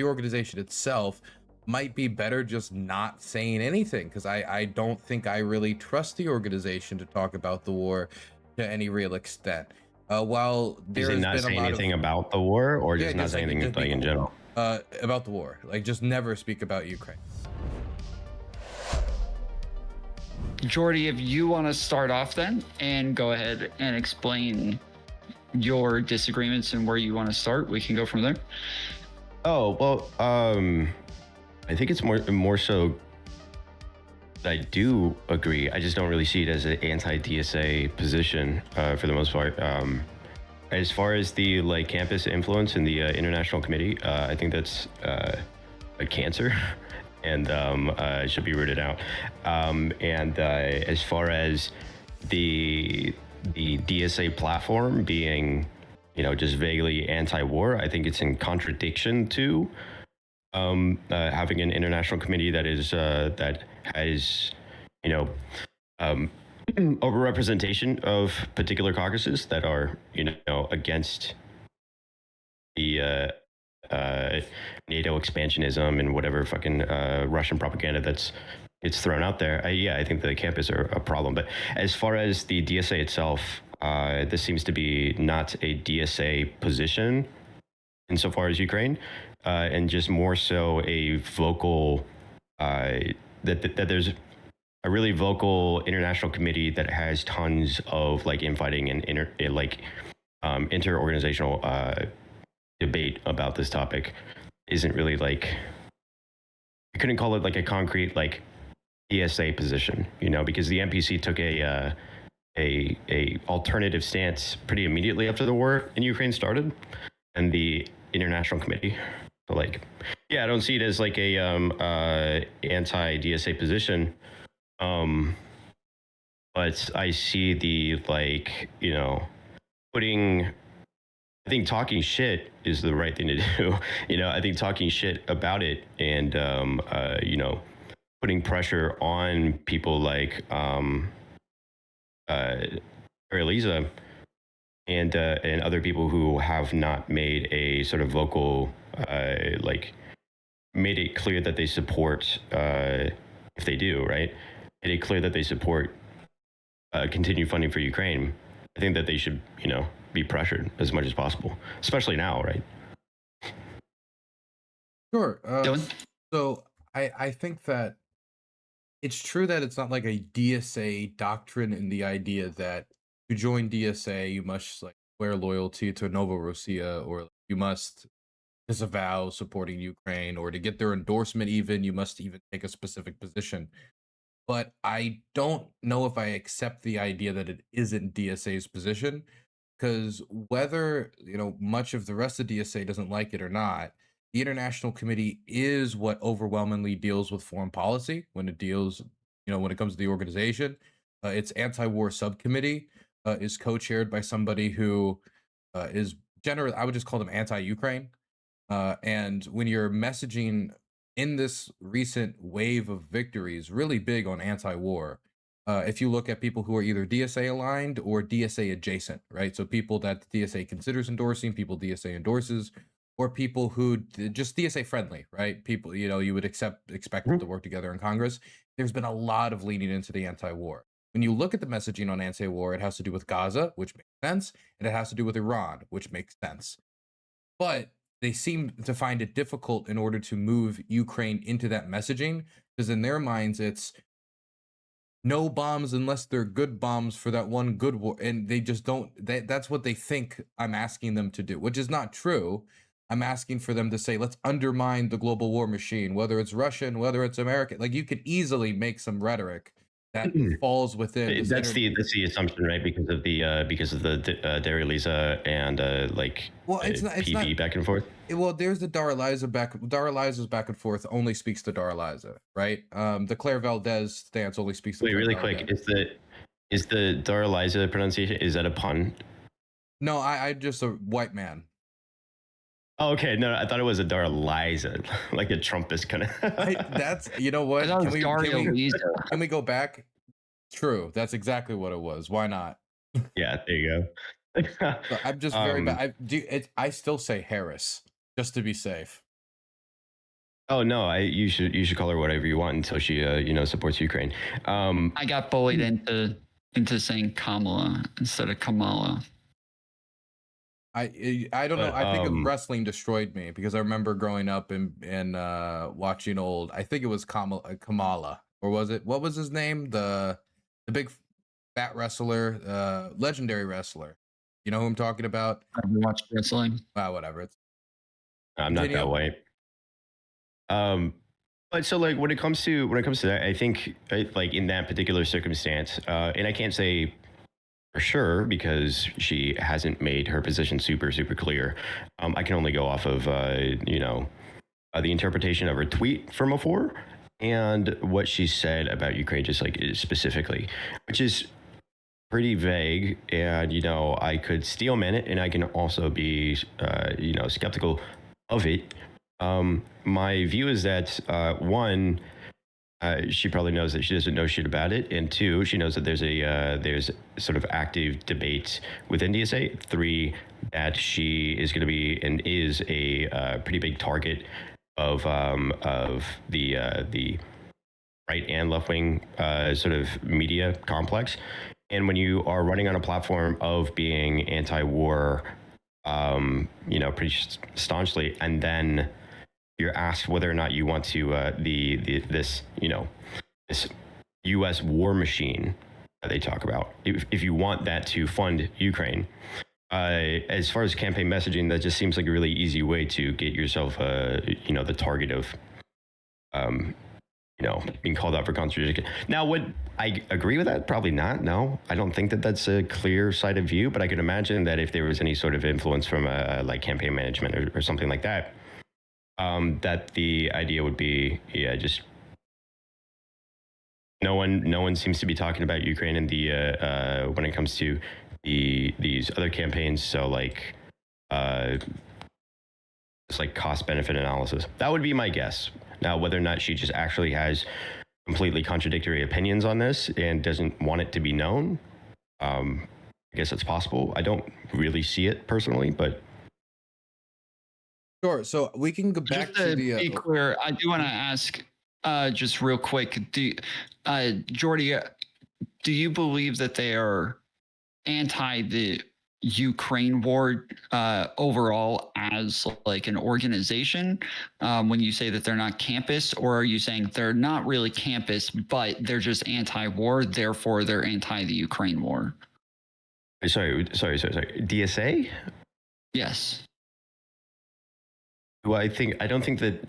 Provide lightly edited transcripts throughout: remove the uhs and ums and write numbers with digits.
the organization itself might be better just not saying anything, because I don't think I really trust the organization to talk about the war to any real extent. While You there say has not been a say lot of, anything about the war, or yeah, just not just say like anything just be like in general? about the war, like just never speak about Ukraine. Jordy, if you want to start off then and go ahead and explain your disagreements and where you want to start, we can go from there. Oh well, I think it's more so. I do agree. I just don't really see it as an anti-DSA position for the most part. As far as the like campus influence in the international committee, I think that's a cancer, and it should be rooted out. And as far as the DSA platform being, just vaguely anti-war, I think it's in contradiction to having an international committee that is that has, you know, um, overrepresentation of particular caucuses that are, against the NATO expansionism and whatever fucking Russian propaganda it's thrown out there. I think the campus are a problem. But as far as the DSA itself, this seems to be not a DSA position insofar as Ukraine, and just more so a vocal that there's a really vocal international committee that has tons of like infighting and interorganizational debate about this topic. Isn't really like, I couldn't call it like a concrete like DSA position, because the NPC took a alternative stance pretty immediately after the war in Ukraine started, and the international committee. So like, yeah, I don't see it as like a anti-DSA position, but I see the like, putting. I think talking shit is the right thing to do. I think talking shit about it and putting pressure on people like Elisa and other people who have not made a sort of vocal made it clear that they support if they do, right, made it clear that they support continued funding for Ukraine. I think that they should be pressured as much as possible, especially now, right? Sure. Dylan? So I think that it's true that it's not like a DSA doctrine in the idea that to join DSA you must like swear loyalty to Novorossiya, or you must disavow supporting Ukraine, or to get their endorsement even you must even take a specific position. But I don't know if I accept the idea that it isn't DSA's position, because whether much of the rest of DSA doesn't like it or not, the international committee is what overwhelmingly deals with foreign policy when it deals, when it comes to the organization. Its anti-war subcommittee is co-chaired by somebody who is generally, I would just call them anti-Ukraine. And when you're messaging in this recent wave of victories, really big on anti-war, if you look at people who are either DSA aligned or DSA adjacent, right? So people that the DSA considers endorsing, people DSA endorses, or people who just DSA friendly, right? People, you would expect them to work together in Congress. There's been a lot of leaning into the anti-war. When you look at the messaging on anti-war, it has to do with Gaza, which makes sense, and it has to do with Iran, which makes sense. But they seem to find it difficult in order to move Ukraine into that messaging, because in their minds it's no bombs unless they're good bombs for that one good war, and they just don't. That's what they think I'm asking them to do, which is not true. I'm asking for them to say, let's undermine the global war machine, whether it's Russian, whether it's American. Like, you could easily make some rhetoric that falls within That's the assumption, right? Because of the Dara Lisa and well, it's not PV back and forth. Well, there's the Dara Liza's back and forth only speaks to Dara Liza, right? The Claire Valdez stance only speaks to Wait, Claire really Valdez. quick, is the Dara Liza pronunciation, is that a pun? No, I just a white man. Oh, okay, no, I thought it was a Dara Liza, like a Trumpist kind of. That's, you know what? Can we go back? True, that's exactly what it was. Why not? Yeah, there you go. So I'm just very bad. I still say Harris just to be safe. Oh no, you should call her whatever you want until she supports Ukraine. I got bullied into saying Kamala instead of Kamala. I don't know. But I think wrestling destroyed me because I remember growing up and watching old. I think it was Kamala, or was it? What was his name? The big fat wrestler, legendary wrestler. You know who I'm talking about? I've watched wrestling. Whatever. It's I'm not that way. But so like when it comes to that, I think like in that particular circumstance, and I can't say for sure because she hasn't made her position super clear. I can only go off of the interpretation of her tweet from before and what she said about Ukraine, just like specifically, which is pretty vague. And I could steel man it, and I can also be skeptical of it. My view is that one, she probably knows that she doesn't know shit about it, and two, she knows that there's sort of active debate within DSA. Three, that she is going to be and is a pretty big target of the right and left wing sort of media complex. And when you are running on a platform of being anti-war, pretty staunchly, and then you're asked whether or not you want to this U.S. war machine that they talk about, if you want that to fund Ukraine. As far as campaign messaging, that just seems like a really easy way to get yourself, the target of, being called out for contradiction. Now, would I agree with that? Probably not. No, I don't think that that's a clear-sighted view, but I could imagine that if there was any sort of influence from like campaign management or something like that, that the idea would be, just no one seems to be talking about Ukraine in the when it comes to these other campaigns. So like it's like cost benefit analysis. That would be my guess. Now, whether or not she just actually has completely contradictory opinions on this and doesn't want it to be known, I guess it's possible. I don't really see it personally, but. Sure. So we can go back Just to to the. be clear, I do want to ask just real quick, Jordy, do you believe that they are anti the Ukraine war overall as like an organization when you say that they're not campus, or are you saying they're not really campus, but they're just anti-war, therefore they're anti the Ukraine war? Sorry. DSA? Yes. Well, I don't think that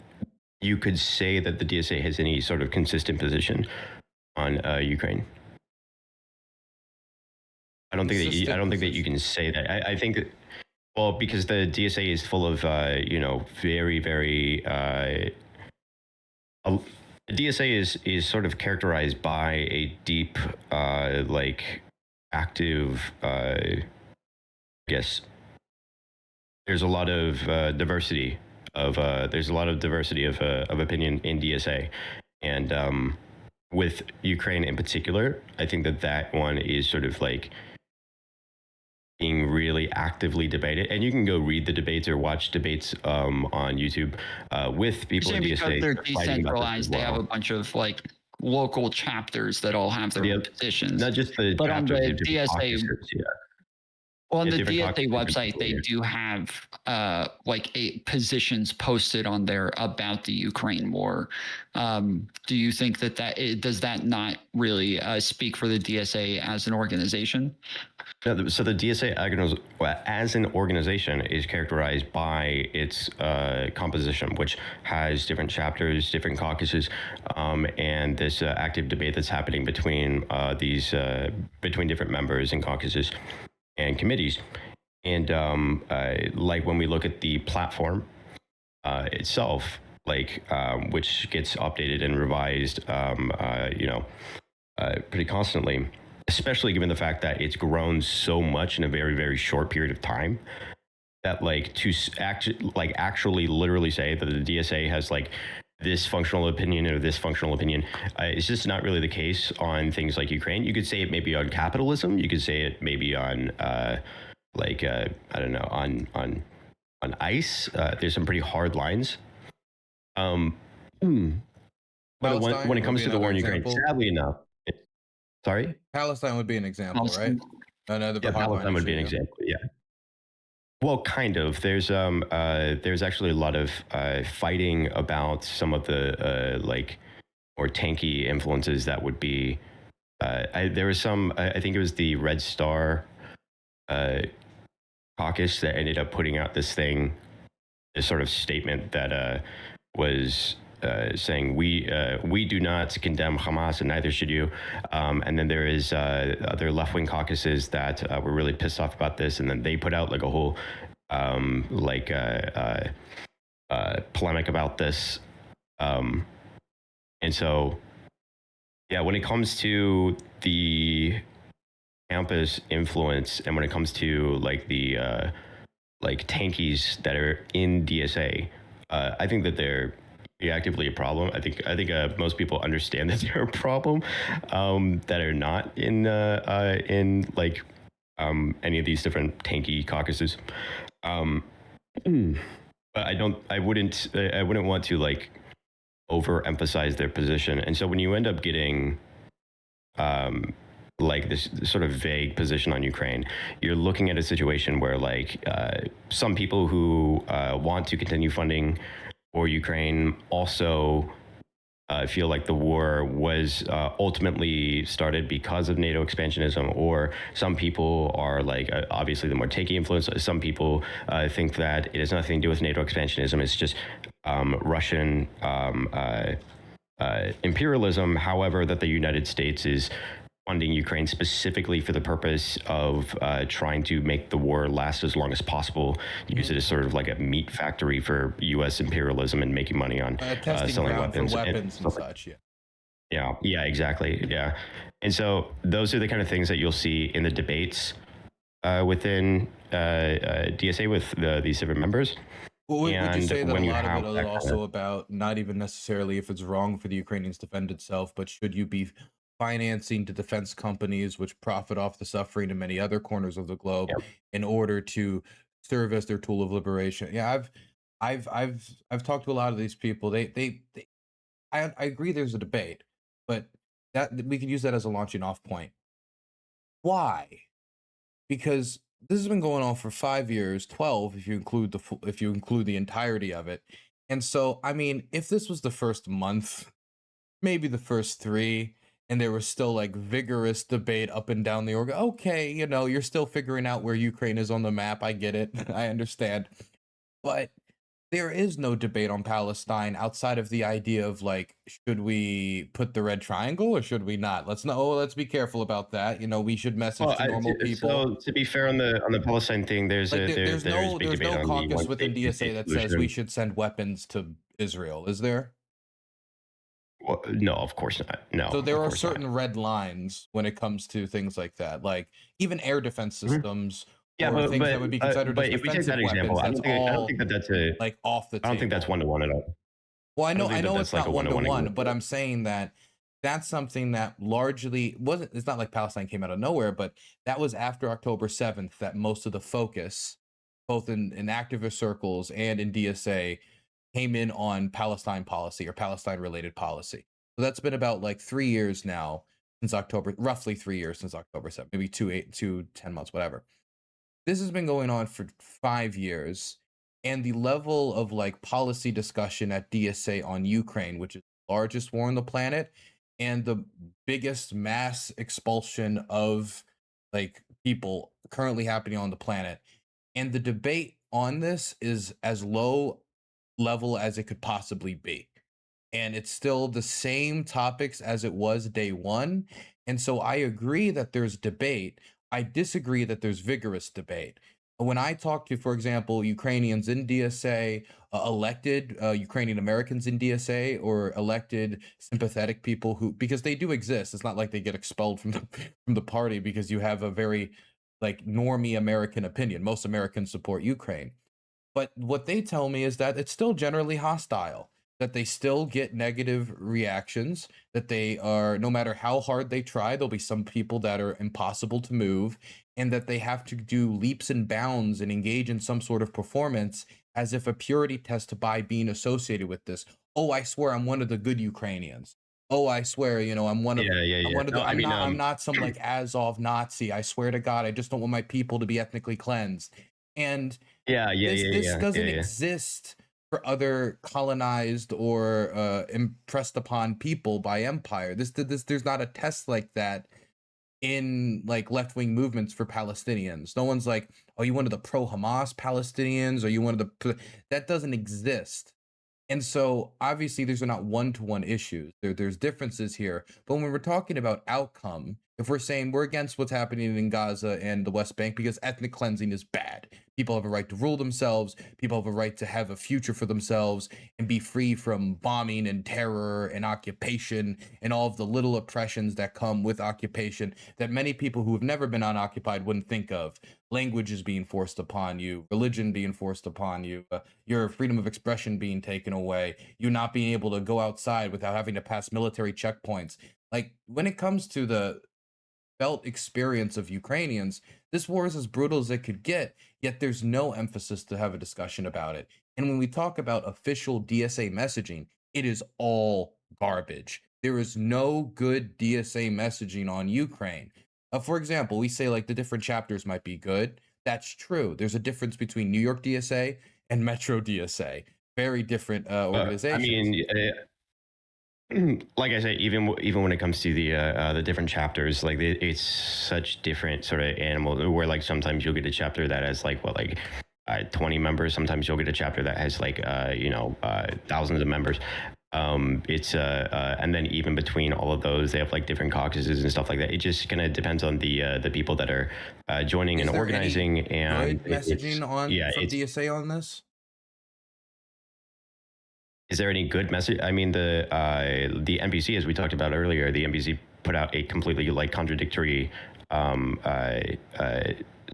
you could say that the DSA has any sort of consistent position on Ukraine. I don't think that you can say that. I think that, well, because the DSA is full of very the DSA is sort of characterized by a deep like active I guess there's a lot of diversity of opinion in DSA, and with Ukraine in particular, I think that one is sort of like being really actively debated, and you can go read the debates or watch debates on YouTube with people in DSA. Because they're decentralized, they have a bunch of like local chapters that all have their own positions. Not just the but on the DSA. Yeah. Well, on the DSA website, they do have positions posted on there about the Ukraine war. Do you think does that not really speak for the DSA as an organization? No, so the DSA as an organization is characterized by its composition, which has different chapters, different caucuses, and this active debate that's happening between between different members and caucuses and committees. And like when we look at the platform itself, like which gets updated and revised pretty constantly, especially given the fact that it's grown so much in a very, very short period of time, that like to actually literally say that the DSA has like this functional opinion or this functional opinion, it's just not really the case on things like Ukraine. You could say it maybe on capitalism. You could say it maybe on I don't know, on ICE. There's some pretty hard lines. Hmm. But when Palestine it would comes be to the war another in Ukraine, example. sadly enough, sorry? Palestine would be an example, right? Palestine. Another Yeah, hardline Palestine would issue. be an Yeah. example. Yeah. Well, kind of. There's actually a lot of fighting about some of the like more tanky influences that would be. There was some. I think it was the Red Star uh, caucus that ended up putting out this thing, this sort of statement that was saying we do not condemn Hamas and neither should you. And then there is other left-wing caucuses that were really pissed off about this, and then they put out like a whole polemic about this. And so, yeah, when it comes to the campus influence, and when it comes to like the like tankies that are in DSA, I think that they're actively a problem. I think most people understand that they're a problem, that are not in like any of these different tanky caucuses. But I wouldn't want to like overemphasize their position. And so when you end up getting like this sort of vague position on Ukraine, you're looking at a situation where like some people who want to continue funding for Ukraine also feel like the war was ultimately started because of NATO expansionism, or some people are like obviously the more tanky influence. Some people think that it has nothing to do with NATO expansionism. It's just Russian imperialism. However, that the United States is funding Ukraine specifically for the purpose of trying to make the war last as long as possible, use it as sort of like a meat factory for U.S. imperialism and making money on Testing selling ground weapons. for weapons and such. Yeah. Yeah, exactly. Yeah. And so those are the kind of things that you'll see in the debates within DSA with these different members. Would you say that a when you lot of have it is that also about not even necessarily if it's wrong for the Ukrainians to defend itself, but should you be financing the defense companies which profit off the suffering in many other corners of the globe Yep. in order to serve as their tool of liberation? Yeah, I've talked to a lot of these people. I agree there's a debate, but that we could use that as a launching off point. Why? Because this has been going on for 5 years, 12 if you include the entirety of it. And so, I mean, if this was the first month, maybe the first 3, and there was still like vigorous debate up and down the org, okay, you're still figuring out where Ukraine is on the map. I get it. I understand. But there is no debate on Palestine outside of the idea of like, should we put the red triangle or should we not? Let's be careful about that. We should message Well, to normal people. so to be fair on the Palestine thing, there's Like a there's there's no big debate on the caucus one within state, two DSA state that says we solution. should send weapons to Israel, is there? Well, no, of course not. No. So there of are course not. certain red lines when it comes to things like that, like even air defense systems Yeah, or things that would be considered but as if we take defensive that example, weapons. That's all I don't think that that's a. like off the I table. don't think that's one to one at all. Well, I don't think that know that's it's like not a one to one-to-one one, but example. I'm saying that that's something that largely wasn't. It's not like Palestine came out of nowhere, but that was after October 7th that most of the focus, both in activist circles and in DSA, came in on Palestine policy or Palestine related policy. So that's been about like 3 years now since October, roughly 3 years since October 7th, maybe 10 months, whatever. This has been going on for 5 years, and the level of like policy discussion at DSA on Ukraine, which is the largest war on the planet and the biggest mass expulsion of like people currently happening on the planet, and the debate on this is as low level as it could possibly be. And it's still the same topics as it was day one. And so I agree that there's debate. I disagree that there's vigorous debate. When I talk to, for example, Ukrainians in DSA, elected Ukrainian Americans in DSA, or elected sympathetic people who, because they do exist, it's not like they get expelled from the party because you have a very like normie American opinion. Most Americans support Ukraine. But what they tell me is that it's still generally hostile, that they still get negative reactions, that they are, no matter how hard they try, there'll be some people that are impossible to move, and that they have to do leaps and bounds and engage in some sort of performance as if a purity test by being associated with this. oh, I swear I'm one of the good Ukrainians. Oh, I swear, you know, Yeah, yeah, I'm yeah. one of No, the I mean, I'm not some like Azov Nazi. I swear to God, I just don't want my people to be ethnically cleansed. And yeah, yeah, this yeah, this yeah, yeah, doesn't yeah. exist for other colonized or impressed upon people by empire. This there's not a test like that in like left-wing movements for Palestinians. No one's like, "Oh, you one of the pro-Hamas Palestinians? Or you one of the that doesn't exist." And so obviously these are not one-to-one issues. There's differences here. But when we're talking about outcome, if we're saying we're against what's happening in Gaza and the West Bank because ethnic cleansing is bad, people have a right to rule themselves, people have a right to have a future for themselves and be free from bombing and terror and occupation and all of the little oppressions that come with occupation that many people who have never been unoccupied wouldn't think of. Language is being forced upon you, religion being forced upon you, your freedom of expression being taken away, you not being able to go outside without having to pass military checkpoints. Like when it comes to the felt experience of Ukrainians, this war is as brutal as it could get, yet there's no emphasis to have a discussion about it. And when we talk about official DSA messaging, it is all garbage. There is no good DSA messaging on Ukraine. For example, we say like the different chapters might be good. That's true. There's a difference between New York DSA and Metro DSA. Very different I organizations. mean, like I say, even when it comes to the different chapters, like it's such different sort of animals. Where like sometimes you'll get a chapter that has like 20 members. Sometimes you'll get a chapter that has like thousands of members. It's and then even between all of those, they have like different caucuses and stuff like that. It just kind of depends on the people that are joining Is and there any organizing, and good messaging on yeah, from it's. DSA on this? Is there any good message? I mean, the NBC, as we talked about earlier, the NBC put out a completely like contradictory um, uh, uh,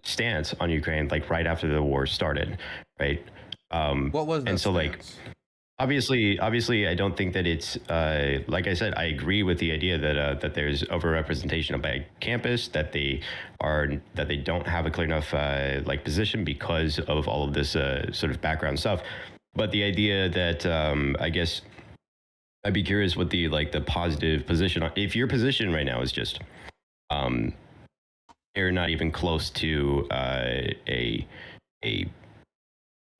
stance on Ukraine, like right after the war started, right? What was And that so, like, stance? obviously, I don't think that it's like I said. I agree with the idea that there's overrepresentation of by campus, that they don't have a clear enough like position because of all of this sort of background stuff. But the idea that I guess I'd be curious what the positive position. If your position right now is just um, you're not even close to a I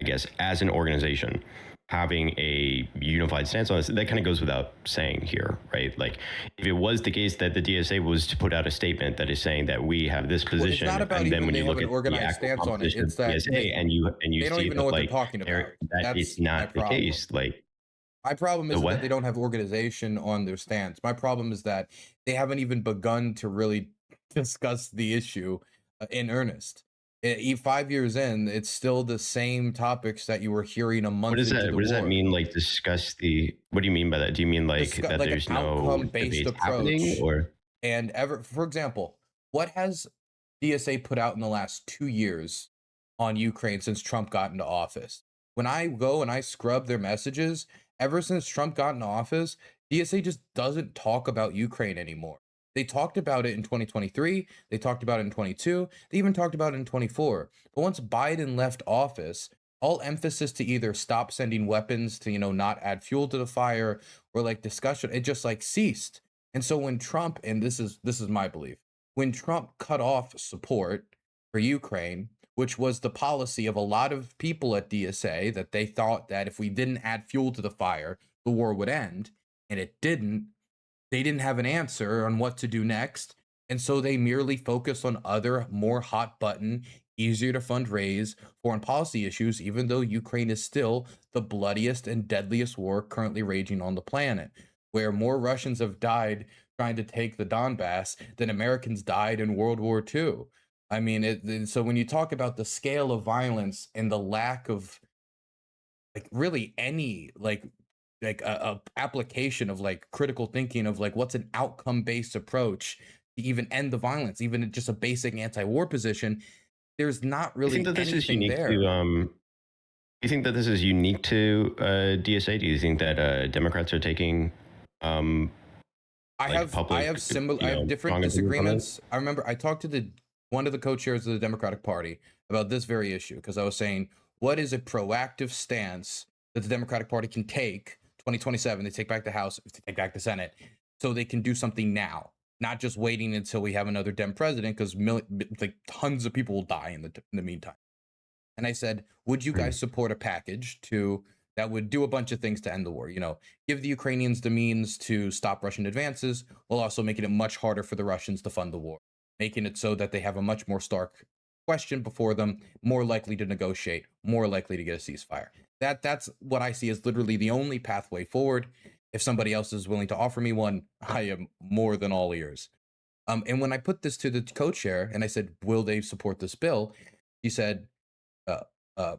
guess as an organization having a unified stance on this, that kind of goes without saying here, right? Like if it was the case that the DSA was to put out a statement that is saying that we have this Well, it's position, not about and then even when they you have look an at the organized actual stance on it. composition of It's the that DSA and you they don't see even know that what they're like talking about. that is That's my not the problem. case, like My problem the isn't that what? they don't have organization on their stance. My problem is that they haven't even begun to really discuss the issue in earnest. 5 years in, it's still the same topics that you were hearing a What month does into that the what does that war. mean? Like discuss the what do you mean by that? Do you mean like Discuss that like an there's no outcome-based debates happening, approach. or And ever, for example, what has DSA put out in the last 2 years on Ukraine since Trump got into office? When I go and I scrub their messages, ever since Trump got into office, DSA just doesn't talk about Ukraine anymore. They talked about it in 2023, they talked about it in 22, they even talked about it in 24. But once Biden left office, all emphasis to either stop sending weapons to, not add fuel to the fire or like discussion, it just like ceased. And so when Trump, and this is my belief, when Trump cut off support for Ukraine, which was the policy of a lot of people at DSA, that they thought that if we didn't add fuel to the fire, the war would end, and it didn't. They didn't have an answer on what to do next, and so they merely focused on other more hot button, easier to fundraise foreign policy issues, even though Ukraine is still the bloodiest and deadliest war currently raging on the planet, where more Russians have died trying to take the Donbass than Americans died in World War II. I mean, so when you talk about the scale of violence and the lack of like really any like a application of like critical thinking of like what's an outcome based approach to even end the violence, even just a basic anti-war position, there's not you think really that this is anything unique to there. you think that this is unique to DSA? Do you think that Democrats are taking um I like have I public, have similar I have different strong opinions on it? disagreements. I remember I talked to the one of the co-chairs of the Democratic Party about this very issue because I was saying, what is a proactive stance that the Democratic Party can take 2027, they take back the House, they take back the Senate, so they can do something now, not just waiting until we have another Dem president, because like tons of people will die in the meantime. And I said, would you guys support a package that would do a bunch of things to end the war? You know, give the Ukrainians the means to stop Russian advances, while also making it much harder for the Russians to fund the war, making it so that they have a much more stark question before them, more likely to negotiate, more likely to get a ceasefire. That's what I see as literally the only pathway forward. If somebody else is willing to offer me one, I am more than all ears. And when I put this to the co-chair and I said, will they support this bill? He said, uh,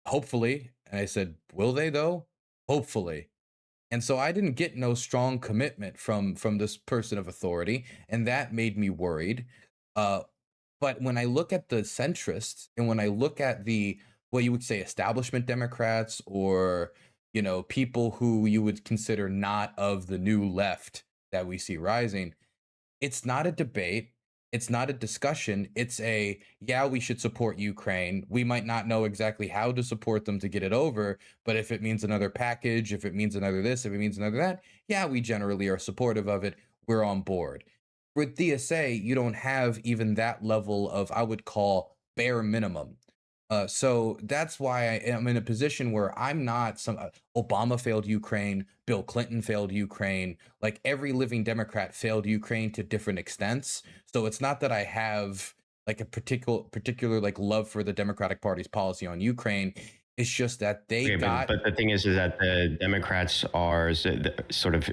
hopefully. And I said, will they though? Hopefully. And so I didn't get no strong commitment from this person of authority, and that made me worried. But when I look at the centrists, and when I look at what you would say establishment Democrats, or people who you would consider not of the new left that we see rising, it's not a debate. It's not a discussion. It's yeah, we should support Ukraine. We might not know exactly how to support them to get it over, but if it means another package, if it means another this, if it means another that, yeah, we generally are supportive of it. We're on board. With DSA, you don't have even that level of, I would call, bare minimum. So that's why I am in a position where I'm not Obama failed Ukraine, Bill Clinton failed Ukraine, like every living Democrat failed Ukraine to different extents. So it's not that I have like a particular like love for the Democratic Party's policy on Ukraine. It's just that they got. But the thing is that the Democrats are sort of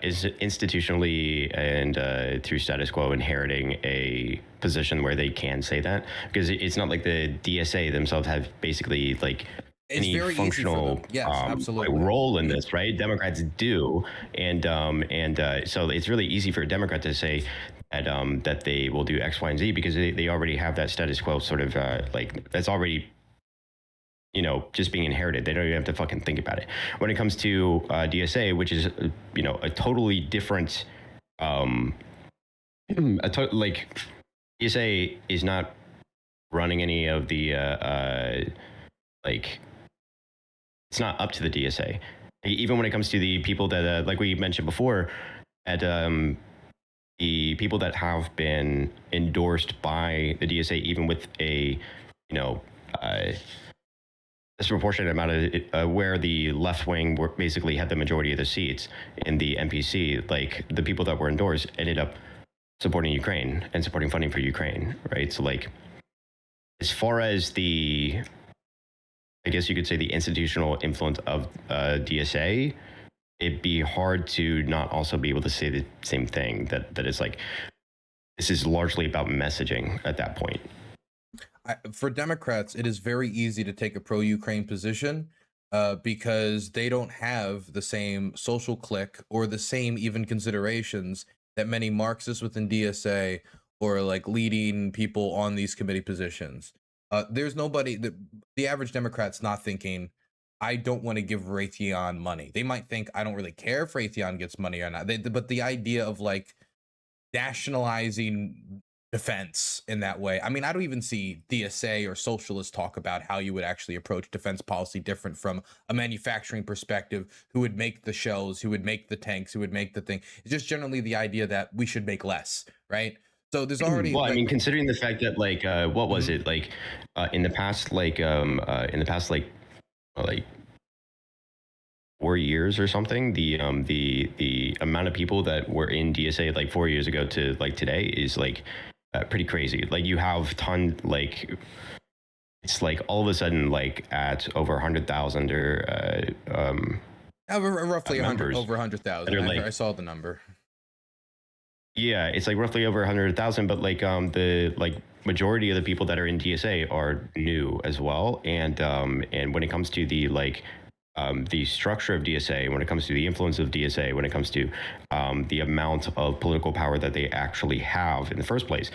is institutionally and through status quo inheriting a position where they can say that, because it's not like the DSA themselves have basically like any functional role in this, right? Democrats do, and so it's really easy for a Democrat to say that that they will do X, Y, and Z, because they already have that status quo sort of like that's already just being inherited. They don't even have to fucking think about it. When it comes to DSA, which is, a totally different, like DSA is not running any of the, like, it's not up to the DSA. Even when it comes to the people that, like we mentioned before, at the people that have been endorsed by the DSA, even with a, disproportionate amount of where the left wing basically had the majority of the seats in the NPC, like the people that were endorsed ended up supporting Ukraine and supporting funding for Ukraine, right? So like, as far as I guess you could say the institutional influence of DSA, it'd be hard to not also be able to say the same thing, that it's like, this is largely about messaging at that point. For Democrats, it is very easy to take a pro-Ukraine position because they don't have the same social clique or the same even considerations that many Marxists within DSA or like leading people on these committee positions. There's nobody, the average Democrat's not thinking, I don't want to give Raytheon money. They might think, I don't really care if Raytheon gets money or not. But the idea of like nationalizing defense in that way. I mean, I don't even see DSA or Socialist talk about how you would actually approach defense policy different from a manufacturing perspective, who would make the shells, who would make the tanks, who would make the thing. It's just generally the idea that we should make less, right? So there's already. Well, I mean, considering the fact that like, what was it like in the past, like 4 years or something, the amount of people that were in DSA like 4 years ago to like today is like pretty crazy. Like you have like it's like all of a sudden like at over 100,000 or roughly 100, over 100,000. I saw the number. Yeah, it's like roughly over 100,000, but like the like majority of the people that are in DSA are new as well, and when it comes to the like the structure of DSA, when it comes to the influence of DSA, when it comes to the amount of political power that they actually have in the first place,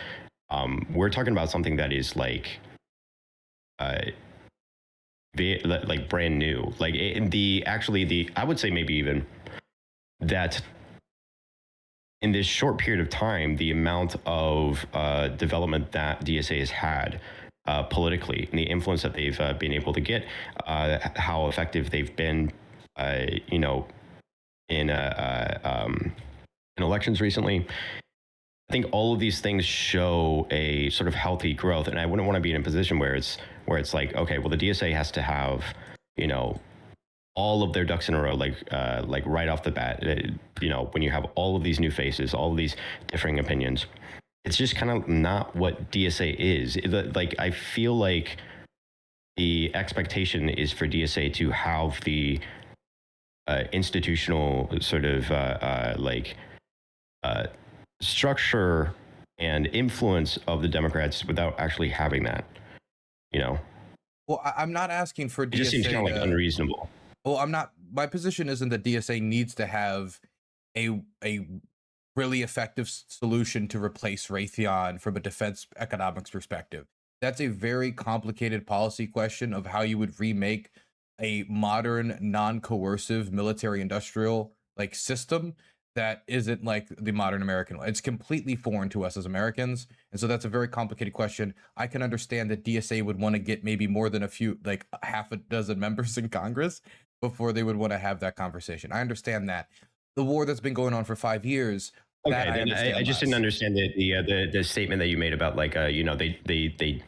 we're talking about something that is like brand new. Like I would say maybe even that in this short period of time, the amount of development that DSA has had politically, and the influence that they've been able to get, how effective they've been you know, in in elections recently. I think all of these things show a sort of healthy growth, and I wouldn't want to be in a position where it's like, okay, well, the DSA has to have, you know, all of their ducks in a row, like right off the bat. You know, when you have all of these new faces, all of these differing opinions, it's just kind of not what DSA is. Like, I feel like the expectation is for DSA to have the institutional sort of structure and influence of the Democrats without actually having that. You know, Well, I'm not asking for it just seems kind of DSA like to. unreasonable. Well, I'm not. My position isn't that DSA needs to have a really effective solution to replace Raytheon from a defense economics perspective. That's a very complicated policy question of how you would remake a modern, non-coercive military-industrial like system that isn't like the modern American one. It's completely foreign to us as Americans, and so that's a very complicated question. I can understand that DSA would want to get maybe more than a few, like half a dozen members in Congress before they would want to have that conversation. I understand that. The war that's been going on for 5 years, that Okay, I then understand I just didn't less. understand the statement that you made about like you know, they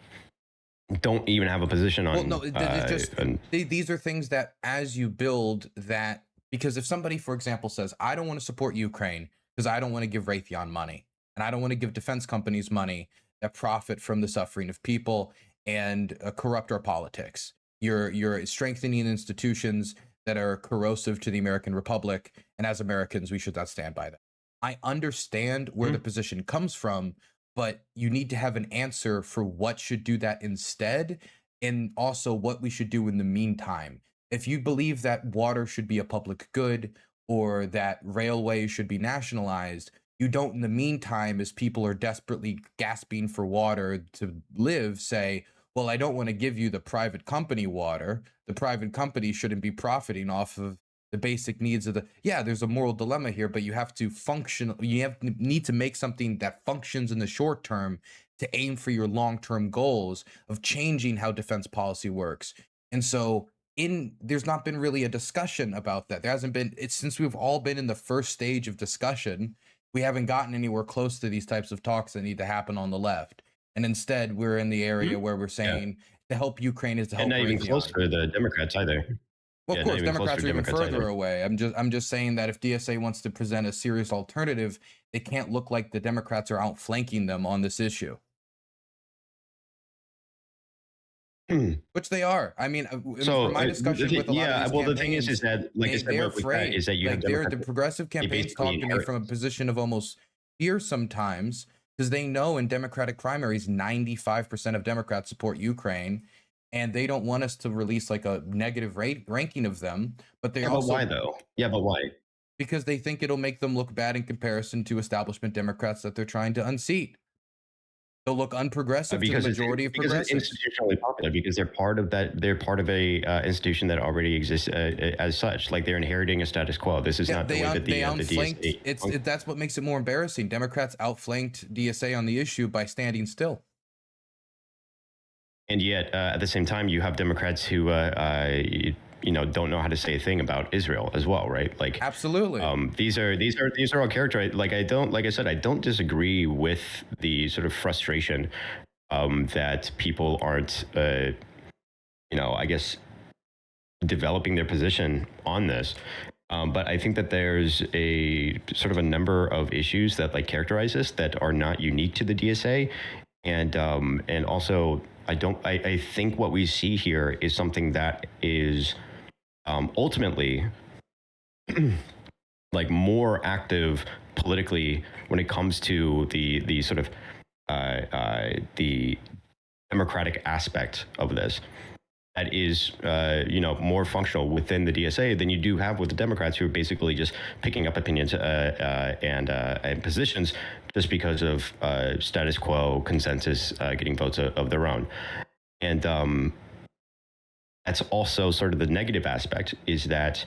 don't even have a position on. Well, no, it's just these are things that as you build that, because if somebody, for example, says, I don't want to support Ukraine because I don't want to give Raytheon money and I don't want to give defense companies money that profit from the suffering of people and corrupt our politics. You're strengthening institutions that are corrosive to the American Republic, and as Americans, we should not stand by that. I understand where the position comes from, but you need to have an answer for what should do that instead, and also what we should do in the meantime. If you believe that water should be a public good or that railways should be nationalized, you don't, in the meantime, as people are desperately gasping for water to live, say, well, I don't want to give you the private company water. The private company shouldn't be profiting off of the basic needs of the. Yeah, there's a moral dilemma here, but you have to function. Need to make something that functions in the short term to aim for your long-term goals of changing how defense policy works. And so there's not been really a discussion about that. There hasn't been. It's since we've all been in the first stage of discussion, we haven't gotten anywhere close to these types of talks that need to happen on the left. And instead, we're in the area where we're saying to help Ukraine is to help And not even Raytheon. close for the Democrats either. Well, Yeah, of not course, even close Democrats for are even Democrats further either. away. I'm just saying that if DSA wants to present a serious alternative, they can't look like the Democrats are outflanking them on this issue, which they are. I mean, So from my discussion with a lot of these well, the thing campaigns, is that, like I said, they're with that afraid. is that you have Like they're the Democrats, progressive they campaigns basically talk to me inherit from a this. position of almost fear sometimes because they know in Democratic primaries, 95% of Democrats support Ukraine, and they don't want us to release like a negative ranking of them. But they Yeah, but why also though? Yeah, but why? because they think it'll make them look bad in comparison to establishment Democrats that they're trying to unseat. They'll look unprogressive to the majority of Because it's progressives. institutionally popular, because they're part of that. They're part of a institution that already exists as such. Like they're inheriting a status quo. This is Yeah, not the way that they the outflanked. DSA. That's what makes it more embarrassing. Democrats outflanked DSA on the issue by standing still. And yet, at the same time, you have Democrats who, you know, don't know how to say a thing about Israel as well, right? Like, Absolutely. these are all characterized. Like I said, I don't disagree with the sort of frustration that people aren't, you know, I guess, developing their position on this. But I think that there's a sort of a number of issues that like characterize this that are not unique to the DSA, and also I think what we see here is something that is ultimately like more active politically when it comes to the sort of the democratic aspect of this. That is, you know, more functional within the DSA than you do have with the Democrats, who are basically just picking up opinions and positions just because of status quo consensus, getting votes of their own. And that's also sort of the negative aspect, is that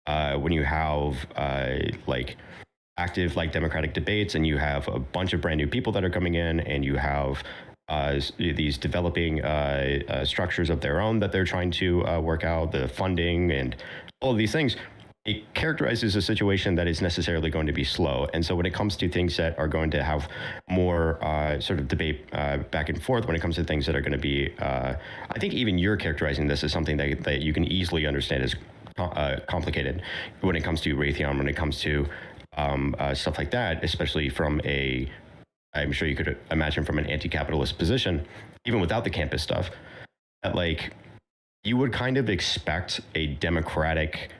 when you have like active like democratic debates and you have a bunch of brand new people that are coming in, and you have these developing structures of their own that they're trying to work out, the funding and all of these things, it characterizes a situation that is necessarily going to be slow. And so when it comes to things that are going to have more sort of debate back and forth, when it comes to things that are going to be, I think even you're characterizing this as something that you can easily understand as complicated when it comes to Raytheon, when it comes to stuff like that, especially from I'm sure you could imagine from an anti-capitalist position, even without the campus stuff, that like you would kind of expect a democratic,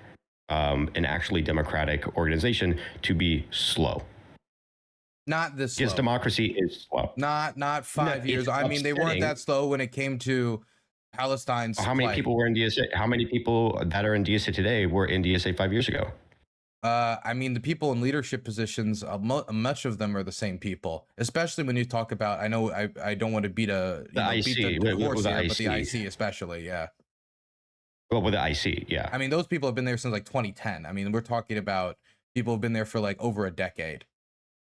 an actually democratic organization to be slow. Not this Yes, slow. democracy is slow. Not 5 years. I mean, they weren't that slow when it came to Palestine's How many plight. people were in DSA? How many people that are in DSA today were in DSA 5 years ago? I mean, the people in leadership positions, much of them are the same people, especially when you talk about, I know I don't want to beat The IC, the horse with the here, but the IC. IC especially, yeah. Well, with the IC, yeah. I mean, those people have been there since like 2010. I mean, we're talking about people who've been there for like over a decade,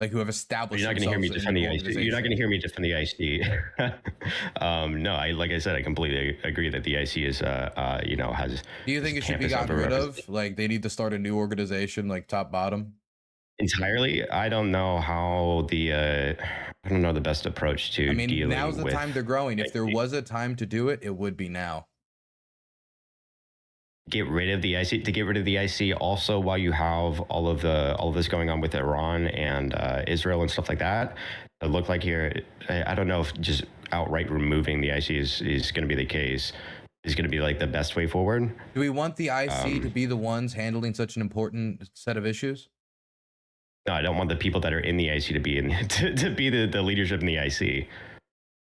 like who have established You're not going to hear me themselves defend in the the IC. You're not organization. going to hear me defend the IC. No, like I said, I completely agree that the IC is, has. Do you think it should be gotten rid of? Like they need to start a new organization, like top bottom? Entirely, I don't know how I don't know the best approach to. I mean, dealing now's the with time they're growing. If there was a time to do it, it would be now. Get rid of the IC, to get rid of the IC also while you have all of this going on with Iran and Israel and stuff like that. It looked like here, I don't know if just outright removing the IC is going to be the case, is going to be like the best way forward. Do we want the IC to be the ones handling such an important set of issues? No, I don't want the people that are in the IC to be to be the leadership in the IC.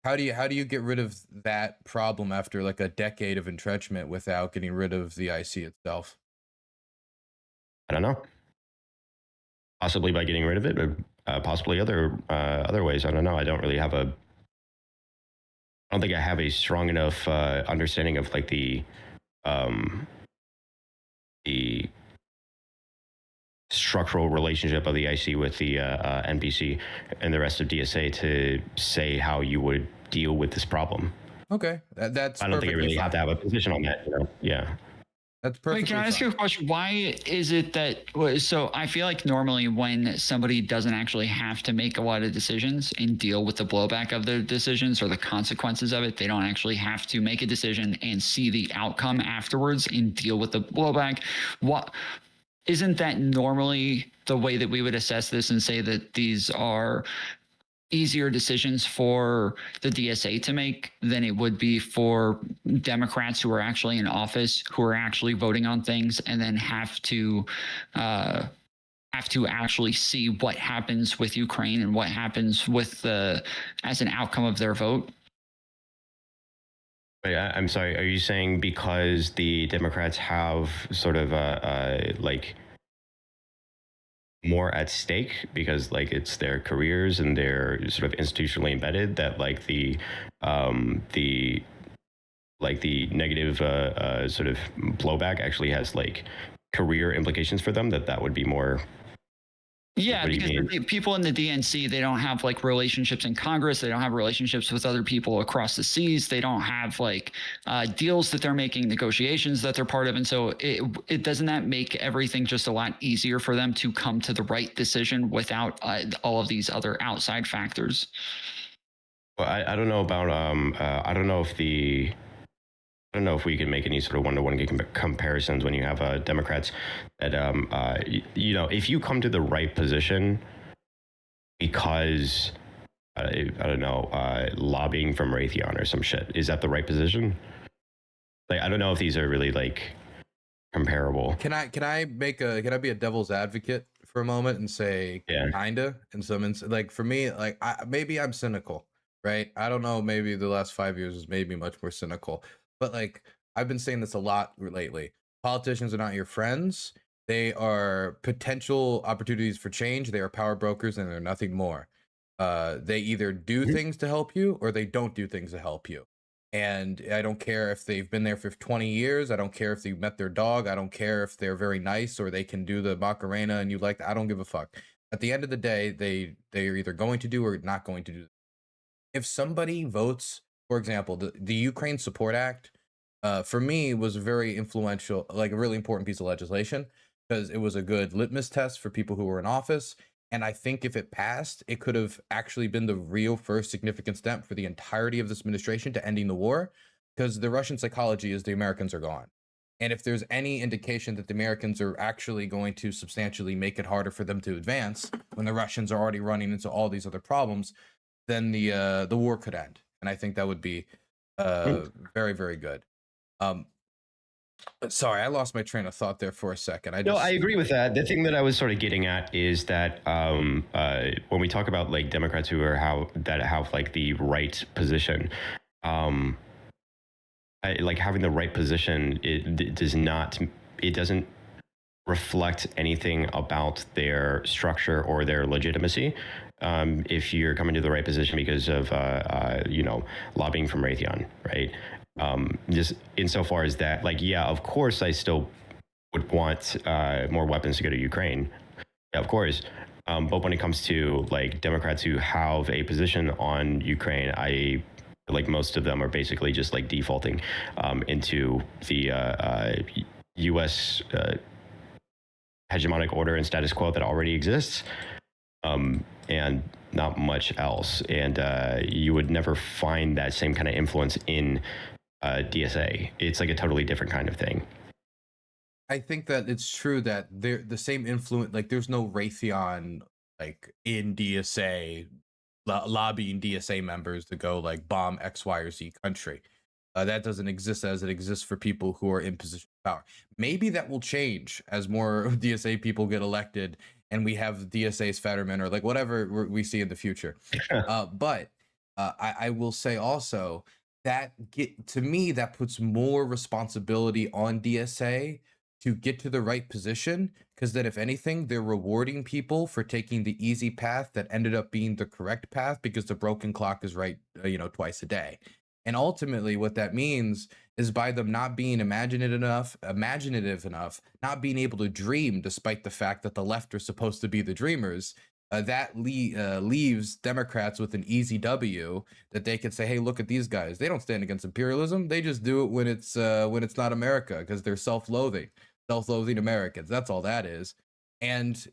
How do you get rid of that problem after like a decade of entrenchment without getting rid of the IC itself? I don't know. Possibly by getting rid of it, or possibly other ways. I don't know. I don't really have I don't think I have a strong enough understanding of like the structural relationship of the IC with the NPC and the rest of DSA to say how you would deal with this problem. Okay, that's. I don't think I really have to have a position on that. Yeah. That's perfect. Wait, can I ask you a question? Why is it that? So I feel like normally when somebody doesn't actually have to make a lot of decisions and deal with the blowback of their decisions or the consequences of it, they don't actually have to make a decision and see the outcome afterwards and deal with the blowback. What? Isn't that normally the way that we would assess this and say that these are easier decisions for the DSA to make than it would be for Democrats who are actually in office, who are actually voting on things, and then have to actually see what happens with Ukraine and what happens with as an outcome of their vote? Wait, I'm sorry. Are you saying because the Democrats have sort of like more at stake because like it's their careers and they're sort of institutionally embedded, that like the negative sort of blowback actually has like career implications for them, that would be more? Yeah, because the people in the DNC, they don't have like relationships in Congress. They don't have relationships with other people across the seas. They don't have like deals that they're making, negotiations that they're part of. And so it doesn't that make everything just a lot easier for them to come to the right decision without all of these other outside factors? Well, I don't know about I don't know if we can make any sort of one-to-one comparisons when you have Democrats that, if you come to the right position because, I don't know, lobbying from Raytheon or some shit, is that the right position? Like, I don't know if these are really like comparable. Can I be a devil's advocate for a moment and say, yeah, kinda, in some like for me, like maybe I'm cynical, right? I don't know. Maybe the last 5 years has made me much more cynical. But like I've been saying this a lot lately. Politicians are not your friends. They are potential opportunities for change. They are power brokers and they're nothing more. They either do things to help you or they don't do things to help you. And I don't care if they've been there for 20 years. I don't care if you met their dog. I don't care if they're very nice or they can do the Macarena and you like that. I don't give a fuck. At the end of the day, they are either going to do or not going to do. If somebody votes, for example, the Ukraine Support Act, for me was a very influential, like a really important piece of legislation because it was a good litmus test for people who were in office. And I think if it passed, it could have actually been the real first significant step for the entirety of this administration to ending the war, because the Russian psychology is the Americans are gone. And if there's any indication that the Americans are actually going to substantially make it harder for them to advance when the Russians are already running into all these other problems, then the war could end. And I think that would be very, very good. Um, sorry, I lost my train of thought there for a second. No, I agree with that. The thing that I was sort of getting at is that when we talk about like Democrats who are have like the right position, like having the right position, it doesn't reflect anything about their structure or their legitimacy. If you're coming to the right position because of lobbying from Raytheon, right? Just insofar as that, like, yeah, of course, I still would want more weapons to go to Ukraine. Yeah, of course. But when it comes to like Democrats who have a position on Ukraine, I like most of them are basically just like defaulting into the U.S. Hegemonic order and status quo that already exists, and not much else. And you would never find that same kind of influence in DSA. It's like a totally different kind of thing. I think that it's true that they're the same influence. Like, there's no Raytheon like in DSA lobbying DSA members to go like bomb X, Y, or Z country. That doesn't exist as it exists for people who are in position of power. Maybe that will change as more DSA people get elected and we have DSA's Fetterman or like whatever we see in the future. But I will say also that to me, that puts more responsibility on DSA to get to the right position, because then if anything, they're rewarding people for taking the easy path that ended up being the correct path because the broken clock is right, twice a day. And ultimately, what that means is by them not being imaginative enough, not being able to dream, despite the fact that the left are supposed to be the dreamers, that leaves Democrats with an easy W that they can say, "Hey, look at these guys. They don't stand against imperialism. They just do it when it's not America because they're self-loathing Americans. That's all that is." And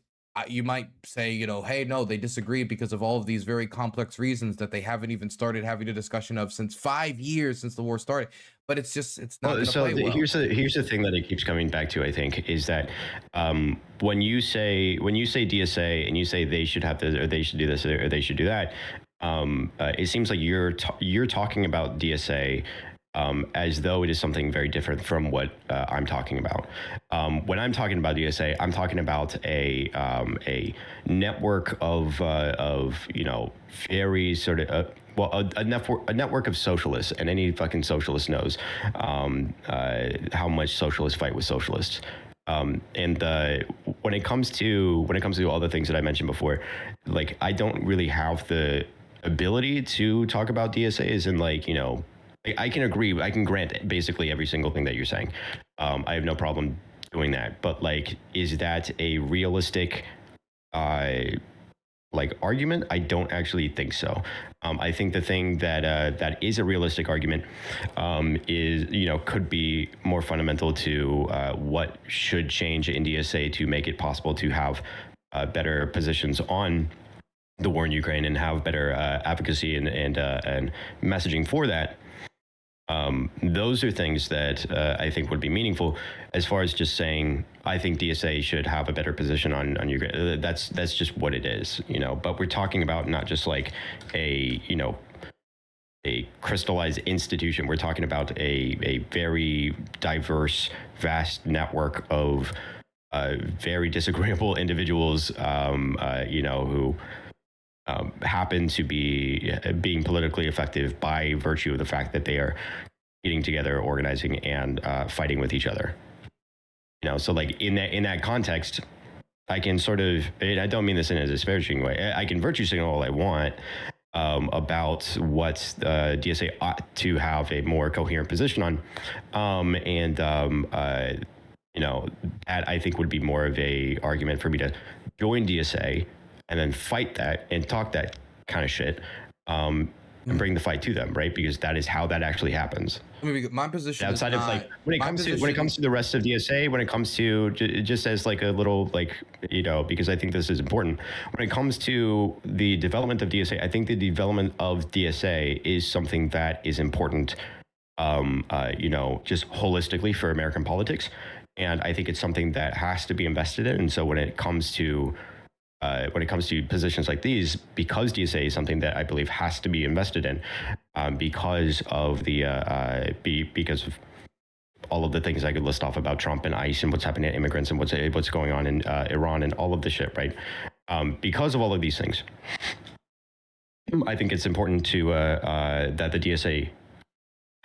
you might say, hey, no, they disagree because of all of these very complex reasons that they haven't even started having a discussion of since 5 years since the war started. But it's not going to play well. Here's the thing that it keeps coming back to, I think, is that when you say DSA and you say they should have this or they should do this or they should do that, it seems like you're talking about DSA as though it is something very different from what I'm talking about. When I'm talking about DSA, I'm talking about a network of very sort of a network of socialists, and any fucking socialist knows how much socialists fight with socialists. And when it comes to all the things that I mentioned before, like I don't really have the ability to talk about DSAs and I can agree. I can grant basically every single thing that you're saying. I have no problem doing that. But is that a realistic argument? I don't actually think so. I think the thing that is a realistic argument is could be more fundamental to what should change in DSA to make it possible to have better positions on the war in Ukraine and have better advocacy and messaging for that. Those are things that I think would be meaningful. As far as just saying, I think DSA should have a better position on Ukraine. That's just what it is, But we're talking about not just like a crystallized institution. We're talking about a very diverse, vast network of very disagreeable individuals, who happen to be being politically effective by virtue of the fact that they are getting together, organizing, and fighting with each other. So in that context, I can sort of, and I don't mean this in a disparaging way, I can virtue signal all I want about what DSA ought to have a more coherent position on, that I think would be more of a argument for me to join DSA and then fight that and talk that kind of shit, and bring the fight to them, right? Because that is how that actually happens. I mean, my position is Outside of like not when it my comes to position. the rest of DSA, when it comes to just as like a little like because I think this is important. When it comes to the development of DSA, I think the development of DSA is something that is important. Just holistically for American politics, and I think it's something that has to be invested in. And so when it comes to positions like these, because DSA is something that I believe has to be invested in, because of because of all of the things I could list off about Trump and ICE and what's happening to immigrants and what's going on in Iran and all of the shit, right? Because of all of these things, I think it's important to that the DSA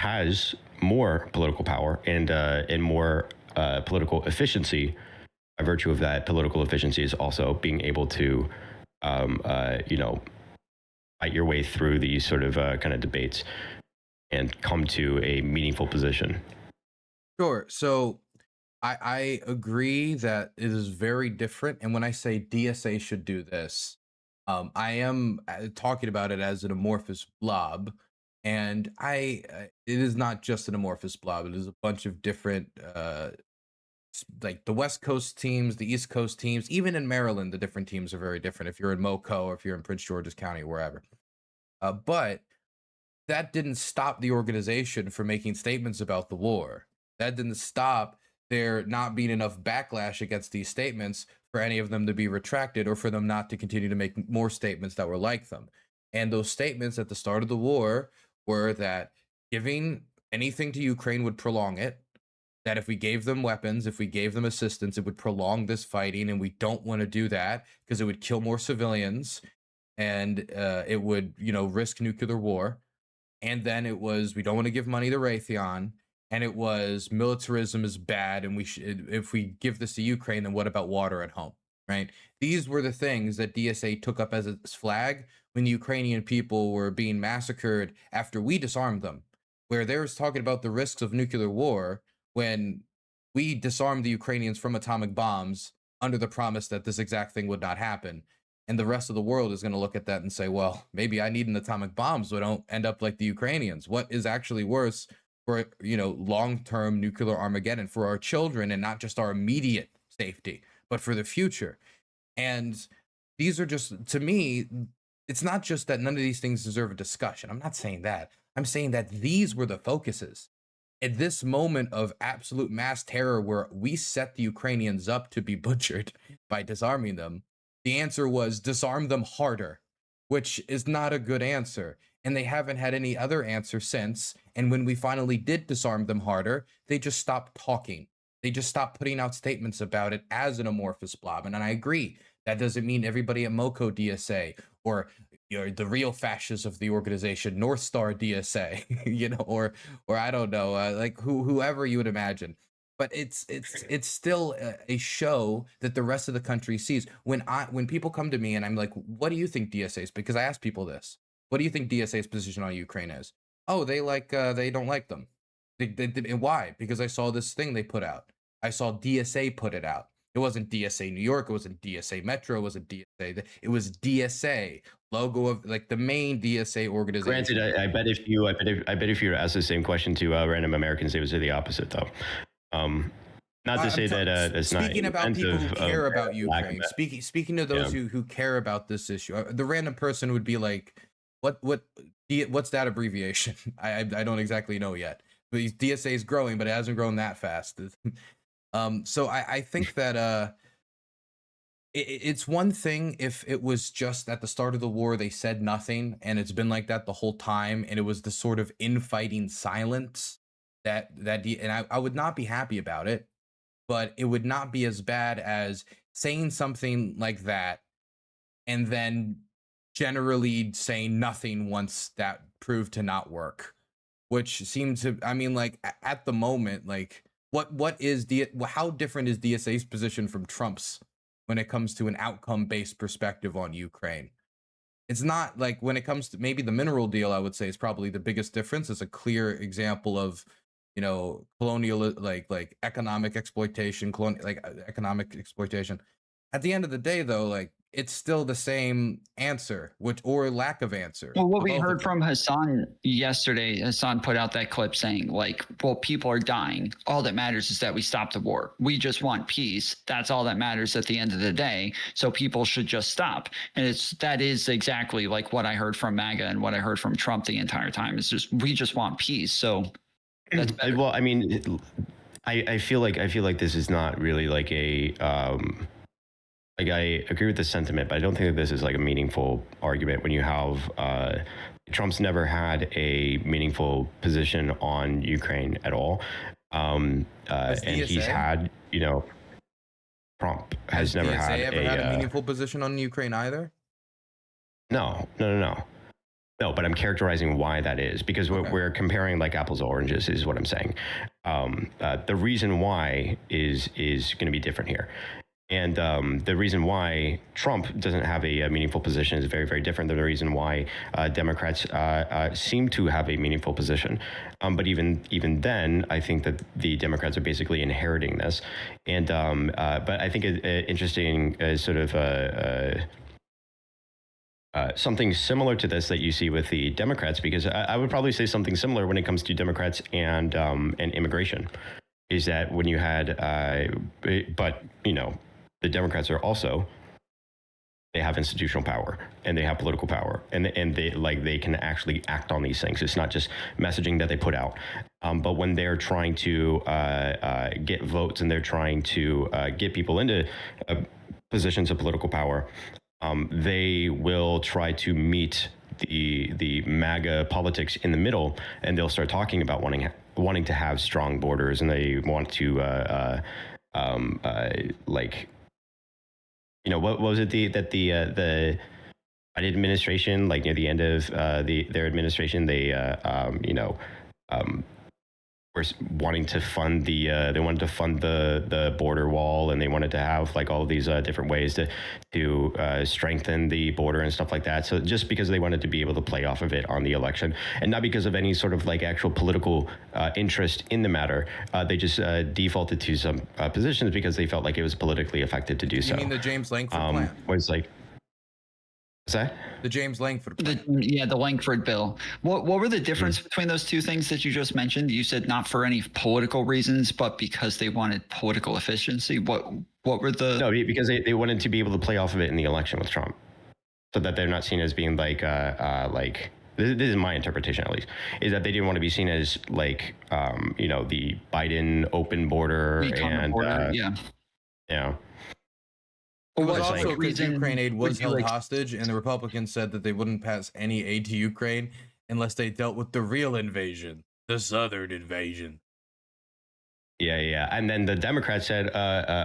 has more political power and more political efficiency. By virtue of that, political efficiency is also being able to, fight your way through these sort of kind of debates and come to a meaningful position. Sure. So I agree that it is very different. And when I say DSA should do this, I am talking about it as an amorphous blob. And it is not just an amorphous blob. It is a bunch of different, like the West Coast teams, the East Coast teams. Even in Maryland, the different teams are very different. If you're in Moco or if you're in Prince George's County, wherever. But that didn't stop the organization from making statements about the war. That didn't stop there not being enough backlash against these statements for any of them to be retracted or for them not to continue to make more statements that were like them. And those statements at the start of the war were that giving anything to Ukraine would prolong it, that if we gave them weapons, if we gave them assistance, it would prolong this fighting, and we don't want to do that because it would kill more civilians and it would, risk nuclear war. And then it was, we don't want to give money to Raytheon, and it was militarism is bad, and we should, if we give this to Ukraine, then what about water at home, right? These were the things that DSA took up as its flag when the Ukrainian people were being massacred after we disarmed them, where they was talking about the risks of nuclear war when we disarmed the Ukrainians from atomic bombs under the promise that this exact thing would not happen. And the rest of the world is going to look at that and say, well, maybe I need an atomic bomb so I don't end up like the Ukrainians. What is actually worse for, long-term nuclear Armageddon for our children, and not just our immediate safety, but for the future? And these are just, to me, it's not just that none of these things deserve a discussion. I'm not saying that. I'm saying that these were the focuses. At this moment of absolute mass terror where we set the Ukrainians up to be butchered by disarming them, the answer was disarm them harder, which is not a good answer. And they haven't had any other answer since. And when we finally did disarm them harder, they just stopped talking. They just stopped putting out statements about it as an amorphous blob. And I agree, that doesn't mean everybody at MoCo DSA or the real fascists of the organization, North Star DSA, or I don't know, like whoever you would imagine. But it's still a show that the rest of the country sees. When people come to me and I'm like, what do you think DSA is? Because I ask people this. What do you think DSA's position on Ukraine is? Oh, they don't like them. And why? Because I saw this thing they put out. I saw DSA put it out. It wasn't DSA New York. It wasn't DSA Metro. It wasn't DSA. It was DSA, logo of like the main DSA organization. Granted, I bet if you were to ask the same question to random Americans, they would say the opposite, though. Not to say that it's not speaking about people who care about Ukraine. Speaking to those who care about this issue, the random person would be like, what's that abbreviation? I don't exactly know yet. But DSA is growing, but it hasn't grown that fast. So I think that it's one thing if it was just at the start of the war they said nothing, and it's been like that the whole time, and it was the sort of infighting silence and I would not be happy about it, but it would not be as bad as saying something like that and then generally saying nothing once that proved to not work, which seemed to, I mean, like at the moment, like how different is DSA's position from Trump's when it comes to an outcome-based perspective on Ukraine? It's not like when it comes to maybe the mineral deal, I would say is probably the biggest difference. It's a clear example of, colonial, like economic exploitation, economic exploitation. At the end of the day, though, like it's still the same answer, which or lack of answer. Well, what for we both of heard them. from Hassan yesterday, Hassan put out that clip saying, like, well, people are dying. All that matters is that we stop the war. We just want peace. That's all that matters at the end of the day. So people should just stop. And that is exactly like what I heard from MAGA and what I heard from Trump the entire time. Is just we just want peace. So that's better. Well, I mean, I feel like this is not really like a like, I agree with the sentiment, but I don't think that this is like a meaningful argument when you have Trump's never had a meaningful position on Ukraine at all. And he's DSA? had, you know, Trump has never DSA had ever had a meaningful position on Ukraine either? No, but I'm characterizing why that is, because we're comparing like apples to oranges is what I'm saying. The reason why is going to be different here. And the reason why Trump doesn't have a meaningful position is very, very different than the reason why Democrats seem to have a meaningful position. But even then, I think that the Democrats are basically inheriting this. And but I think interesting sort of something similar to this that you see with the Democrats, because I would probably say something similar when it comes to Democrats and immigration, is that when you had, but you know, the Democrats are also, they have institutional power and they have political power, and they can actually act on these things. It's not just messaging that they put out, but when they're trying to get votes and they're trying to get people into positions of political power, they will try to meet the MAGA politics in the middle, and they'll start talking about wanting to have strong borders, and they want to like, you know, what was it the Biden administration, like near the end of their administration, they were wanting to fund they wanted to fund the border wall, and they wanted to have like all of these different ways to strengthen the border and stuff like that. So just because they wanted to be able to play off of it on the election, and not because of any sort of like actual political interest in the matter, they just defaulted to some positions because they felt like it was politically effective to do so. You mean the James Langford plan? Was like, what's that? The James Langford plan. The Langford bill. What were the difference between those two things that you just mentioned? You said not for any political reasons, but because they wanted political efficiency. What were the? No, because they wanted to be able to play off of it in the election with Trump, so that they're not seen as being like this is my interpretation at least, is that they didn't want to be seen as like you know, the Biden open border and yeah. It was Well, also like, because Ukraine aid was would you, held like- hostage, and the Republicans said that they wouldn't pass any aid to Ukraine unless they dealt with the real invasion, the southern invasion. Yeah. And then the Democrats said,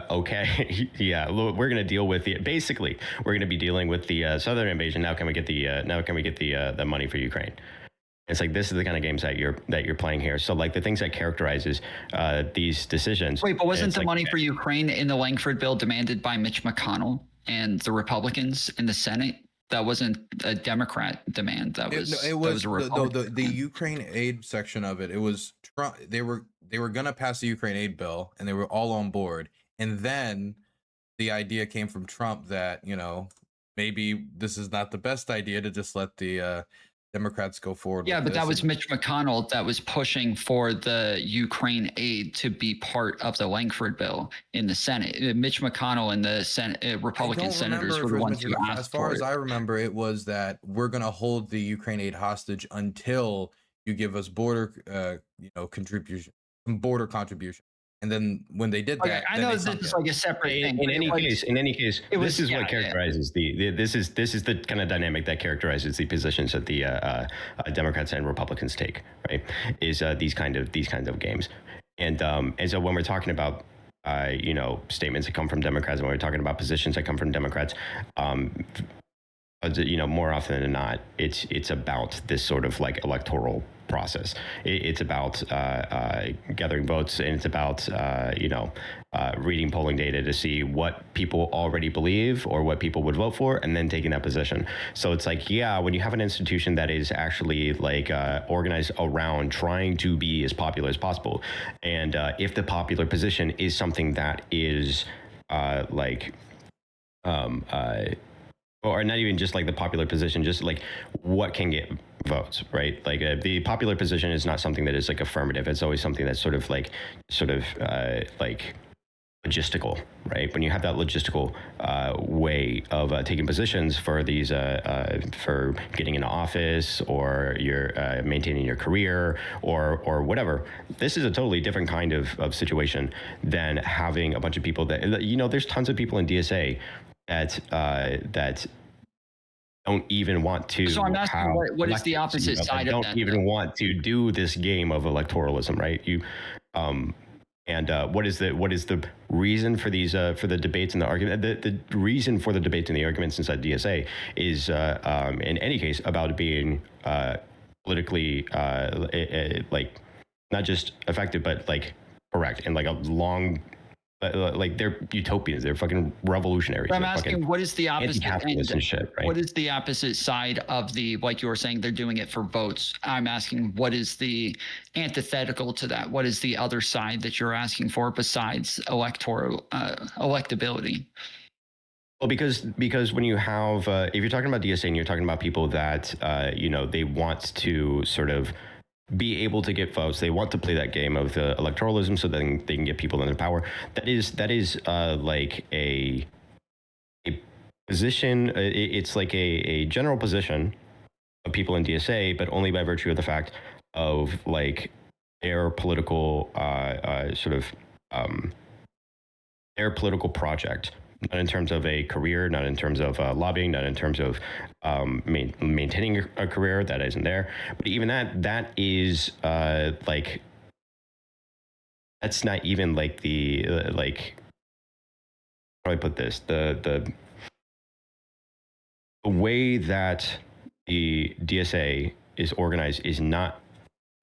okay, yeah, look, we're going to deal with it. Basically, we're going to be dealing with the southern invasion. Now can we get the money for Ukraine? It's like, this is the kind of games that you're playing here. So like the things that characterizes these decisions. Wait, but wasn't the like, money for Ukraine in the Langford bill demanded by Mitch McConnell and the Republicans in the Senate? That wasn't a Democrat demand. That was a Republican. The Ukraine aid section of it. It was Trump. They were gonna pass the Ukraine aid bill, and they were all on board. And then the idea came from Trump that, you know, maybe this is not the best idea to just let the Democrats go forward. Yeah, with but this. that was Mitch McConnell that was pushing for the Ukraine aid to be part of the Langford bill in the Senate. Mitch McConnell and the Senate Republican senators were the ones who asked as far for as it. I remember, it was that we're going to hold the Ukraine aid hostage until you give us border, contribution, border contribution. And then when they did that, Okay, I know this is like a separate thing. In any case, this is what characterizes this is the kind of dynamic that characterizes the positions that the Democrats and Republicans take, right? Is these kind of games, and so when we're talking about statements that come from Democrats, and when we're talking about positions that come from Democrats, more often than not, it's about this sort of like electoral process. It's about gathering votes, and it's about reading polling data to see what people already believe or what people would vote for, and then taking that position. So it's like, yeah, when you have an institution that is actually like organized around trying to be as popular as possible, and if the popular position is something that is or not even just like the popular position, just like what can get votes, right? Like the popular position is not something that is like affirmative. It's always something that's sort of like like logistical, right? When you have that logistical way of taking positions for these for getting into office, or you're maintaining your career, or whatever, this is a totally different kind of situation than having a bunch of people that, you know, there's tons of people in DSA that that don't even want to. So I'm asking, have what is the elections, you opposite know, side that of don't that? even Though? want to do this game of electoralism, right? And what is the reason for these for the debates and the argument? The reason for the debates and the arguments inside DSA is in any case about being politically like not just effective but like correct, and like a long, like they're utopians, they're fucking revolutionaries. But I'm They're asking, fucking what is the opposite anti-capitalist and shit, right? what is the opposite side of the, like you were saying, they're doing it for votes? I'm asking, what is the antithetical to that? What is the other side that you're asking for besides electoral electability? Well, because when you have, if you're talking about DSA and you're talking about people that, you know, they want to sort of be able to get votes, they want to play that game of the electoralism so then they can get people in their power. That is like a position. It's like a general position of people in DSA, but only by virtue of the fact of like their political sort of their political project, not in terms of a career, not in terms of lobbying, not in terms of maintaining a career that isn't there. But even that is like, that's not even like the like, how do I put this? The way that the DSA is organized is not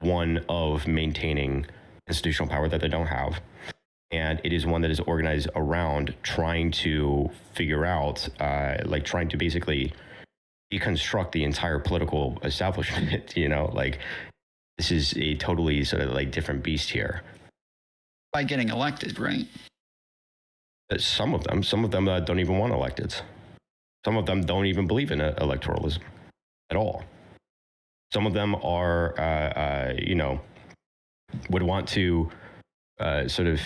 one of maintaining institutional power that they don't have. And it is one that is organized around trying to figure out, like trying to basically deconstruct the entire political establishment. You know, like this is a totally sort of like different beast here. By getting elected, right? Some of them don't even want electeds. Some of them don't even believe in electoralism at all. Some of them are, you know, would want to sort of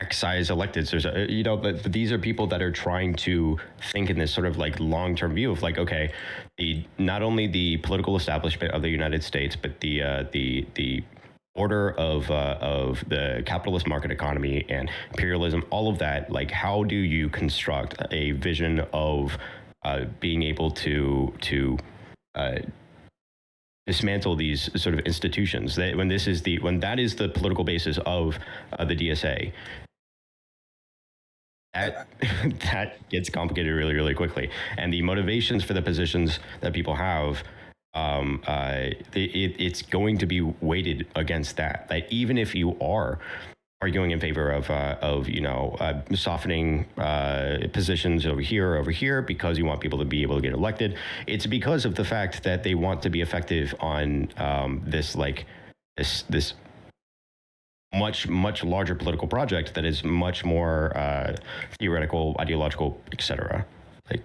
excise electeds. There's you know, but these are people that are trying to think in this sort of like long-term view of like, okay, not only the political establishment of the United States, but the order of the capitalist market economy and imperialism, all of that. Like, how do you construct a vision of being able to dismantle these sort of institutions? When that is the political basis of the DSA, that gets complicated really, really quickly. And the motivations for the positions that people have, it's going to be weighted against that. Like, even if you are arguing in favor of you know, softening positions over here because you want people to be able to get elected, it's because of the fact that they want to be effective on this much larger political project that is much more theoretical, ideological, etc. Like,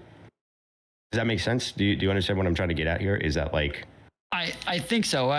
does that make sense? Do you understand what I'm trying to get at here? Is that like, I think so.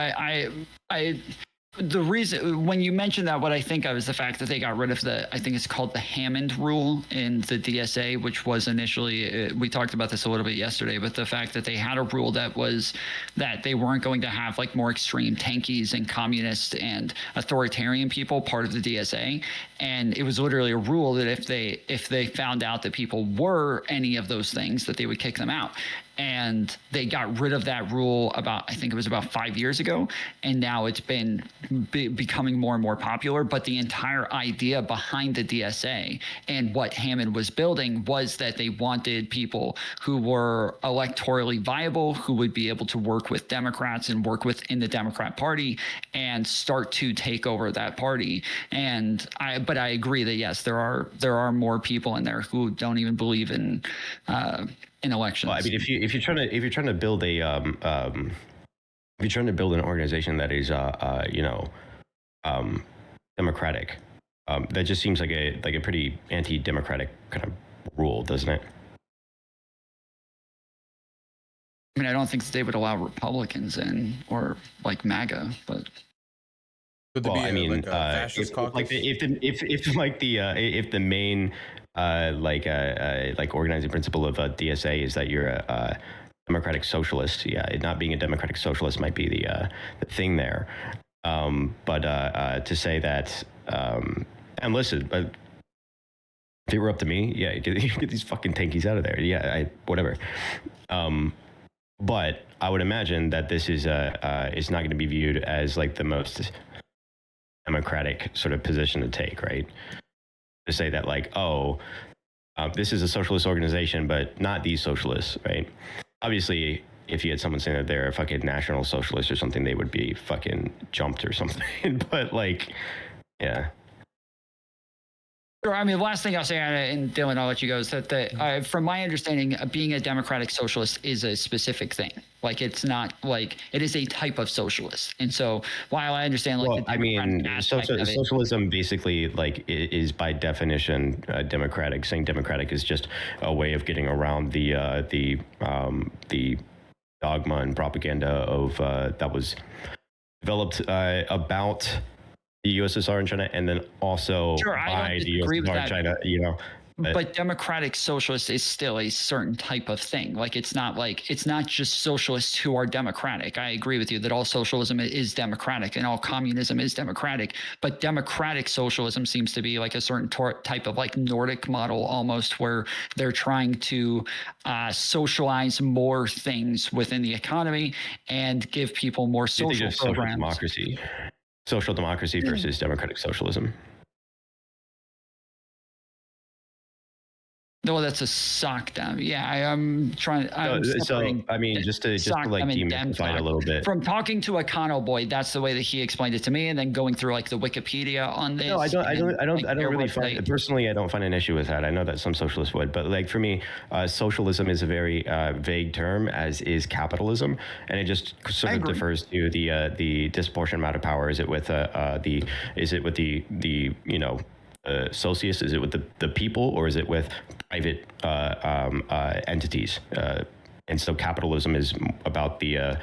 The reason when you mentioned that, what I think of is the fact that they got rid of I think it's called the Hammond rule in the DSA, which was initially, we talked about this a little bit yesterday, but the fact that they had a rule that was that they weren't going to have like more extreme tankies and communist and authoritarian people part of the DSA. And it was literally a rule that if they found out that people were any of those things, that they would kick them out. And they got rid of that rule I think it was about 5 years ago, and now it's been becoming more and more popular. But the entire idea behind the DSA and what Hammond was building was that they wanted people who were electorally viable, who would be able to work with Democrats and work within the Democrat Party and start to take over that party. But I agree that yes, there are more people in there who don't even believe in elections. well, I mean, if you're trying to build a if you're trying to build an organization that is you know, democratic, that just seems like a pretty anti-democratic kind of rule, doesn't it? I mean, I don't think they would allow Republicans in or like MAGA, but Could there Well, be I mean, like a fascist if caucus? like if like the if the main like organizing principle of DSA is that you're a democratic socialist, yeah, it not being a democratic socialist might be the thing there. But to say that, and listen, but if it were up to me, yeah, get these fucking tankies out of there. Yeah, whatever. But I would imagine that this is it's not going to be viewed as like the most democratic sort of position to take, right? To say that like, oh, this is a socialist organization, but not these socialists, right? Obviously, if you had someone saying that they're a fucking national socialist or something, they would be fucking jumped or something. But like, yeah. Sure. I mean, the last thing I'll say, and Dylan, I'll let you go, is that from my understanding, being a democratic socialist is a specific thing. Like, it's not like it is a type of socialist. And so, while I understand, like, Well, the I mean, democratic aspect of it, socialism basically like is by definition democratic. Saying democratic is just a way of getting around the dogma and propaganda of that was developed about the USSR and China, and then also Sure, I don't by the disagree with USSR and that. China. You know, But democratic socialist is still a certain type of thing. Like, it's not just socialists who are democratic. I agree with you that all socialism is democratic and all communism is democratic. But democratic socialism seems to be like a certain type of like Nordic model almost, where they're trying to socialize more things within the economy and give people more you think social of social programs. social democracy versus democratic socialism. No, that's a sock down. Yeah, I'm trying. I'm So I mean, just to sock like them and demystify it a sock. little bit. From talking to a Kano boy, that's the way that he explained it to me, and then going through like the Wikipedia on this. No, I don't like, their really website. find personally. I don't find an issue with that. I know that some socialists would, but like for me, socialism is a very vague term, as is capitalism, and it just sort of agree. defers to the disproportionate amount of power. Is it with the you know socius? Is it with the people, or is it with private entities? And so capitalism is about the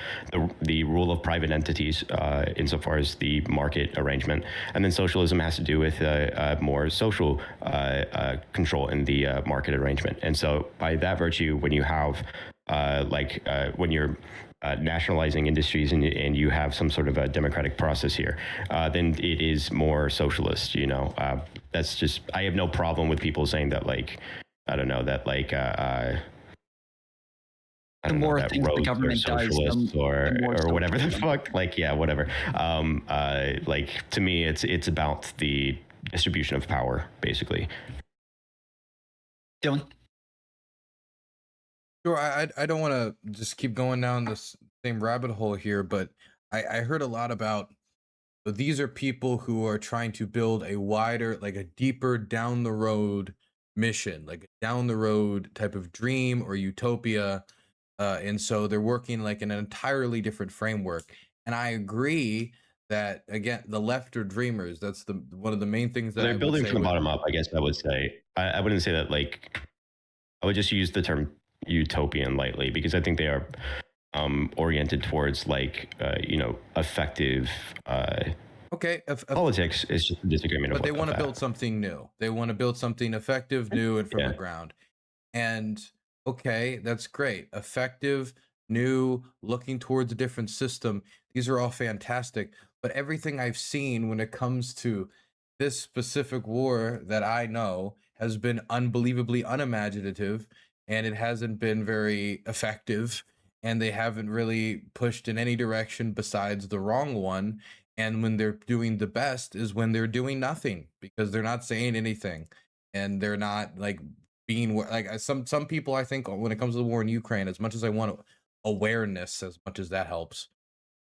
rule of private entities insofar as the market arrangement, and then socialism has to do with more social control in the market arrangement. And so by that virtue, when you have when you're nationalizing industries and you have some sort of a democratic process here, then it is more socialist. You know, that's just, I have no problem with people saying that, like, I don't know, that like I The don't know, more that things the roads are government does, socialist the more or whatever the socialism. fuck. Like, yeah, whatever. Like to me, it's about the distribution of power, basically. Dylan. Sure, I don't want to just keep going down this same rabbit hole here, but I heard a lot about these are people who are trying to build a wider, like a deeper down the road mission, like a down the road type of dream or utopia. And so they're working like in an entirely different framework. And I agree that again, the left are dreamers. That's the one of the main things that I They're would building say from the with bottom up, I guess I would say. I wouldn't say that, like, I would just use the term utopian lightly, because I think they are oriented towards like you know, effective okay, politics. Is just a disagreement but they of want to that. build something new. They want to build something effective, new, and from Yeah. the ground. And okay, that's great. Effective, new, looking towards a different system. These are all fantastic. But everything I've seen when it comes to this specific war that I know has been unbelievably unimaginative, and it hasn't been very effective. And they haven't really pushed in any direction besides the wrong one. And when they're doing the best is when they're doing nothing, because they're not saying anything, and they're not like being like some people. I think when it comes to the war in Ukraine, as much as I want awareness, as much as that helps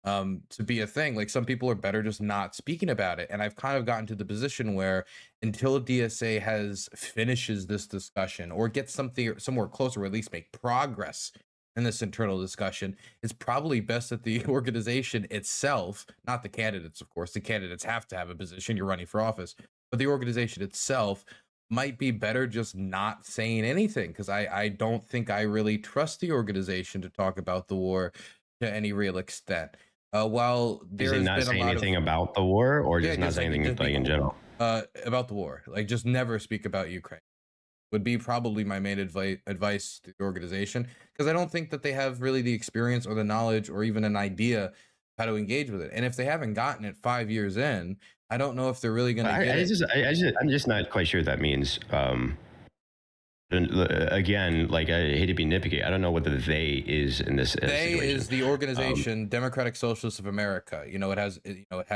to be a thing, like some people are better just not speaking about it. And I've kind of gotten to the position where until DSA has finishes this discussion or gets something somewhere closer, or at least make progress in this internal discussion, it's probably best that the organization itself, not the candidates, of course, the candidates have to have a position, you're running for office, but the organization itself might be better just not saying anything, because I don't think I really trust the organization to talk about the war to any real extent. While Is it there's not been a say lot of anything about the war, or yeah, just not just say like anything just be like in general? about the war, like just never speak about Ukraine would be probably my main advice to the organization, because I don't think that they have really the experience or the knowledge or even an idea how to engage with it. And if they haven't gotten it 5 years in, I don't know if they're really going to get it. I'm just not quite sure what that means. And, again, like I hate to be nitpicky, I don't know what the they is in this They situation. is the organization Democratic Socialists of America. It has Yeah, like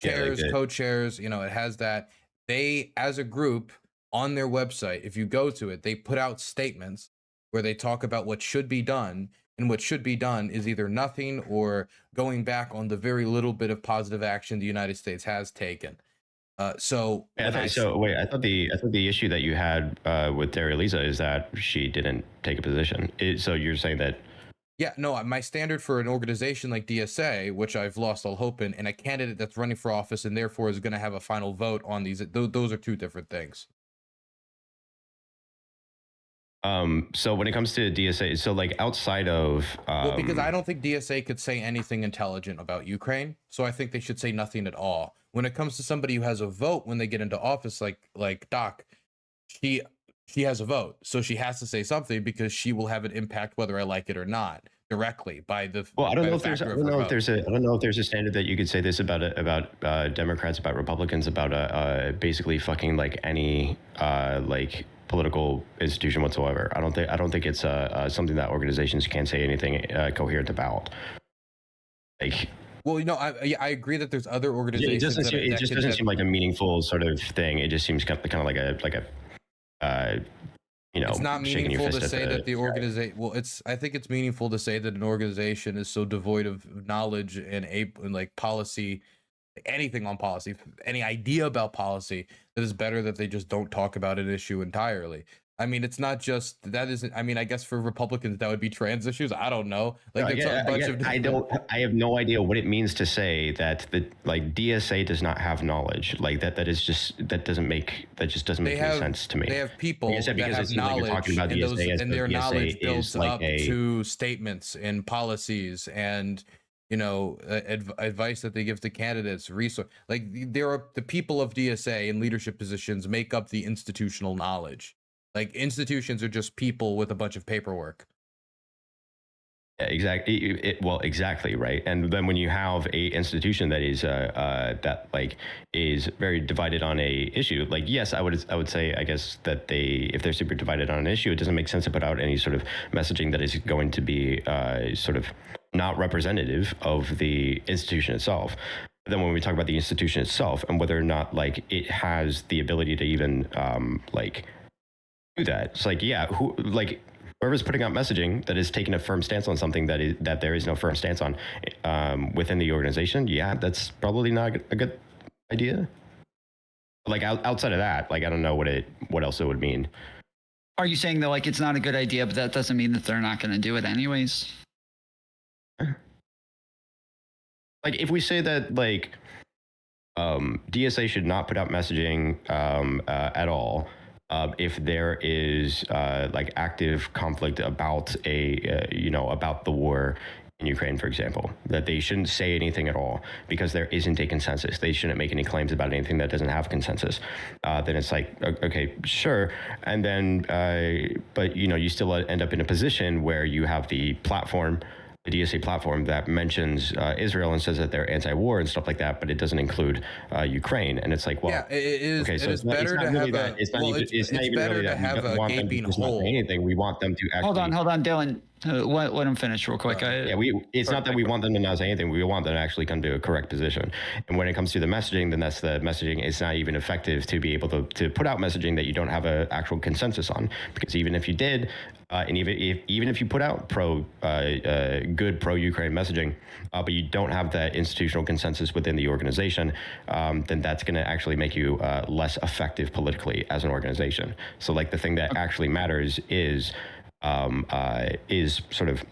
chairs, co-chairs. It has that. They, as a group, on their website, if you go to it, they put out statements where they talk about what should be done, and what should be done is either nothing or going back on the very little bit of positive action the United States has taken. So Yeah, when I so wait, I thought the issue that you had with Daria Lisa is that she didn't take a position. So you're saying that Yeah, no, my standard for an organization like DSA, which I've lost all hope in, and a candidate that's running for office and therefore is going to have a final vote on these, those are two different things. so when it comes to DSA, so like outside of Well, because I don't think DSA could say anything intelligent about Ukraine, so I think they should say nothing at all. When it comes to somebody who has a vote when they get into office, like Doc, she she has a vote, so she has to say something because she will have an impact whether I like it or not directly by the well, I don't by know the if there's I factor of don't her know if vote. there's a I don't know if there's a standard that you could say this about Democrats, about Republicans, about basically fucking like any like political institution whatsoever. I don't think it's something that organizations can say anything coherent about. Like Well, I agree that there's other organizations it just doesn't seem like a meaningful sort of thing. It just seems kind of like a it's not shaking your meaningful to fist say at that the the sky. organization. Well, I think it's meaningful to say that an organization is so devoid of knowledge and like policy, anything on policy, any idea about policy, that it's better that they just don't talk about an issue entirely. I mean, it's not just that isn't. I mean, I guess for Republicans that would be trans issues. I don't know. Like there's a bunch of. I have no idea what it means to say that the like DSA does not have knowledge. Like that is just that just doesn't make any sense to me. They have people Like I said, that because it have seems like you're knowledge, talking about and DSA as and though their DSA knowledge is builds like up to statements and policies and advice that they give to candidates. Resource like there are the people of DSA in leadership positions make up the institutional knowledge. Like institutions are just people with a bunch of paperwork. Yeah, exactly. Well, exactly right. And then when you have a institution that is that like is very divided on a issue, like yes, I would say I guess that if they're super divided on an issue, it doesn't make sense to put out any sort of messaging that is going to be sort of not representative of the institution itself. But then when we talk about the institution itself and whether or not like it has the ability to even like do that, it's like yeah, whoever's putting out messaging that is taking a firm stance on something that there is no firm stance on within the organization, yeah, that's probably not a good idea. Like outside of that, like I don't know what else it would mean. Are you saying that like it's not a good idea, but that doesn't mean that they're not going to do it anyways? Like if we say that like DSA should not put out messaging at all. If there is like active conflict about about the war in Ukraine, for example, that they shouldn't say anything at all because there isn't a consensus. They shouldn't make any claims about anything that doesn't have consensus. Then it's like, okay, sure. And then, but you still end up in a position where you have the DSA platform that mentions Israel and says that they're anti-war and stuff like that, but it doesn't include Ukraine. And it's like, well, Yeah, it is. Okay, so It is better to have a. it's not even really that we don't want them to just not say anything. We want them to actually. Hold on, Dylan. Let him finish real quick. It's not that we want them to not say anything. We want them to actually come to a correct position. And when it comes to the messaging, then that's the messaging. It's not even effective to be able to put out messaging that you don't have an actual consensus on. Because even if you did, and even if you put out good pro-Ukraine messaging, but you don't have that institutional consensus within the organization, then that's going to actually make you less effective politically as an organization. So like the thing that actually matters is sort of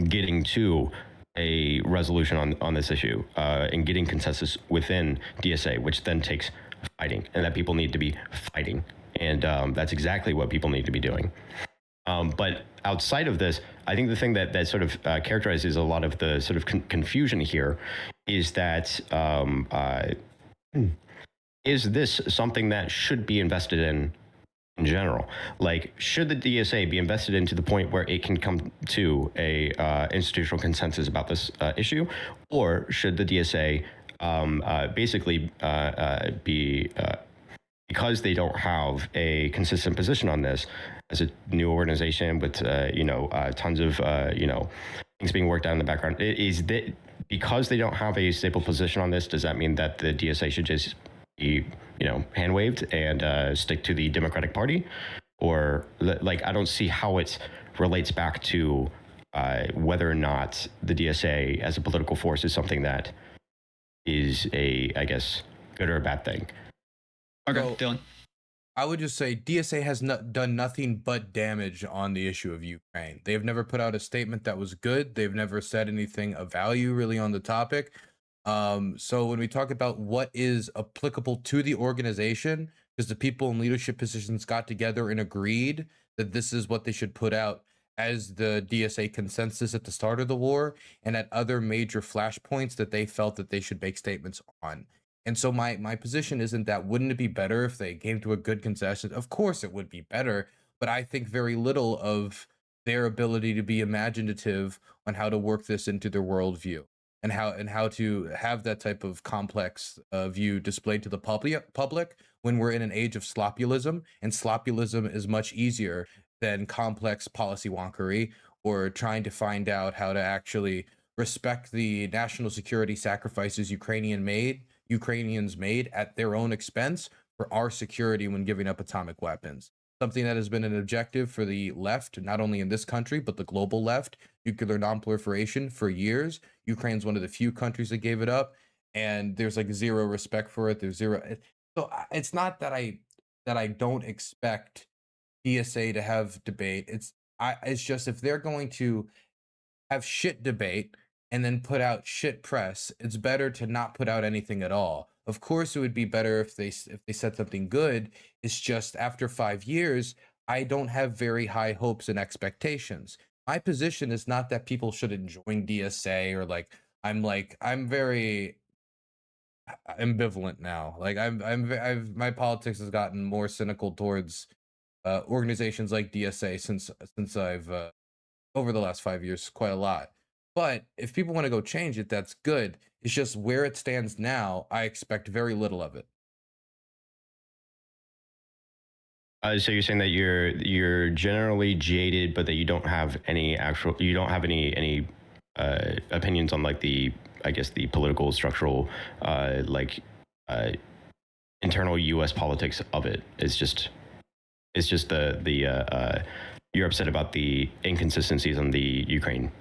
getting to a resolution on this issue and getting consensus within DSA, which then takes fighting, and that people need to be fighting And that's exactly what people need to be doing. But outside of this, I think the thing that sort of characterizes a lot of the sort of confusion here is that is this something that should be invested in general? Like, should the DSA be invested in to the point where it can come to a institutional consensus about this issue, or should the DSA basically be because they don't have a consistent position on this as a new organization with tons of things being worked out in the background? Is that because they don't have a stable position on this? Does that mean that the DSA should just be hand waved and stick to the Democratic Party? Or like, I don't see how it relates back to whether or not the DSA as a political force is something that is a, I guess, good or a bad thing. Okay, So, Dylan. I would just say DSA has done nothing but damage on the issue of Ukraine. They've never put out a statement that was good. They've never said anything of value really on the topic. So when we talk about what is applicable to the organization, because the people in leadership positions got together and agreed that this is what they should put out as the DSA consensus at the start of the war and at other major flashpoints that they felt that they should make statements on. And so my position isn't that wouldn't it be better if they came to a good consensus? Of course it would be better, but I think very little of their ability to be imaginative on how to work this into their worldview and how to have that type of complex view displayed to the public when we're in an age of slopulism, and slopulism is much easier than complex policy wonkery or trying to find out how to actually respect the national security sacrifices Ukrainians made at their own expense for our security when giving up atomic weapons. Something that has been an objective for the left, not only in this country, but the global left, nuclear nonproliferation for years. Ukraine's one of the few countries that gave it up, and there's like zero respect for it. There's zero. So it's not that I don't expect DSA to have debate. It's just if they're going to have shit debate and then put out shit press, it's better to not put out anything at all. Of course, it would be better if they said something good. It's just after 5 years, I don't have very high hopes and expectations. My position is not that people shouldn't join DSA or I'm very ambivalent now. Like my politics has gotten more cynical towards organizations like DSA since I've over the last 5 years quite a lot. But if people want to go change it, that's good. It's just where it stands now, I expect very little of it. So you're saying that you're generally jaded, but that you don't have any opinions on like the, I guess, the political structural internal U.S. politics of it. It's just the you're upset about the inconsistencies on the Ukraine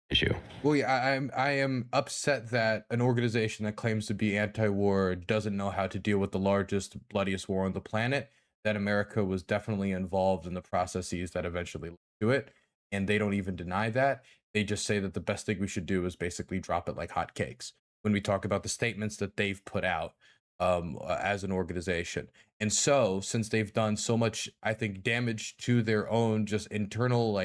issue. Well, yeah, I am upset that an organization that claims to be anti-war doesn't know how to deal with the largest, bloodiest war on the planet. That America was definitely involved in the processes that eventually led to it, and they don't even deny that. They just say that the best thing we should do is basically drop it like hotcakes when we talk about the statements that they've put out as an organization. And so, since they've done so much, I think, damage to their own just internal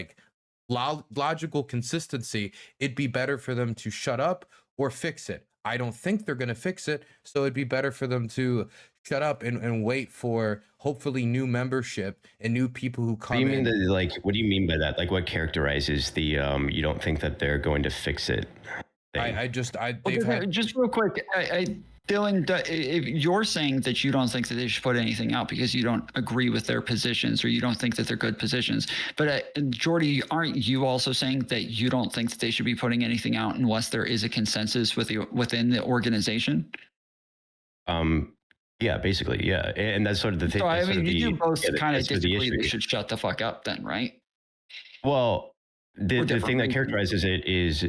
logical consistency, it'd be better for them to shut up or fix it. I don't think they're going to fix it, so it'd be better for them to shut up and wait for hopefully new membership and new people who come in. What do you mean by that? Like, what characterizes the you don't think that they're going to fix it thing? Just real quick, Dylan, if you're saying that you don't think that they should put anything out because you don't agree with their positions or you don't think that they're good positions, but Jordy, aren't you also saying that you don't think that they should be putting anything out unless there is a consensus within the organization? Yeah, basically, yeah, and that's sort of the thing. So I mean, you both kind of disagree they should shut the fuck up, then, right? Well, the thing that characterizes it is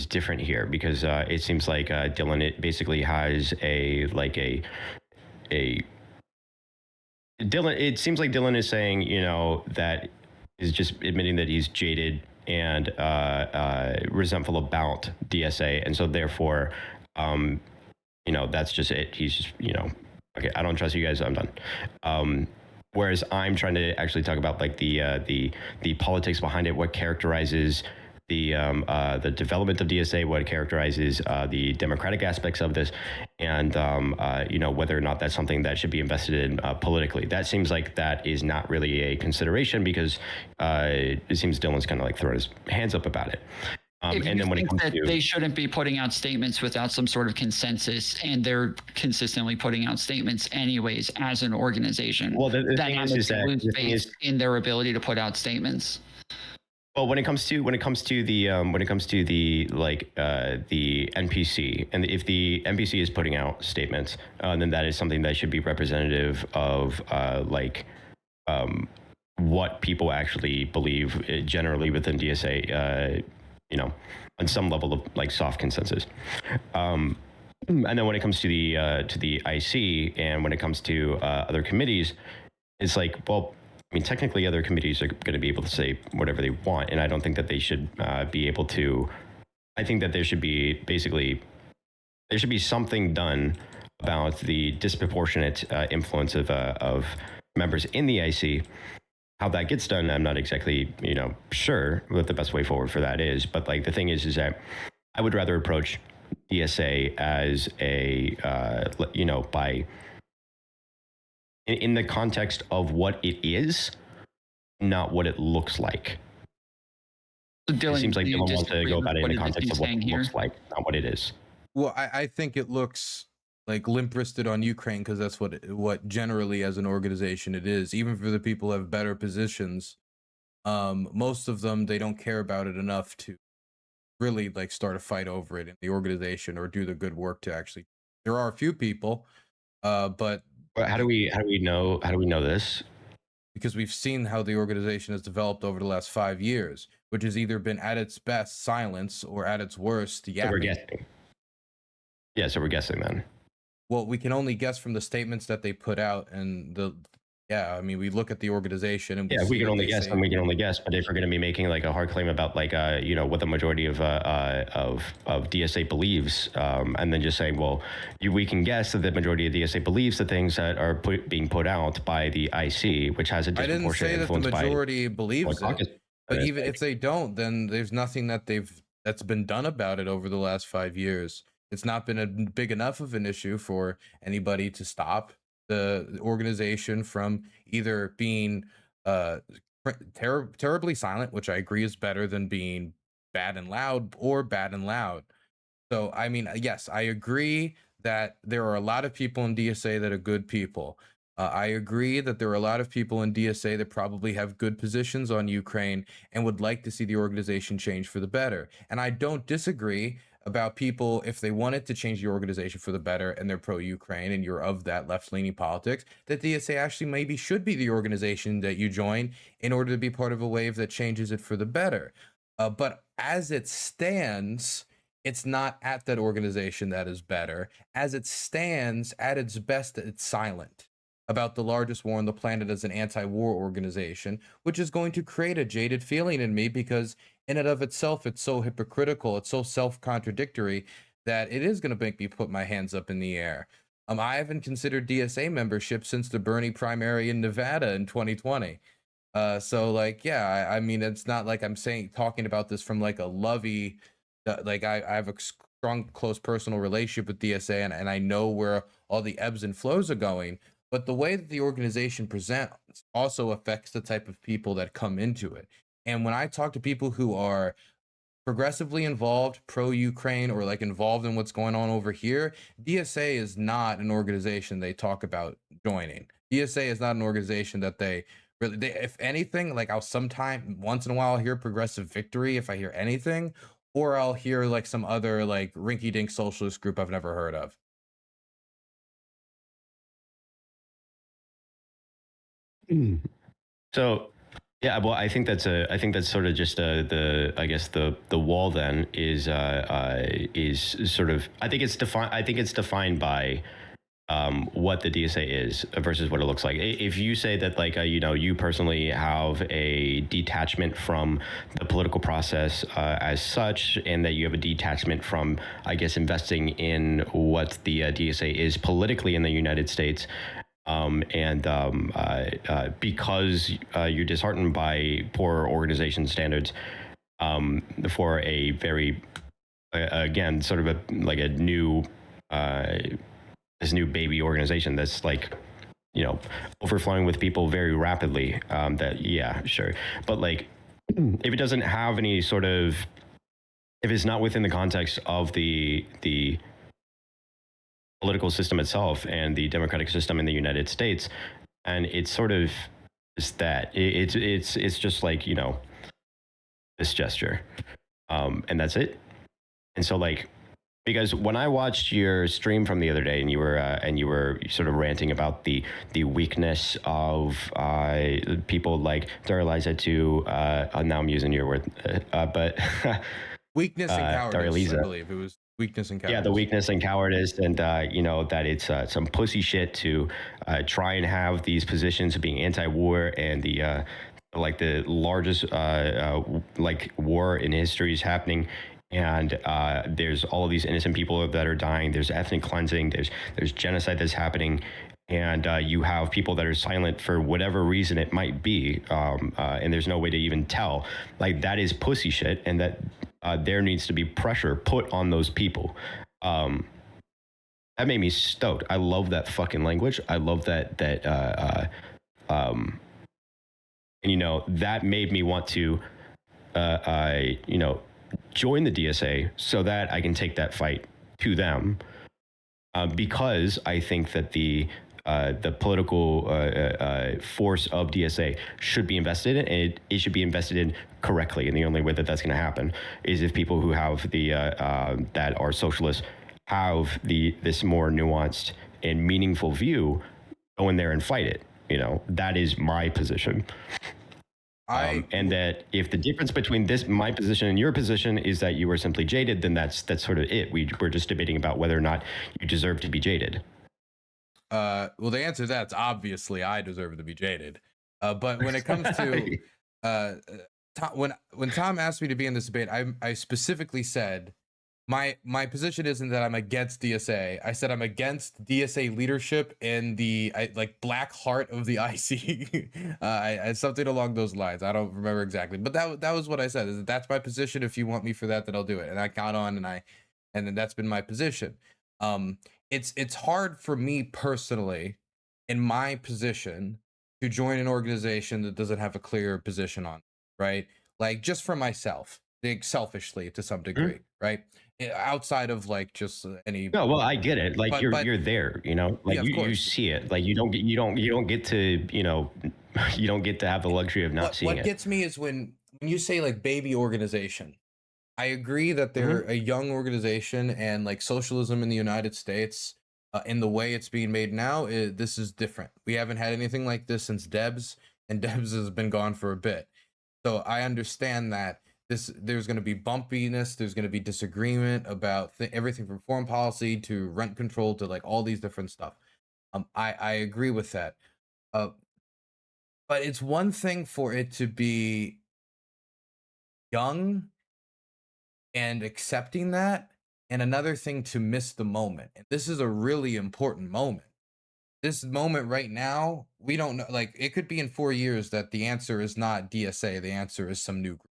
different here, because it seems like Dylan, it basically has Dylan. It seems like Dylan is saying, that is just admitting that he's jaded and resentful about DSA, and so therefore, that's just it. He's just, Okay, I don't trust you guys. I'm done. Whereas I'm trying to actually talk about like the politics behind it, what characterizes the development of DSA, what characterizes the democratic aspects of this, and you know, whether or not that's something that should be invested in politically. That seems like that is not really a consideration because it seems Dylan's kind of like throwing his hands up about it. If and you then when it think comes that to they shouldn't be putting out statements without some sort of consensus, and they're consistently putting out statements anyways as an organization, well, the thing is dynamics that lose the thing faith is, in their ability to put out statements. well, when it comes to the like the NPC, and if the NPC is putting out statements, then that is something that should be representative of like what people actually believe generally within DSA. You know, on some level of like soft consensus. And then when it comes to the IC, and when it comes to other committees, it's like, well, I mean, technically, other committees are going to be able to say whatever they want, and I don't think that they should be able to. I think that there should be something done about the disproportionate influence of members in the IC. How that gets done, I'm not exactly, you know, sure what the best way forward for that is. But like the thing is that I would rather approach DSA as a, you know, by in the context of what it is, not what it looks like. Dylan, It seems like do you Dylan wants to disagree go with about it in the what context he's of what saying it here? looks like, not what it is. Well, I think it looks like limp-wristed on Ukraine because that's what generally as an organization it is. Even for the people who have better positions, most of them, they don't care about it enough to really like start a fight over it in the organization or do the good work to actually. There are a few people, but But how do we know this? because we've seen how the organization has developed over the last 5 years, which has either been at its best silence or at its worst So we're yapping. guessing. Yeah, so we're guessing then. Well, we can only guess from the statements that they put out and I mean, we look at the organization and Yeah, see we can that only they guess, say- and we can only guess. But if we're going to be making like a hard claim about like you know, what the majority of DSA believes, and then just saying, well, we can guess that the majority of DSA believes the things that are being put out by the IC, which has a I didn't disproportionate say that the influence by majority believes caucus. it, but even if they don't, then there's nothing that's been done about it over the last 5 years. It's not been a big enough of an issue for anybody to stop the organization from either being terribly silent, which I agree is better than being bad and loud, or bad and loud. So, I mean, yes, I agree that there are a lot of people in DSA that are good people. I agree that there are a lot of people in DSA that probably have good positions on Ukraine and would like to see the organization change for the better. And I don't disagree about people, if they wanted to change the organization for the better and they're pro-Ukraine and you're of that left-leaning politics, that DSA actually maybe should be the organization that you join in order to be part of a wave that changes it for the better. But as it stands, it's not at that organization that is better. As it stands, at its best, it's silent about the largest war on the planet as an anti-war organization, which is going to create a jaded feeling in me because in and of itself, it's so hypocritical, it's so self-contradictory that it is going to make me put my hands up in the air. I haven't considered DSA membership since the Bernie primary in Nevada in 2020. So like, yeah, I mean, it's not like I'm talking about this from like a lovey, like I have a strong, close personal relationship with DSA and I know where all the ebbs and flows are going. But the way that the organization presents also affects the type of people that come into it. And when I talk to people who are progressively involved, pro-Ukraine, or like involved in what's going on over here, DSA is not an organization they talk about joining. DSA is not an organization that they really, if anything, like I'll sometime once in a while hear Progressive Victory if I hear anything, or I'll hear like some other like rinky-dink socialist group I've never heard of. So, yeah, well, I think that's sort of just I guess the wall then is sort of, I think it's defined by what the DSA is versus what it looks like. If you say that, like, you personally have a detachment from the political process as such, and that you have a detachment from, I guess, investing in what the DSA is politically in the United States, because you're disheartened by poor organization standards for a very, again, sort of a new, this new baby organization that's like, overflowing with people very rapidly. Yeah, sure. But like, if it doesn't have any sort of, if it's not within the context of the political system itself and the democratic system in the United States, and it's sort of is that it's just like, this gesture, and that's it. And so, like, because when I watched your stream from the other day, and you were sort of ranting about the weakness of people like Daraliza to now I'm using your word, but Weakness and cowardice, Daraliza. I believe it was weakness and cowardice. Yeah, the weakness and cowardice, and that it's some pussy shit to try and have these positions of being anti-war, and the like the largest like war in history is happening, and there's all of these innocent people that are dying. There's ethnic cleansing. There's genocide that's happening, and you have people that are silent for whatever reason it might be, and there's no way to even tell. Like, that is pussy shit, and that there needs to be pressure put on those people. That made me stoked. I love that fucking language. I love that and that made me want to join the DSA so that I can take that fight to them, because I think that the political force of DSA should be invested in, and it should be invested in correctly. And the only way that that's going to happen is if people who have the that are socialists have this more nuanced and meaningful view, go in there and fight it. That is my position. And that if the difference between my position and your position is that you are simply jaded, then that's sort of it. We're just debating about whether or not you deserve to be jaded. Well, the answer to that's obviously I deserve to be jaded. But when it comes to when Tom asked me to be in this debate, I specifically said my position isn't that I'm against DSA. I said I'm against DSA leadership and the black heart of the IC. I something along those lines. I don't remember exactly, but that was what I said. Is that that's my position. If you want me for that, then I'll do it. And I got on, and then that's been my position. It's hard for me personally, in my position, to join an organization that doesn't have a clear position on, right? Like, just for myself, like, selfishly to some degree, right? Outside of like just any. No, well, I get it. Like, you're there, like, Yeah, you see it. Like, you don't get to, you don't get to have the luxury of not seeing it. What gets me is when you say like baby organization. I agree that they're a young organization, and like socialism in the United States, in the way it's being made now, this is different. We haven't had anything like this since Debs, and Debs has been gone for a bit. So I understand that there's going to be bumpiness, there's going to be disagreement about everything from foreign policy to rent control to like all these different stuff. I agree with that. But it's one thing for it to be young and accepting that, and another thing to miss the moment. And this is a really important moment. This moment right now, we don't know. Like, it could be in 4 years that the answer is not DSA. The answer is some new group.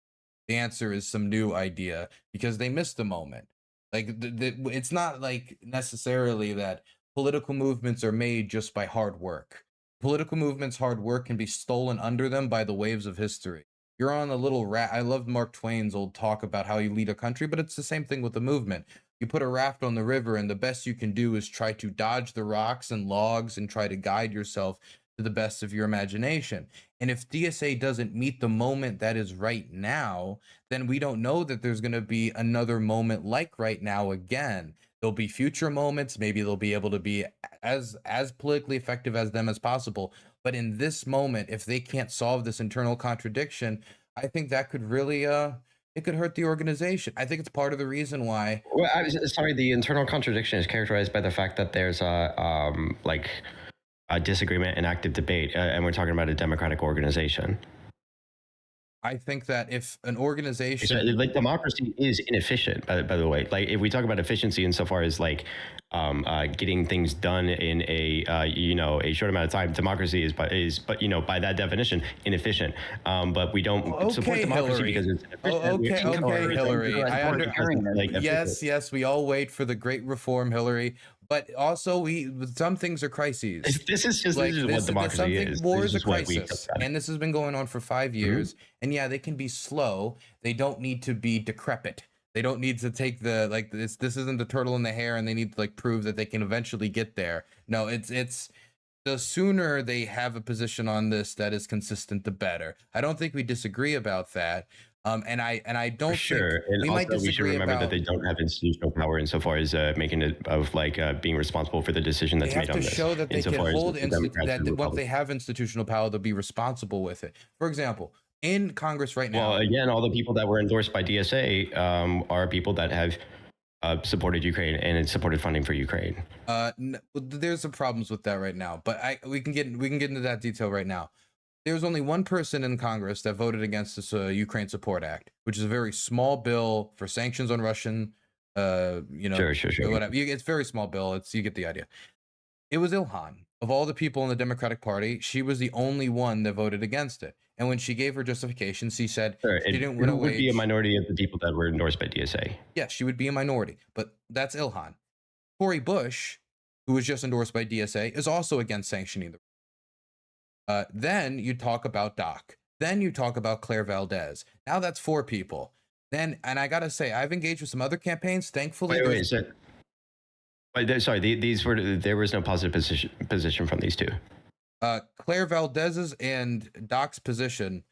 The answer is some new idea, because they missed the moment. Like, it's not like necessarily that political movements are made just by hard work. Political movements' hard work can be stolen under them by the waves of history. You're on a little raft. I love Mark Twain's old talk about how you lead a country, but it's the same thing with the movement. You put a raft on the river, and the best you can do is try to dodge the rocks and logs and try to guide yourself to the best of your imagination. And if DSA doesn't meet the moment that is right now, then we don't know that there's going to be another moment like right now again. There'll be future moments. Maybe they'll be able to be as politically effective as them as possible. But in this moment, if they can't solve this internal contradiction, I think that could really it it could hurt the organization. I think it's part of the reason why. Well, I was sorry. The internal contradiction is characterized by the fact that there's like a disagreement and active debate, and we're talking about a democratic organization. I think that if an organization, Like democracy is inefficient, by the way. Like if we talk about efficiency insofar as like getting things done in a a short amount of time, democracy is by that definition inefficient. But we don't support okay, democracy Hillary. because it's inefficient. Okay, Hillary. Like, Yes, we all wait for the great reform, Hillary. But also, some things are crises. This is just Like what democracy is. War This is a is what we crisis, accept. and this has been going on for 5 years. And yeah, they can be slow. They don't need to be decrepit. They don't need to take the like this. This isn't the turtle in the hair, and they need to like prove that they can eventually get there. No, it's the sooner they have a position on this that is consistent, the better. I don't think we disagree about that. And I don't Sure, think and we might also we should disagree remember about. that they don't have institutional power insofar as making it of like being responsible for the decision They that's have made on to this. show that they can insofar as hold the Democrats that and once they Republicans. have institutional power, they'll be responsible with it. For example, in Congress right now. Well, again, all the people that were endorsed by DSA are people that have supported Ukraine and supported funding for Ukraine. There's some problems with that right now, but we can get into that detail right now. There's only one person in Congress that voted against this Ukraine Support Act, which is a very small bill for sanctions on Russian, Sure. whatever. It's a very small bill. You get the idea. It was Ilhan. Of all the people in the Democratic Party, she was the only one that voted against it. And when she gave her justification, she said she didn't win a would be a wage. minority of the people that were endorsed by DSA. Yes, she would be a minority, but that's Ilhan. Cori Bush, who was just endorsed by DSA, is also against sanctioning the. Then you talk about Doc. Then you talk about Claire Valdez. Now that's 4 people. And I gotta say, I've engaged with some other campaigns. Thankfully, There was no positive position from these two. Claire Valdez's and Doc's position,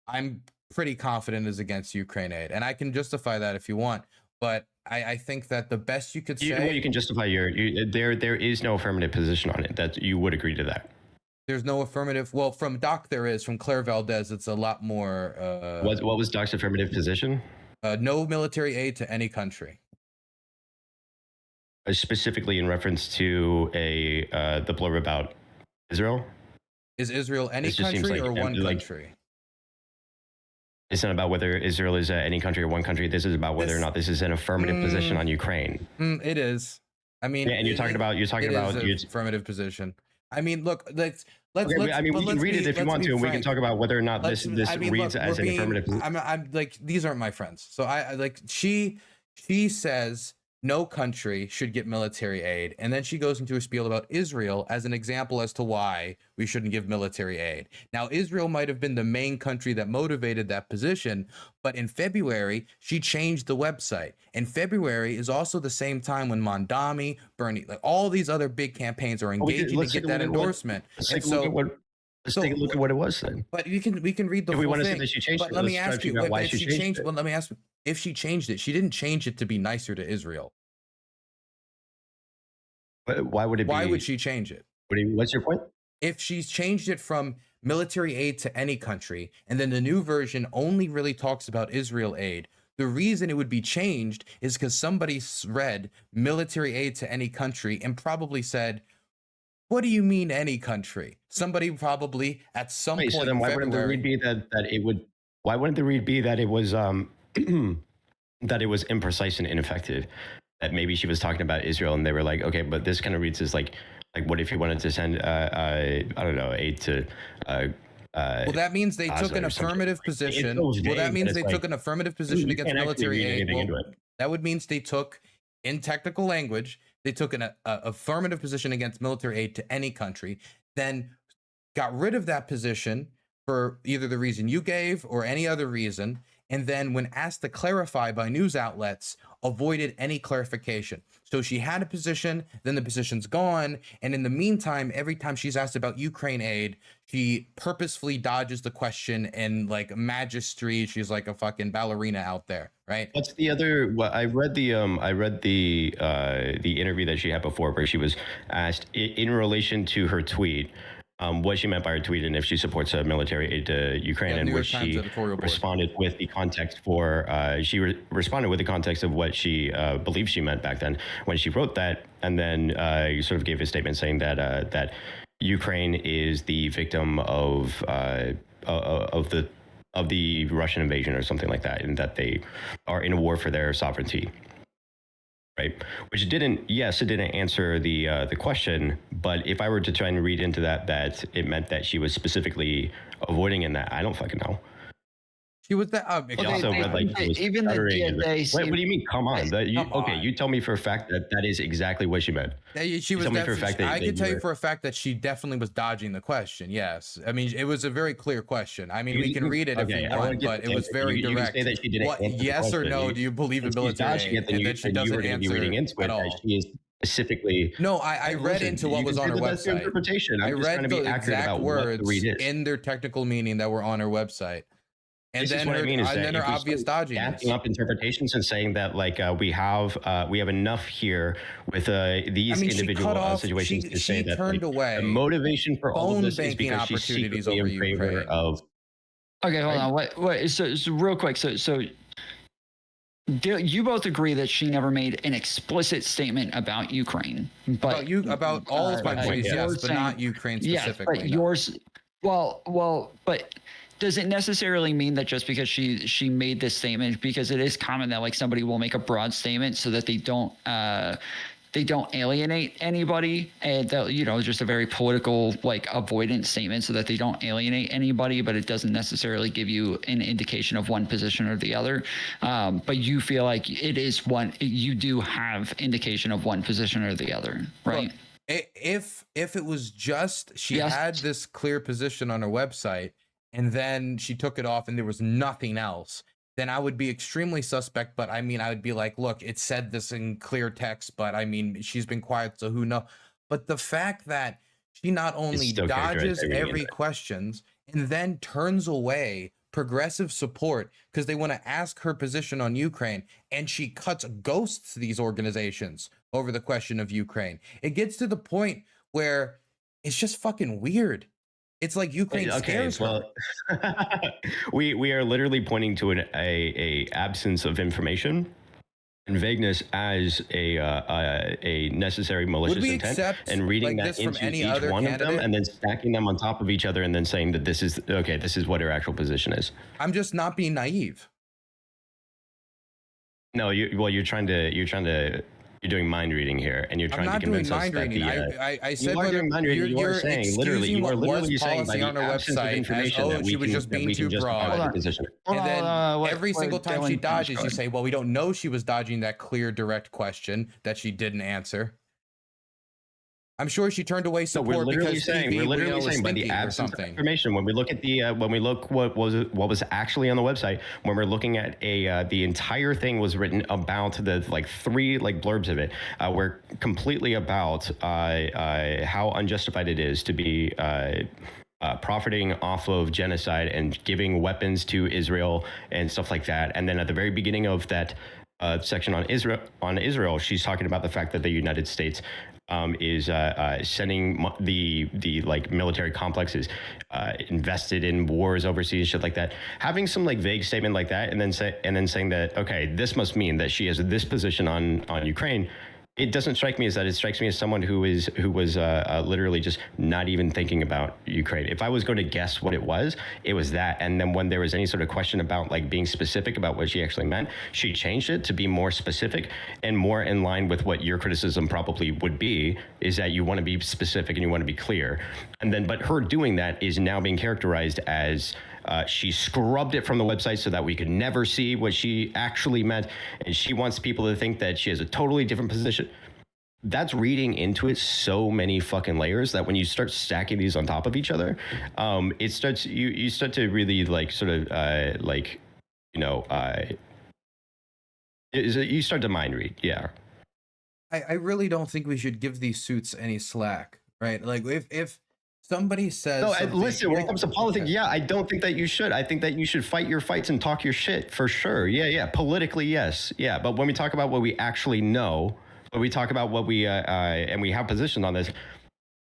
I'm pretty confident is against Ukraine aid, and I can justify that if you want. But I think that the best you could say, You can justify there is no affirmative position on it. That you would agree to that. there's no affirmative. Well, from Doc there is. From Claire Valdez, it's a lot more. What was Doc's affirmative position? No military aid to any country. Specifically in reference to the blurb about Israel. Is Israel any country or one country? It's not about whether Israel is any country or one country. This is about whether or not this is an affirmative position on Ukraine. It is. I mean, yeah, and you're talking about affirmative position. I mean, look, let's. We can read it if you want to, and we can talk about whether or not this reads as an affirmative. I'm like, these aren't my friends. So I like she says no country should get military aid, and then she goes into a spiel about Israel as an example as to why we shouldn't give military aid. Now, Israel might have been the main country that motivated that position, but in February she changed the website. And February is also the same time when Mondami, Bernie, like all these other big campaigns are engaging to get that endorsement. Let's take a look at what it was then. But we can read the if whole we want to thing. say that she changed but it, let me let's ask you, why she changed it. Well, let me ask you, if she changed it, she didn't change it to be nicer to Israel. But why would it? Why would she change it? What's your point? If she's changed it from military aid to any country, and then the new version only really talks about Israel aid, the reason it would be changed is because somebody read military aid to any country and probably said, what do you mean any country? Somebody probably at some point So then why wouldn't the read be that it would? Why wouldn't the read be that it was that it was imprecise and ineffective? That maybe she was talking about Israel, and they were like, okay, but this kind of reads as like what if you wanted to send I don't know, aid to well, that means they took an affirmative position. Well, that means they took an affirmative position against military aid. Well, that would mean they took, in technical language, they took an affirmative position against military aid to any country, then got rid of that position for either the reason you gave or any other reason, and then when asked to clarify by news outlets, avoided any clarification. So she had a position, then the position's gone, and in the meantime, every time she's asked about Ukraine aid, she purposefully dodges the question and like magistry, she's like a fucking ballerina out there, right? What's the other? Well, I read the interview that she had before, where she was asked in relation to her tweet. what she meant by her tweet and if she supports a military aid to Ukraine, and where she responded with the context for responded with the context of what she believed she meant back then when she wrote that, and then sort of gave a statement saying that that Ukraine is the victim of the Russian invasion or something like that, and that they are in a war for their sovereignty. Right, which didn't answer the question, but if I were to try and read into that it meant that she was specifically avoiding in that, I don't fucking know. She was that. It also read like she was even the DSA. Wait, what do you mean? Come on, okay? You tell me for a fact that that is exactly what she meant. She was. I can tell you for a fact that she definitely was dodging the question. Yes, I mean it was a very clear question. I mean we can read it if you want, but it was very direct. You say that she didn't answer yes the or no? Do you believe in military aid? And then she doesn't answer at all. She is specifically. No, I read into what was on her website. Interpretation. I read the exact words in their technical meaning that were on her website. And then her obvious dodging. Backing up interpretations and saying that like we have enough here with these individual situations to say that turned away the motivation for all of this is because she's secretly in favor of. Okay, hold on. Wait. So real quick. So you both agree that she never made an explicit statement about Ukraine, but about all countries, yes, but not Ukraine specifically. Yes, but yours. Well, but. Does it necessarily mean that just because she made this statement, because it is common that like somebody will make a broad statement so that they don't alienate anybody, and that, you know, just a very political like avoidance statement so that they don't alienate anybody, but it doesn't necessarily give you an indication of one position or the other. But you feel like you do have indication of one position or the other, right? Well, if it was just she had this clear position on her website, and then she took it off and there was nothing else, then I would be extremely suspect. But I mean, I would be like, look, it said this in clear text, but I mean, she's been quiet, so who knows? But the fact that she not only dodges every questions and then turns away progressive support because they want to ask her position on Ukraine, and she ghosts these organizations over the question of Ukraine. It gets to the point where it's just fucking weird. It's like Ukraine scares her. We are literally pointing to a absence of information and vagueness as a necessary malicious intent, and reading that into each one of them and then stacking them on top of each other and then saying that this is what her actual position is. I'm just not being naive. No, you're doing mind reading here, and you're trying to convince us that I said you're saying literally you are literally saying by the on her website information that she was just being too broad. And then every single time she dodges, you say, well, we don't know she was dodging that clear, direct question that she didn't answer. I'm sure she turned away support we're literally saying by the absence of information, when we look at what was actually on the website, when we're looking at the entire thing was written about the like three like blurbs of it, we're completely about how unjustified it is to be profiting off of genocide and giving weapons to Israel and stuff like that. And then at the very beginning of that section on Israel, she's talking about the fact that the United States is sending the like military complexes invested in wars overseas, shit like that. Having some like vague statement like that, and then saying that, okay, this must mean that she has this position on Ukraine. It doesn't strike me as that. It strikes me as someone who was literally just not even thinking about Ukraine. If I was going to guess what it was that. And then when there was any sort of question about like being specific about what she actually meant, she changed it to be more specific and more in line with what your criticism probably would be, is that you want to be specific and you want to be clear. And then, but her doing that is now being characterized as she scrubbed it from the website so that we could never see what she actually meant, and she wants people to think that she has a totally different position. That's reading into it so many fucking layers that when you start stacking these on top of each other, it starts you start to really like sort of you start to mind read. Yeah, I really don't think we should give these suits any slack, right? Like if somebody says, no, listen, when it comes to politics, yeah, I don't think that you should. I think that you should fight your fights and talk your shit for sure. Yeah. Politically, yes. Yeah. But when we talk about what we actually know, when we talk about what we, and we have positions on this,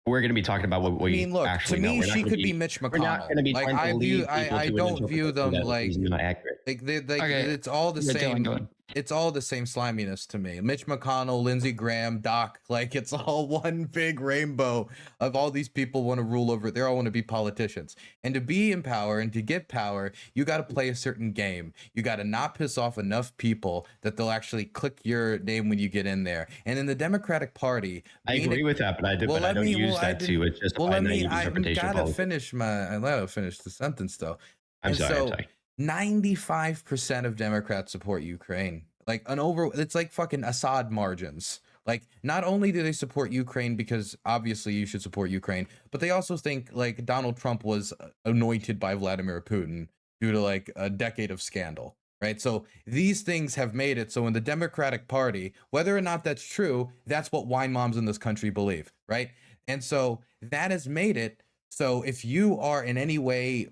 we're going to be talking about what I we mean, look, to actually know. me, We're not she going to could be be Mitch we're not McConnell. going to be Like trying to lead people I to an don't view interpretation them that is like not accurate. Okay. it's all the Yeah, Dylan, go same. ahead. It's all the same sliminess to me. Mitch McConnell, Lindsey Graham, Doc, like it's all one big rainbow of all these people want to rule over. They all want to be politicians. And to be in power and to get power, you got to play a certain game. You got to not piss off enough people that they'll actually click your name when you get in there. And in the Democratic Party, I agree with that, but I well, don't use I that to didn't. Well, justify naive I interpretation of gotta politics. finish my. I gotta finish the sentence though. I'm And sorry. I'm so, sorry. 95% of Democrats support Ukraine. Like it's like fucking Assad margins. Like not only do they support Ukraine because obviously you should support Ukraine, but they also think like Donald Trump was anointed by Vladimir Putin due to like a decade of scandal, right? So these things have made it so in the Democratic Party, whether or not that's true, that's what wine moms in this country believe, right? And so that has made it so if you are in any way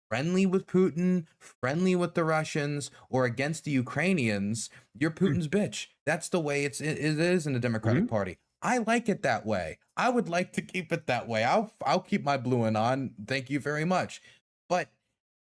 friendly with Putin, friendly with the Russians, or against the Ukrainians, you're Putin's bitch. That's the way it is in the Democratic Party. I like it that way. I would like to keep it that way. I'll keep my blue one on. Thank you very much. But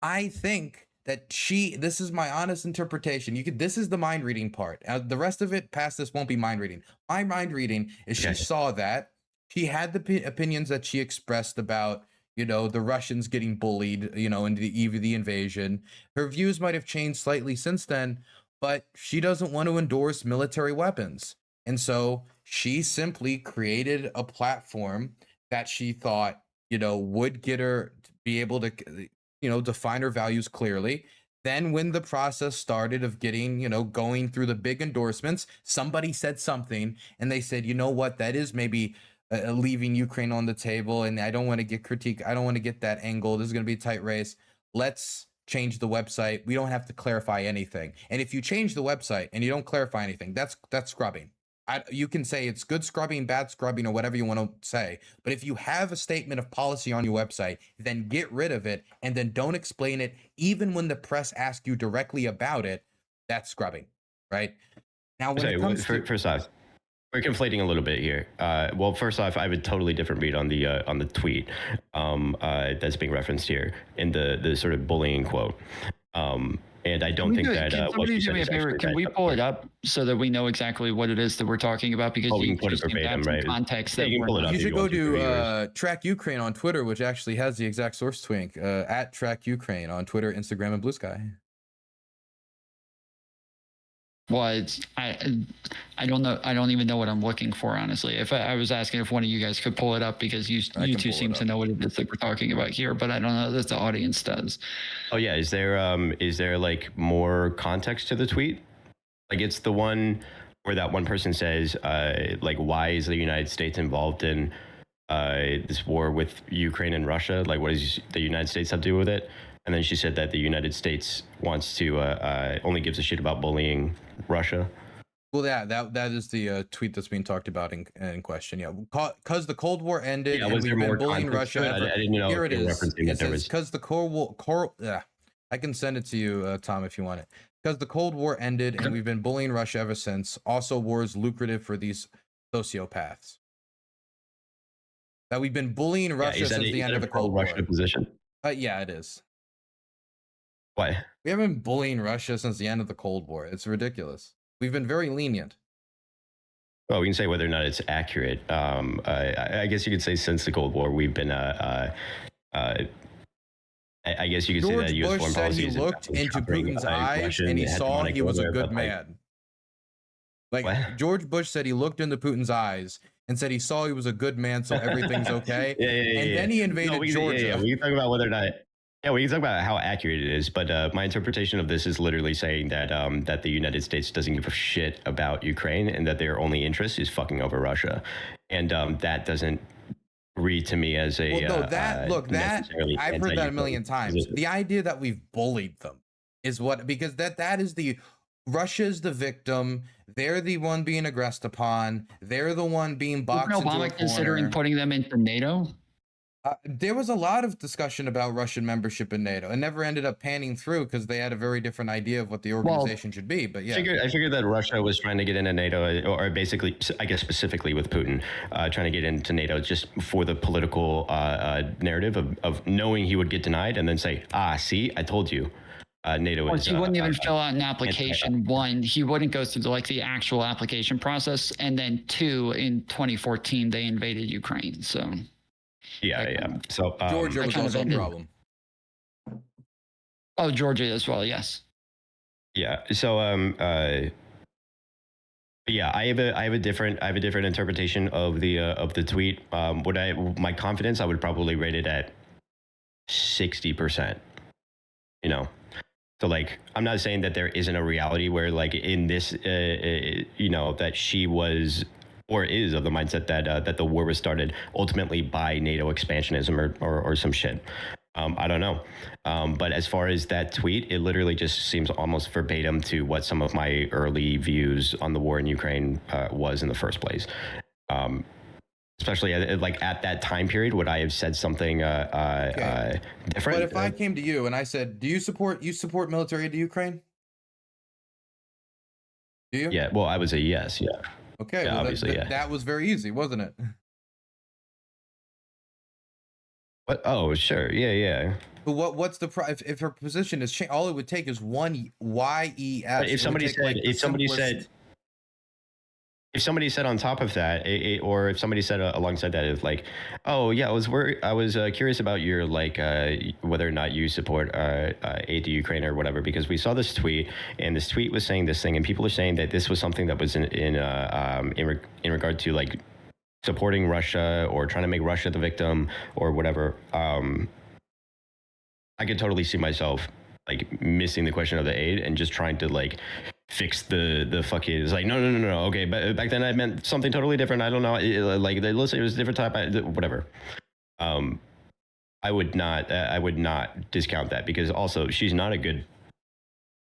I think that this is my honest interpretation. This is the mind reading part. The rest of it past this won't be mind reading. My mind reading is she saw that. She had the opinions that she expressed about the Russians getting bullied, in the invasion. Her views might have changed slightly since then, but she doesn't want to endorse military weapons. And so she simply created a platform that she thought, would get her to be able to, define her values clearly. Then when the process started of getting, going through the big endorsements, somebody said something and they said, you know what, that is maybe leaving Ukraine on the table, and I don't want to get critique. I don't want to get that angle. This is going to be a tight race. Let's change the website. We don't have to clarify anything. And if you change the website and you don't clarify anything, that's scrubbing. You can say it's good scrubbing, bad scrubbing, or whatever you want to say. But if you have a statement of policy on your website, then get rid of it and then don't explain it, even when the press asks you directly about it. That's scrubbing, right? Now, when it comes to first off, we're conflating a little bit here. Well, first off, I have a totally different read on the tweet that's being referenced here in the sort of bullying quote. And I don't think that. Can somebody do me a favor? Can we pull it up so that we know exactly what it is that we're talking about? Because we you can put it just gave verbatim, some right? context Yeah, that you can pull it up. you if should you go want to, to Track Ukraine on Twitter, which actually has the exact source twink at Track Ukraine on Twitter, Instagram, and Blue Sky. Well, I don't know. I don't even know what I'm looking for, honestly. If I was asking if one of you guys could pull it up because you two seem to know what it is that we're talking about here, but I don't know that the audience does. Oh yeah, is there like more context to the tweet? Like it's the one where that one person says, like, why is the United States involved in this war with Ukraine and Russia? Like, what does the United States have to do with it? And then she said that the United States wants to only gives a shit about bullying Russia. Well, yeah, that is the tweet that's being talked about in question. Yeah, because the Cold War ended and we've been bullying Russia. I didn't know. Here it is. It says because the Cold War. I can send it to you, Tom, if you want it. Because the Cold War ended and we've been bullying Russia ever since. Also, war is lucrative for these sociopaths. That we've been bullying Russia since the end of the Cold War. Russia position. Yeah, it is. Why? We haven't been bullying Russia since the end of the Cold War. It's ridiculous. We've been very lenient. Well, we can say whether or not it's accurate. I guess you could say since the Cold War, we've been. I guess you could say that U.S. foreign policy he looked into Putin's eyes and he saw he was a good man. Like George Bush said, he looked into Putin's eyes and said he saw he was a good man, so everything's okay. And then he invaded Georgia. We can talk about whether or not. Yeah, we can talk about how accurate it is, but my interpretation of this is literally saying that that the United States doesn't give a shit about Ukraine and that their only interest is fucking over Russia, and that doesn't read to me as a. Well, no, that I've heard that a million times. Position. The idea that we've bullied them is because that is the Russia's the victim. They're the one being aggressed upon. They're the one being boxed into a corner. Obama considering putting them into NATO? There was a lot of discussion about Russian membership in NATO. It never ended up panning through because they had a very different idea of what the Well, organization should be. But yeah, I figured that Russia was trying to get into NATO, or basically, I guess specifically with Putin, trying to get into NATO just for the political narrative of knowing he would get denied and then say, see, I told you. NATO or is. he wouldn't even fill out an application. One, he wouldn't go through the actual application process, and then two, in 2014, they invaded Ukraine. So yeah. So Georgia was kind of also a ended. problem. Oh, Georgia as well. Yes. yeah. So yeah, I have a different interpretation of the tweet. My confidence, I would probably rate it at 60%. You know. So like, I'm not saying that there isn't a reality where like in this, that she was or is of the mindset that the war was started ultimately by NATO expansionism or some shit. I don't know. But as far as that tweet, it literally just seems almost verbatim to what some of my early views on the war in Ukraine was in the first place. Especially at that time period, would I have said something different? But if I came to you and I said, "Do you support military aid to Ukraine?" Do you? Yeah. Well, I would say yes. Yeah. Okay. Yeah, well, obviously, yeah. That was very easy, wasn't it? But oh, sure. Yeah. But what's the if her position is all it would take is one YES. But if somebody said, if somebody said on top of that, or if somebody said alongside that, if like, oh yeah, I was curious about your whether or not you support aid to Ukraine or whatever, because we saw this tweet and this tweet was saying this thing, and people are saying that this was something that was in regard to like supporting Russia or trying to make Russia the victim or whatever. I could totally see myself like missing the question of the aid and just trying to like fix the fucking. It's like no. Okay, but back then I meant something totally different. I don't know. Let's say it was a different type. Whatever. I would not discount that, because also she's not a good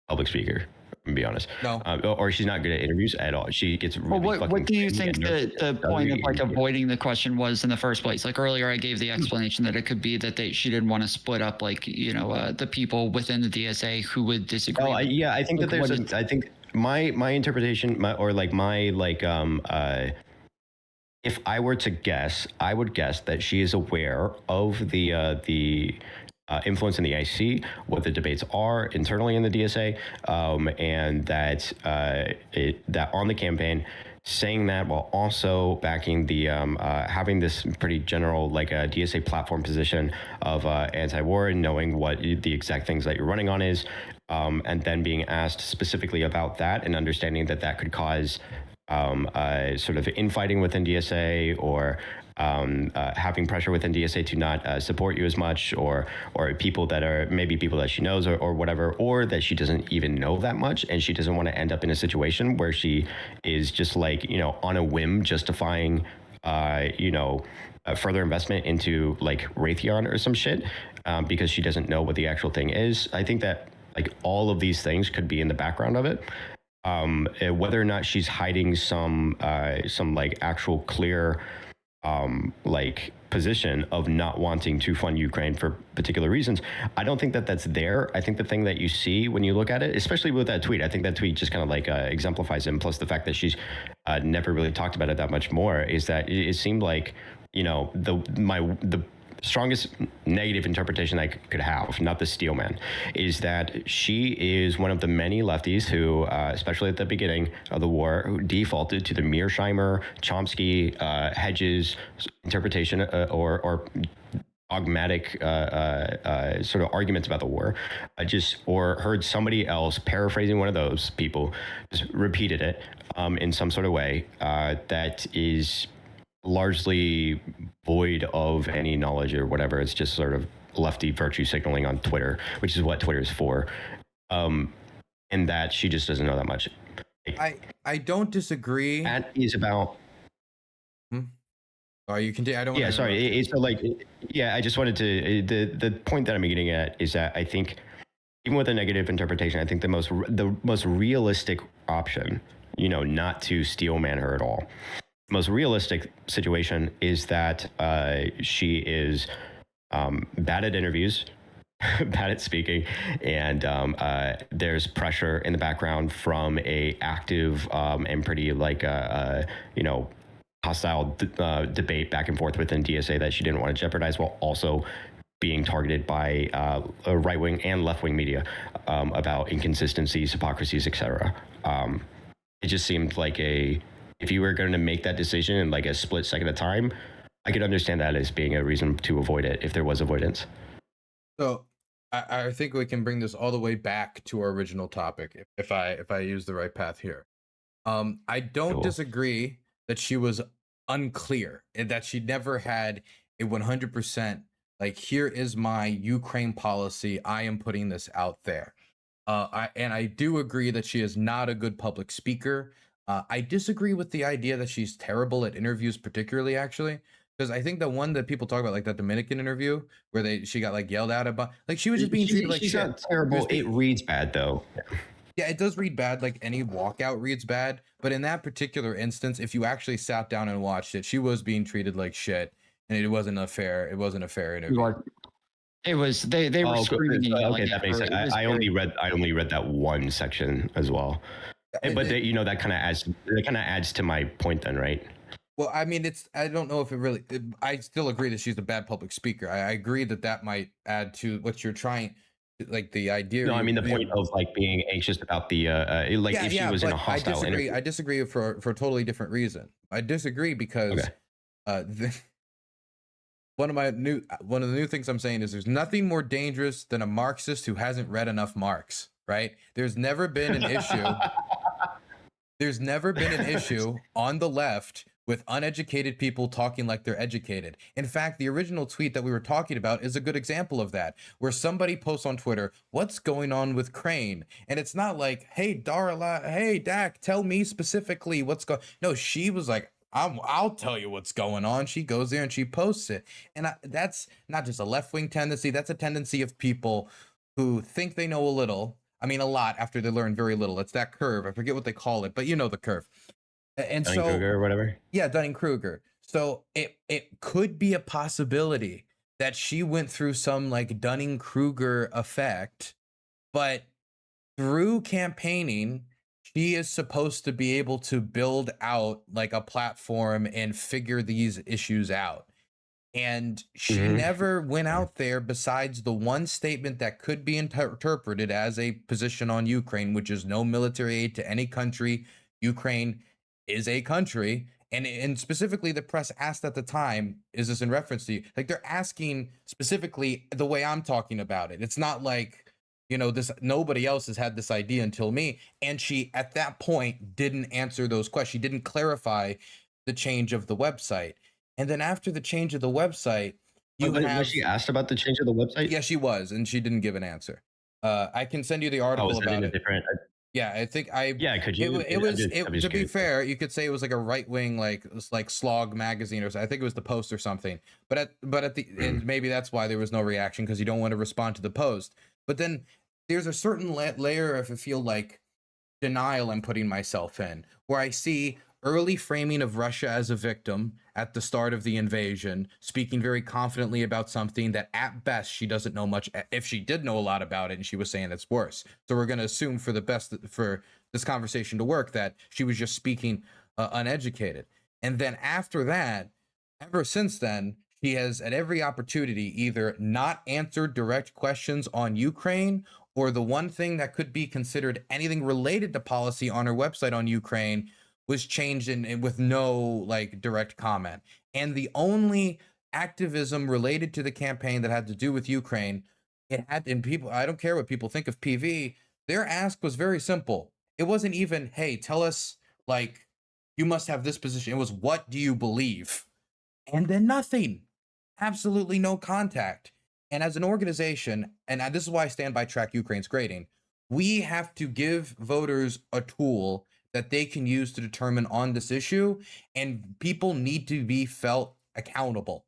public speaker. To be honest, no, or she's not good at interviews at all. She gets really. Well, what do you think the point of like avoiding the question was in the first place? Like earlier, I gave the explanation that it could be that she didn't want to split up the people within the DSA who would disagree. Oh, yeah, I think that there's I think my interpretation, if I were to guess, I would guess that she is aware of the influence in the IC, what the debates are internally in the DSA, and that that on the campaign, saying that while also backing the having this pretty general like a DSA platform position of anti-war and knowing what the exact things that you're running on is, and then being asked specifically about that and understanding that could cause sort of infighting within DSA or having pressure within DSA to not support you as much, or people that she knows or whatever, or that she doesn't even know that much, and she doesn't want to end up in a situation where she is just like, on a whim justifying, further investment into like Raytheon or some shit, because she doesn't know what the actual thing is. I think that like all of these things could be in the background of it. Whether or not she's hiding some like actual clear like position of not wanting to fund Ukraine for particular reasons, I don't think that that's there. I think the thing that you see when you look at it, especially with that tweet, I think that tweet just kind of like exemplifies it. And plus the fact that she's never really talked about it that much more, is that it seemed like, the strongest negative interpretation I could have, not the steel man, is that she is one of the many lefties who, especially at the beginning of the war, who defaulted to the Mearsheimer, Chomsky, Hedges interpretation or dogmatic sort of arguments about the war, or heard somebody else paraphrasing one of those people, just repeated it in some sort of way that is largely void of any knowledge or whatever. It's just sort of lefty virtue signaling on Twitter, which is what Twitter is for. And that she just doesn't know that much. I don't disagree. That is about. Oh, you can. I don't. Yeah, sorry. It's like, yeah. I just wanted to. The point that I'm getting at is that I think, even with a negative interpretation, I think the most realistic option, not to steel man her at all. Most realistic situation is that she is bad at interviews, bad at speaking, and there's pressure in the background from a active and pretty like you know, hostile debate back and forth within DSA that she didn't want to jeopardize, while also being targeted by right-wing and left-wing media about inconsistencies, hypocrisies, etc. It just seemed like if you were going to make that decision in like a split second of time, I could understand that as being a reason to avoid it if there was avoidance. So I think we can bring this all the way back to our original topic if I use the right path here. I don't Cool. disagree that she was unclear and that she never had a 100% like, here is my Ukraine policy. I am putting this out there. I do agree that she is not a good public speaker. I disagree with the idea that she's terrible at interviews, particularly actually, because I think the one that people talk about, like that Dominican interview where she got like yelled at about, like she was just being treated like She's shit. not terrible. It It reads bad though. Yeah, it does read bad, like any walkout reads bad. But in that particular instance, if you actually sat down and watched it, she was being treated like shit, and it wasn't a fair interview. Like, it was they were Oh, screaming and yelling okay, that at makes her. sense. It was I very- only read that one section as well. But you know, that kind of adds to my point then, right? Well, I mean, I don't know if it really. I still agree that she's a bad public speaker. I agree that might add to what you're trying, like the idea. No, I mean the point of like being anxious about the like if she was in a hostile interview. I disagree for a totally different reason. I disagree because Okay. one of the new things I'm saying is there's nothing more dangerous than a Marxist who hasn't read enough Marx, right? There's never been an issue. There's never been an issue on the left with uneducated people talking like they're educated. In fact, the original tweet that we were talking about is a good example of that, where somebody posts on Twitter, "What's going on with Crane?" And it's not like, "Hey, Darla, hey, Dak, tell me specifically what's going." No, she was like, I'll tell you what's going on. She goes there and she posts it. And that's not just a left-wing tendency. That's a tendency of people who think they know a little. I mean, a lot after they learn very little. It's that curve. I forget what they call it, but you know the curve. And Dunning-Kruger or whatever. Yeah, Dunning-Kruger. So it could be a possibility that she went through some like Dunning-Kruger effect, but through campaigning, she is supposed to be able to build out like a platform and figure these issues out. And she never went out there besides the one statement that could be interpreted as a position on Ukraine, which is no military aid to any country. Ukraine is a country. And specifically the press asked at the time, is this in reference to you? Like they're asking specifically the way I'm talking about it. It's not like, you know, nobody else has had this idea until me. And she, at that point, didn't answer those questions. She didn't clarify the change of the website. And then after the change of the website, Was she asked about the change of the website? Yeah, she was, and she didn't give an answer. I can send you the article about it. Yeah, I think Yeah, could you? To be fair, you could say it was like a right wing, like Slog magazine or something. I think it was the Post or something. But at the and maybe that's why there was no reaction, because you don't want to respond to the Post. But then there's a certain layer of, I feel like, denial I'm putting myself in, where I see early framing of Russia as a victim at the start of the invasion, speaking very confidently about something that at best she doesn't know much. If she did know a lot about it, and she was saying it's worse. So we're going to assume for the best for this conversation to work that she was just speaking uneducated. And then after that, ever since then, she has at every opportunity either not answered direct questions on Ukraine, or the one thing that could be considered anything related to policy on her website on Ukraine was changed with no like direct comment. And the only activism related to the campaign that had to do with Ukraine, and people, I don't care what people think of PV, their ask was very simple. It wasn't even, hey, tell us, like, you must have this position. It was, what do you believe? And then nothing. Absolutely no contact. And as an organization, and this is why I stand by Track Ukraine's grading, we have to give voters a tool that they can use to determine on this issue, and people need to be felt accountable.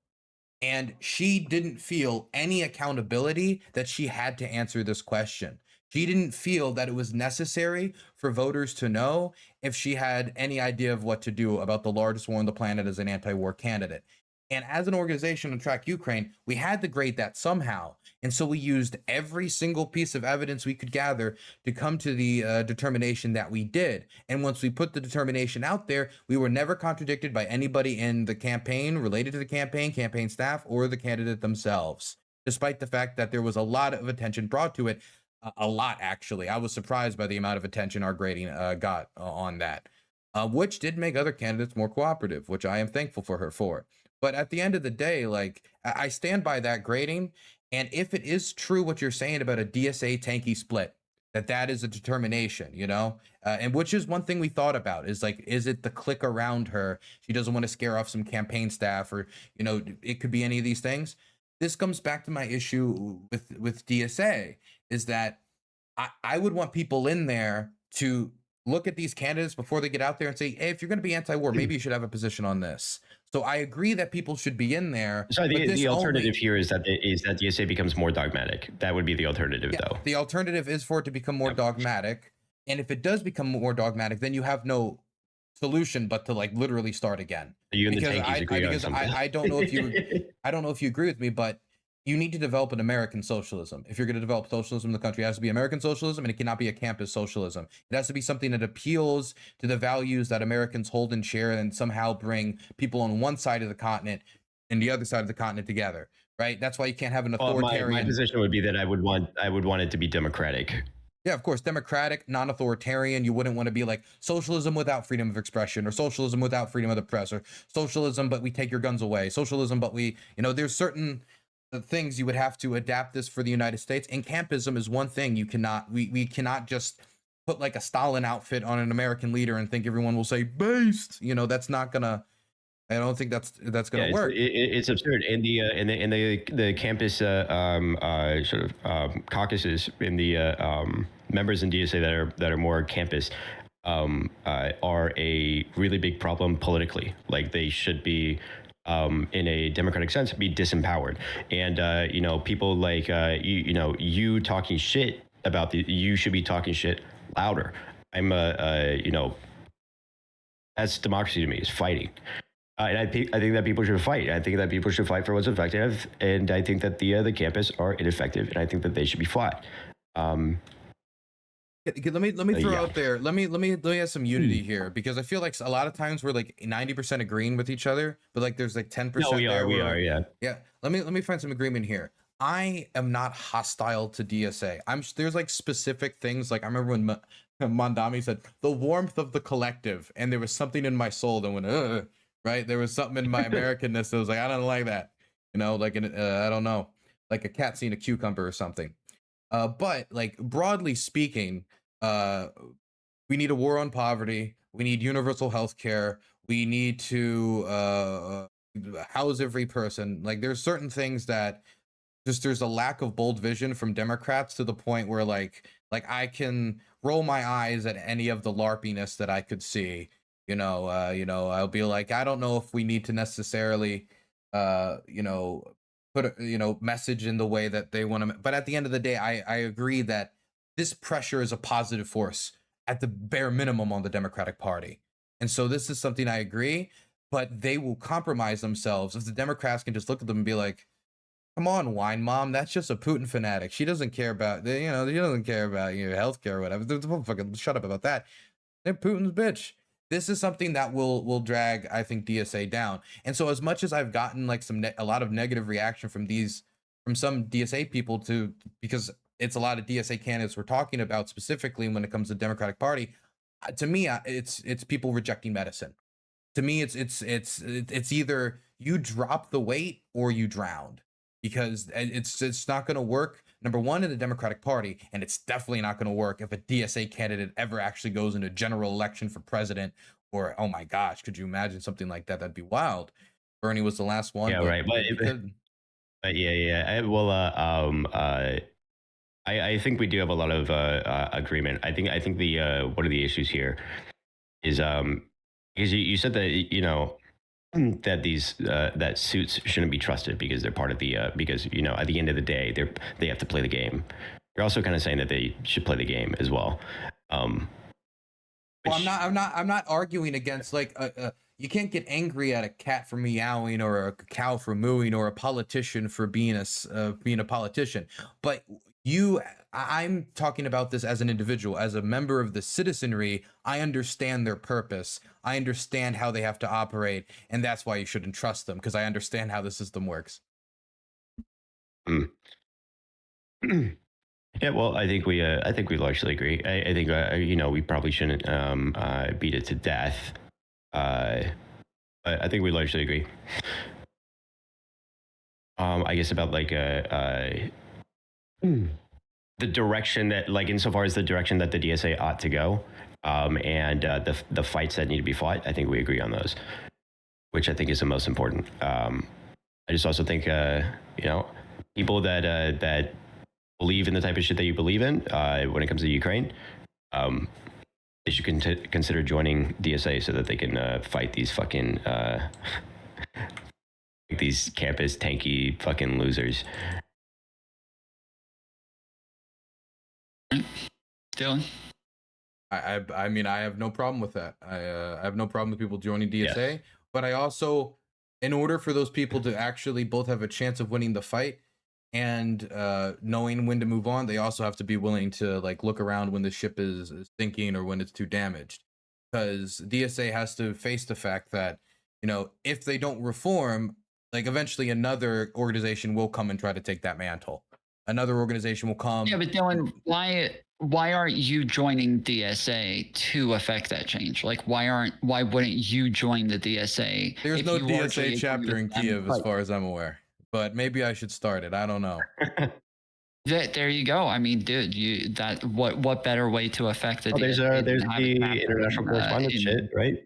And she didn't feel any accountability that she had to answer this question. She didn't feel that it was necessary for voters to know if she had any idea of what to do about the largest war on the planet as an anti-war candidate. And as an organization to track Ukraine, we had to grade that somehow. And so we used every single piece of evidence we could gather to come to the determination that we did. And once we put the determination out there, we were never contradicted by anybody in the campaign, related to the campaign staff, or the candidate themselves, despite the fact that there was a lot of attention brought to it. A lot, actually. I was surprised by the amount of attention our grading got on that, which did make other candidates more cooperative, which I am thankful for her for. But at the end of the day, like, I stand by that grading. And if it is true what you're saying about a DSA tanky split, that is a determination, and which is one thing we thought about is like, is it the clique around her? She doesn't want to scare off some campaign staff, or, it could be any of these things. This comes back to my issue with DSA is that I would want people in there to look at these candidates before they get out there and say, hey, if you're going to be anti-war, maybe you should have a position on this. So I agree that people should be in there. So the alternative here is that DSA becomes more dogmatic. That would be the alternative, though. The alternative is for it to become more dogmatic. And if it does become more dogmatic, then you have no solution but to like literally start again. You and the tankies agree on something. I don't know if you agree with me, but you need to develop an American socialism. If you're going to develop socialism in the country, it has to be American socialism, and it cannot be a campus socialism. It has to be something that appeals to the values that Americans hold and share, and somehow bring people on one side of the continent and the other side of the continent together. Right? That's why you can't have an authoritarian. My position would be that I would want it to be democratic. Yeah, of course, democratic, non-authoritarian. You wouldn't want to be like socialism without freedom of expression, or socialism without freedom of the press, or socialism but we take your guns away, socialism but we, there's certain things you would have to adapt this for the United States. And campism is one thing you cannot, we cannot just put like a Stalin outfit on an American leader and think everyone will say based. That's not gonna. I don't think that's gonna work. It's absurd. In the campus sort of caucuses, in the members in DSA that are more campus are a really big problem politically. Like, they should be, in a democratic sense, be disempowered. And people like you talking shit about you should be talking shit louder. That's democracy to me, is fighting. And I think that people should fight. I think that people should fight for what's effective, and I think that the campus are ineffective, and I think that they should be fought. Let me throw out there. Let me have some unity here, because I feel like a lot of times we're like 90% agreeing with each other, but like there's like 10%. No, we are, yeah. Yeah. Let me find some agreement here. I am not hostile to DSA. There's like specific things. Like I remember when Mondami said the warmth of the collective, and there was something in my soul that went, right? There was something in my Americanness that was like, I don't like that, like I don't know, like a cat seeing a cucumber or something. But like broadly speaking, we need a war on poverty. We need universal health care. We need to house every person. Like there's certain things that there's a lack of bold vision from Democrats, to the point where like I can roll my eyes at any of the LARPiness that I could see. I'll be like, I don't know if we need to necessarily, put a message in the way that they want to. But at the end of the day, I agree that this pressure is a positive force at the bare minimum on the Democratic Party. And so this is something I agree, but they will compromise themselves if the Democrats can just look at them and be like, come on, wine mom, that's just a Putin fanatic. She doesn't care about, she doesn't care about healthcare or whatever. Fucking shut up about that. They're Putin's bitch. This is something that will drag, I think, DSA down. And so as much as I've gotten like a lot of negative reaction from some DSA people, because it's a lot of DSA candidates we're talking about specifically when it comes to the Democratic Party, to me, it's people rejecting medicine. To me, it's either you drop the weight or you drowned, because it's not going to work. Number one, in the Democratic Party, and it's definitely not going to work if a DSA candidate ever actually goes into a general election for president. Or, oh my gosh, could you imagine something like that? That'd be wild. Bernie was the last one. Yeah, right. But yeah. Well, I think we do have a lot of agreement. I think the one of the issues here is because you said that that these that suits shouldn't be trusted because they're part of the because at the end of the day they have to play the game. You're also kind of saying that they should play the game as well. Well, I'm not arguing against like you can't get angry at a cat for meowing or a cow for mooing or a politician for being being a politician. But I'm talking about this as an individual, as a member of the citizenry. I understand their purpose. I understand how they have to operate, and that's why you shouldn't trust them, because I understand how the system works. Mm. Yeah, well, I think we largely agree. I think we probably shouldn't beat it to death. I think we largely agree. I guess about like the direction that, like, insofar as the direction that the DSA ought to go, and the fights that need to be fought, I think we agree on those, which I think is the most important. I just also think people that believe in the type of shit that you believe in when it comes to Ukraine, they should consider joining DSA so that they can fight these fucking these campus tanky fucking losers. Dylan? I mean, I have no problem with that. I have no problem with people joining DSA, but I also, in order for those people to actually both have a chance of winning the fight and knowing when to move on, they also have to be willing to like look around when the ship is sinking or when it's too damaged, because DSA has to face the fact that, if they don't reform, like eventually another organization will come and try to take that mantle. Another organization will come. Yeah, but Dylan, why aren't you joining DSA to affect that change? Like, why wouldn't you join the DSA? There's no DSA chapter in Kiev, as far as I'm aware. But maybe I should start it. I don't know. There you go. I mean, dude, what better way to affect the DSA? There's the international correspondence shit, right?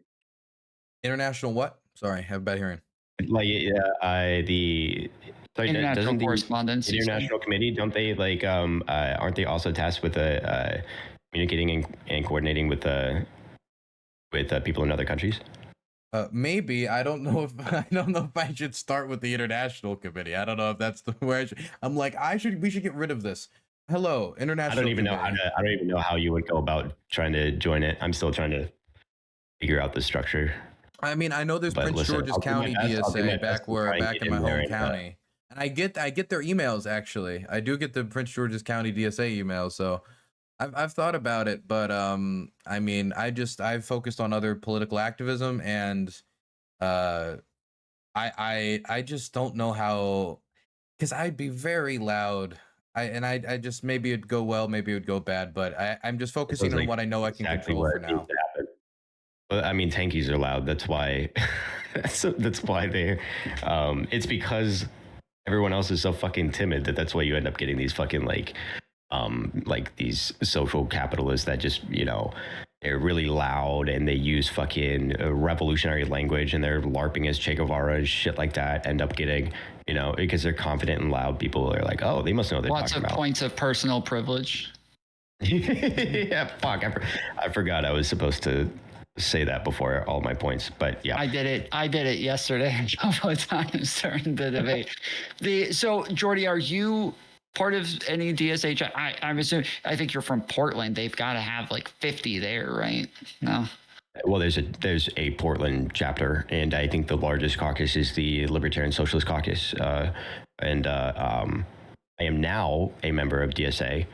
International what? Sorry, I have bad hearing. Like the international correspondence, international committee, don't they aren't they also tasked with communicating and coordinating with people in other countries? Maybe. I don't know if I should start with the international committee. I don't know if that's where I'm like, we should get rid of this. Hello, international. I don't even know how you would go about trying to join it. I'm still trying to figure out the structure. I mean, I know there's Prince George's County DSA back in my home county. And I get their emails, actually. I do get the Prince George's County DSA emails, so I've thought about it, but I mean, I've focused on other political activism, and I just don't know how, because I'd be very loud. I just, maybe it'd go well, maybe it would go bad, but I'm just focusing on what I know I can control for now. Well, I mean, tankies are loud. That's why. that's why they're. It's because everyone else is so fucking timid that's why you end up getting these fucking like these social capitalists that just they're really loud and they use fucking revolutionary language and they're LARPing as Che Guevara and shit like that. End up getting because they're confident and loud. People are like, oh, they must know what they're talking about. Lots of points of personal privilege. Yeah, fuck. I forgot I was supposed to say that before all my points, but yeah, I did it yesterday a couple of times during the debate. So Jordy, are you part of any DSA? I'm assuming, I think you're from Portland. They've got to have like 50 there, right? No. Well, there's a Portland chapter, and I think the largest caucus is the Libertarian Socialist Caucus, and I am now a member of DSA.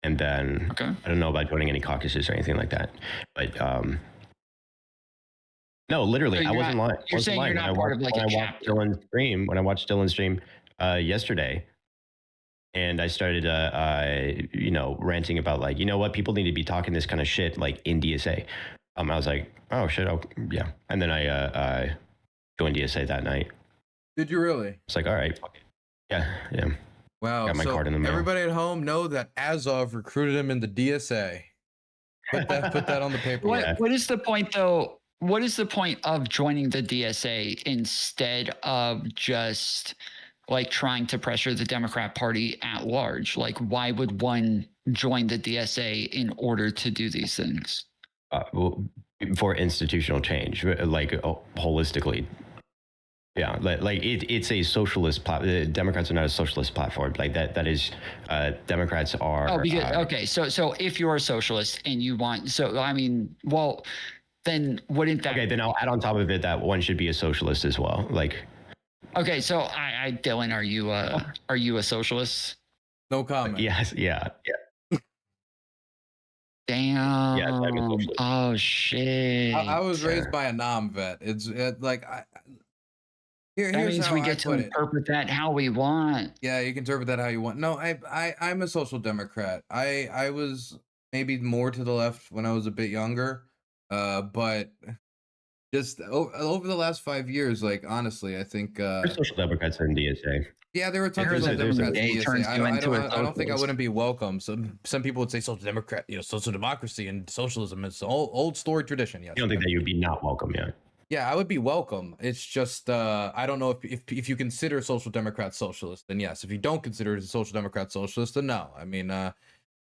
And then I don't know about joining any caucuses or anything like that, but no, literally, I wasn't lying. You're saying you're not part of like a chapter. When I watched Dylan's stream yesterday, and I started ranting about like, what, people need to be talking this kind of shit like in DSA. I was like, oh shit, yeah, and then I joined DSA that night. Did you really? It's like, all right, fuck it. Yeah. Wow. Got my card in the mail. Everybody at home know that Azov recruited him in the DSA. Put that on the paperwork. What is the point, though? What is the point of joining the DSA instead of just like trying to pressure the Democrat Party at large? Like, why would one join the DSA in order to do these things? For institutional change, like holistically. Yeah, like it's a socialist platform. Democrats are not a socialist platform. Like that is, Democrats are. Oh, because so if you're a socialist and you want, I mean, well, then wouldn't that? Okay, then I'll add on top of it that one should be a socialist as well. Like, Okay, so Dylan, are you a socialist? No comment. yes, yeah. Damn. Yes, I'm a socialist. Oh shit. I was raised Sure. by a nom vet. Like That here's means how we I get to put it. interpret that how we want. Yeah, you can interpret that how you want. No, I'm a social democrat. I was maybe more to the left when I was a bit younger, but just over the last 5 years, like honestly, I think There's social democrats in DSA. yeah, there were tons of There's social a democrats in day DSA. turns you into a I don't think I socialist. wouldn't be welcome. Some people would say social democrat, social democracy and socialism is old story tradition. Yes, You don't think that you'd be not welcome yet? yeah, I would be welcome. It's just I don't know if you consider social democrat socialist, then yes. If you don't consider it a social democrat socialist, then no. I mean,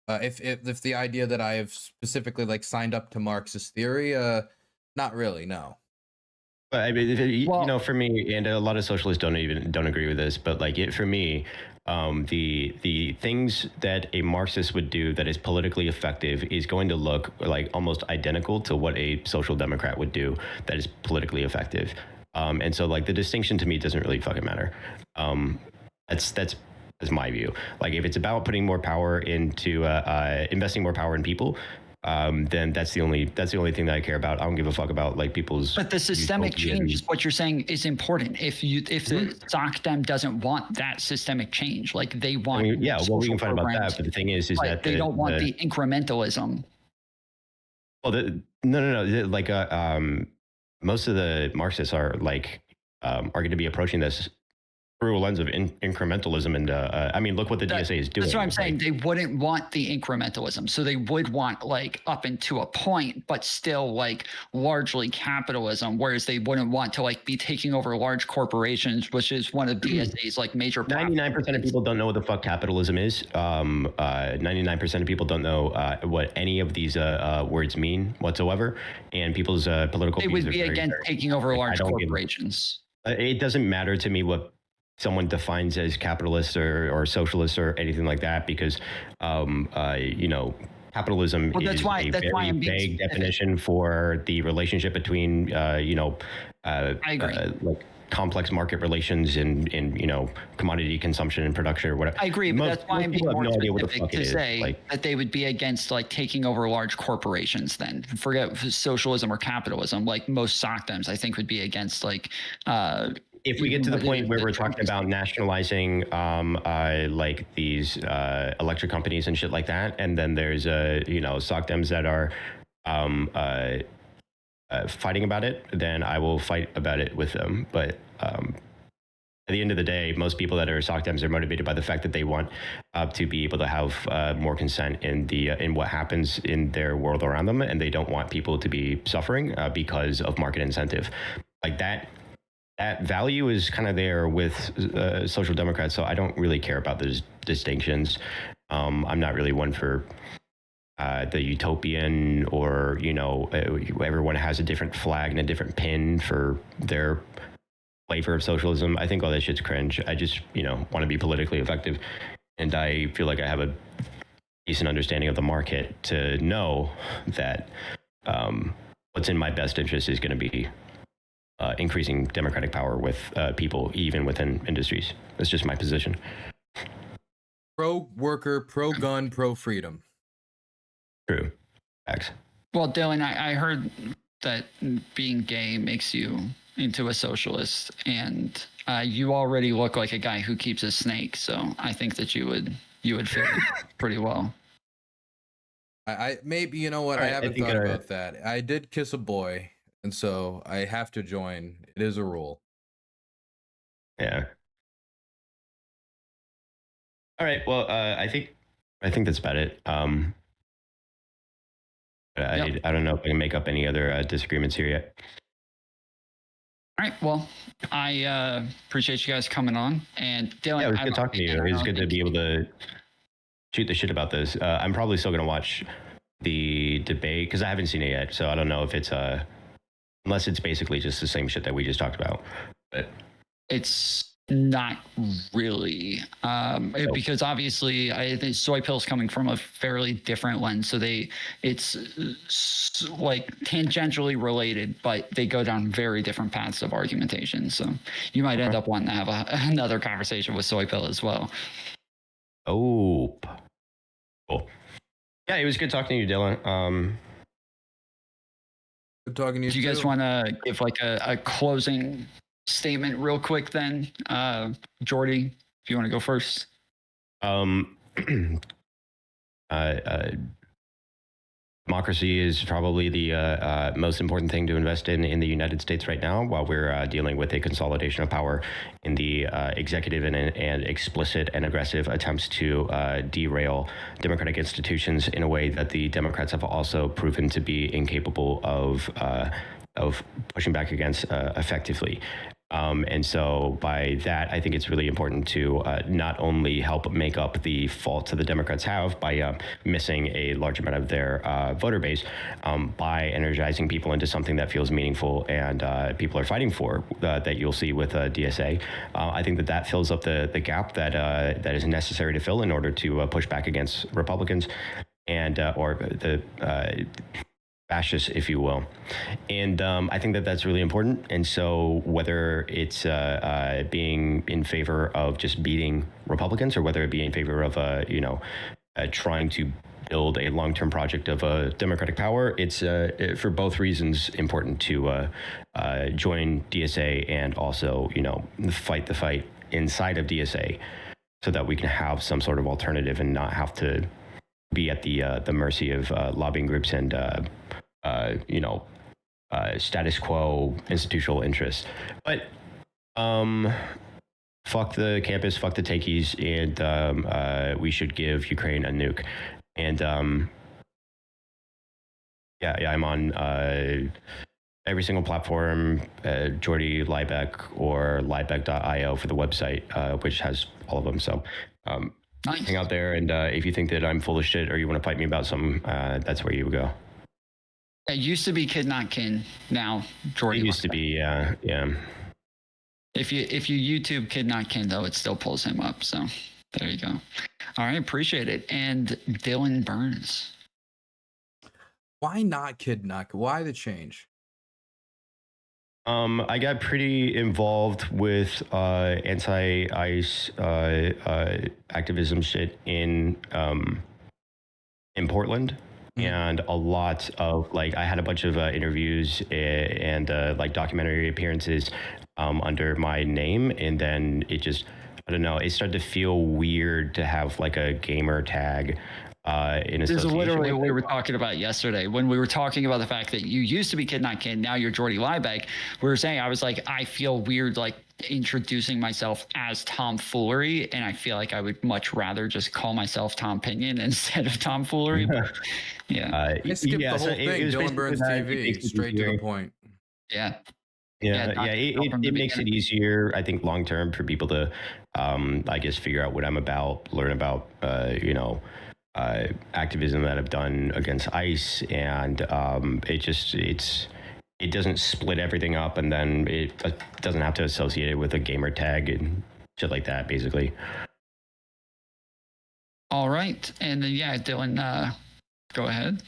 if the idea that I have specifically like signed up to Marxist theory, not really, no. But I mean, Well- for me, and a lot of socialists don't agree with this, but like for me, the things that a Marxist would do that is politically effective is going to look like almost identical to what a social democrat would do that is politically effective. And so like the distinction to me doesn't really fucking matter. That's my view. Like if it's about putting more power into investing more power in people, then that's the only thing that I care about. I don't give a fuck about like people's. But the systemic utopian- change is what you're saying is important. If the SOCDEM doesn't want that systemic change, like they want, yeah, well, we can social fight about programs, that. But the thing is but that they don't want the incrementalism. Well, no. Like, most of the Marxists are like are going to be approaching this through a lens of incrementalism, and I mean, look what the DSA is doing. That's what I'm saying. Like, They wouldn't want the incrementalism, so they would want like up into a point, but still like largely capitalism. Whereas they wouldn't want to like be taking over large corporations, which is one of DSA's like major. 99% of people don't know what the fuck capitalism is. 99% of people don't know what any of these words mean whatsoever, and people's political. They views would are be very, against very- taking over large don't give- corporations. It doesn't matter to me what someone defines as capitalist or socialist or anything like that, because capitalism Well, that's is why- a that's why very I'm being vague specific. definition for the relationship between I agree. like complex market relations in commodity consumption and production or whatever. I agree, but that's why I'm being people have more no idea what the specific fuck to it is. say Like, that they would be against like taking over large corporations. Then forget socialism or capitalism. Like most SOCDEMs, I think would be against like. if we get to the Even point where the we're Trump talking about nationalizing like these electric companies and shit like that, and then there's SOCDEMs that are fighting about it, then I will fight about it with them. But at the end of the day, most people that are SOCDEMs are motivated by the fact that they want to be able to have more consent in what happens in their world around them, and they don't want people to be suffering because of market incentive. Like that value is kind of there with social democrats, so I don't really care about those distinctions. I'm not really one for the utopian, or everyone has a different flag and a different pin for their flavor of socialism. I think all that shit's cringe. I just want to be politically effective, and I feel like I have a decent understanding of the market to know that what's in my best interest is going to be increasing democratic power with people, even within industries. That's just my position. Pro worker, pro gun, pro freedom. True. Facts. Well, Dylan, I heard that being gay makes you into a socialist, and you already look like a guy who keeps a snake. So I think that you would fit pretty well. I maybe I All right, I haven't think thought I- about that. I did kiss a boy, and so I have to join. It is a rule. Yeah. All right. Well, I think that's about it. I don't know if I can make up any other disagreements here yet. All right. Well, I appreciate you guys coming on, and Dylan. Yeah, it was I good don't- talking to you. I It was don't good to think- be able to shoot the shit about this. I'm probably still gonna watch the debate because I haven't seen it yet, so I don't know if it's unless it's basically just the same shit that we just talked about. But It's Not really, because obviously I think soy pills coming from a fairly different lens, so it's like tangentially related, but they go down very different paths of argumentation. So you might end Okay. up wanting to have another conversation with soy pill as well. Oh, cool. Yeah, it was good talking to you, Dylan. Good talking to you Do you guys too. want to give like a closing statement real quick then? Jordy, if you want to go first. Um, democracy is probably the most important thing to invest in the United States right now, while we're dealing with a consolidation of power in the executive and explicit and aggressive attempts to derail democratic institutions in a way that the Democrats have also proven to be incapable of pushing back against effectively. And so by that, I think it's really important to not only help make up the faults that the Democrats have by missing a large amount of their voter base, by energizing people into something that feels meaningful and people are fighting for, that you'll see with DSA. I think that fills up the gap that is necessary to fill in order to push back against Republicans and or the fascists, if you will. And I think that that's really important. And so whether it's being in favor of just beating Republicans, or whether it be in favor of, trying to build a long-term project of democratic power, it's for both reasons important to join DSA and also, fight the fight inside of DSA so that we can have some sort of alternative and not have to be at the mercy of lobbying groups and status quo institutional interests. But fuck the campus, fuck the takeys, and we should give Ukraine a nuke. And I'm on every single platform, Jordy Liebeck or liebeck.io for the website, which has all of them. So Nice. hang out there, and if you think that I'm full of shit or you want to fight me about something, that's where you would go. It used to be Kid Not Kin. Now Jordy. It used to be, yeah. If you YouTube Kid Not Kin though, it still pulls him up. So there you go. All right, appreciate it. And Dylan Burns. Why not Kid Not? Why the change? I got pretty involved with anti-ICE activism shit in Portland. And a lot of I had a bunch of interviews and documentary appearances under my name, and then it just, I don't know, it started to feel weird to have a gamer tag in association. This is literally with what we it. were talking about yesterday when we were talking about the fact that you used to be Kid Not Kin, now you're Jordy Liebeck. We were saying, I was like, I feel weird introducing myself as Tomfoolery, and I feel like I would much rather just call myself Tom Pinion instead of Tomfoolery. But, yeah. I skipped the whole so thing. it was Dylan Burns basically that. It TV, makes it straight to easier. the point. Yeah. It makes it easier, I think, long term for people to, I guess, figure out what I'm about, learn about, activism that I've done against ICE, and it doesn't split everything up, and then it doesn't have to associate it with a gamer tag and shit like that, basically. All right, and then Dylan, go ahead.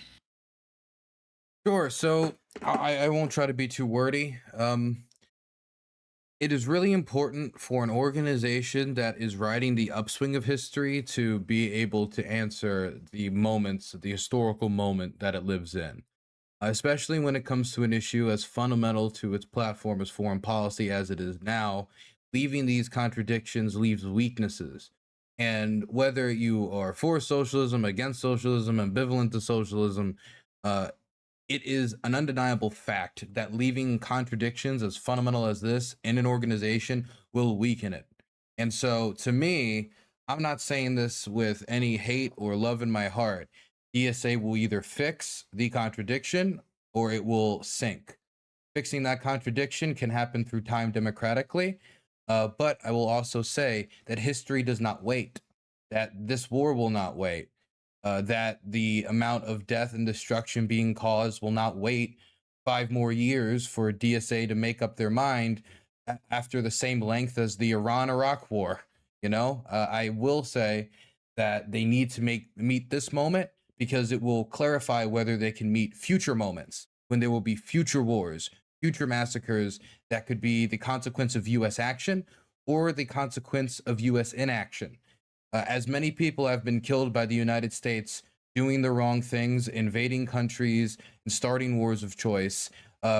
Sure. So I won't try to be too wordy. It is really important for an organization that is riding the upswing of history to be able to answer the historical moment that it lives in, especially when it comes to an issue as fundamental to its platform as foreign policy as it is now. Leaving these contradictions leaves weaknesses. And whether you are for socialism, against socialism, ambivalent to socialism, it is an undeniable fact that leaving contradictions as fundamental as this in an organization will weaken it. And so, to me, I'm not saying this with any hate or love in my heart. DSA will either fix the contradiction or it will sink. Fixing that contradiction can happen through time democratically, but I will also say that history does not wait, that this war will not wait. That the amount of death and destruction being caused will not wait 5 more years for DSA to make up their mind after the same length as the Iran-Iraq war. I will say that they need to meet this moment because it will clarify whether they can meet future moments when there will be future wars, future massacres that could be the consequence of U.S. action or the consequence of U.S. inaction. As many people have been killed by the United States doing the wrong things, invading countries, and starting wars of choice,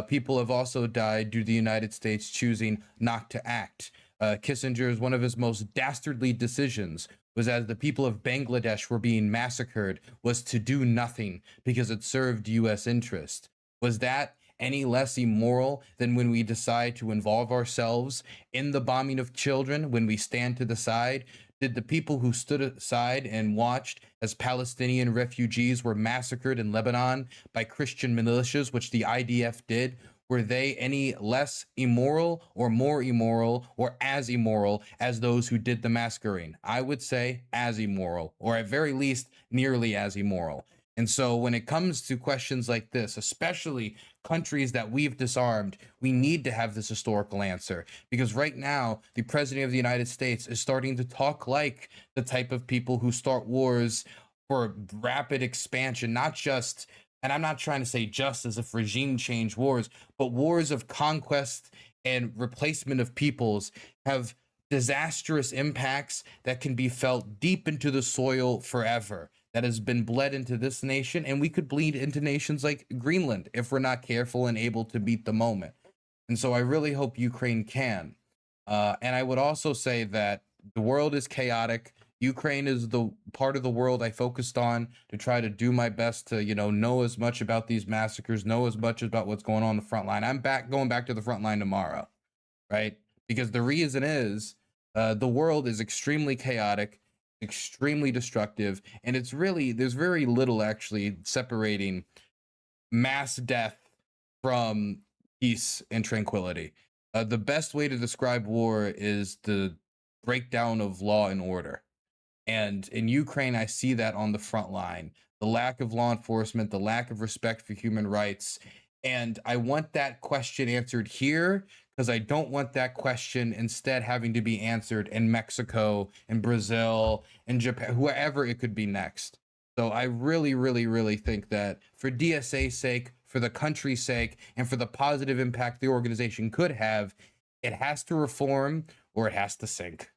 people have also died due to the United States choosing not to act. Kissinger's one of his most dastardly decisions was as the people of Bangladesh were being massacred was to do nothing because it served U.S. interest. Was that any less immoral than when we decide to involve ourselves in the bombing of children, when we stand to the side? Did the people who stood aside and watched as Palestinian refugees were massacred in Lebanon by Christian militias, which the IDF did, were they any less immoral or more immoral or as immoral as those who did the massacring? I would say as immoral, or at very least nearly as immoral. And so when it comes to questions like this, especially countries that we've disarmed, we need to have this historical answer, because right now the president of the United States is starting to talk like the type of people who start wars for rapid expansion, not just, and I'm not trying to say just as if regime change wars, but wars of conquest and replacement of peoples have disastrous impacts that can be felt deep into the soil forever, that has been bled into this nation, and we could bleed into nations like Greenland if we're not careful and able to beat the moment. And so I really hope Ukraine can. And I would also say that the world is chaotic. Ukraine is the part of the world I focused on to try to do my best to, know as much about these massacres, know as much about what's going on the front line. I'm going back to the front line tomorrow, right? Because the reason is the world is extremely chaotic, extremely destructive, and there's very little actually separating mass death from peace and tranquility. The best way to describe war is the breakdown of law and order. And in Ukraine, I see that on the front line, the lack of law enforcement, the lack of respect for human rights. And I want that question answered here because I don't want that question instead having to be answered in Mexico and Brazil and Japan, whoever it could be next. So I really, really, really think that for DSA's sake, for the country's sake, and for the positive impact the organization could have, it has to reform or it has to sink.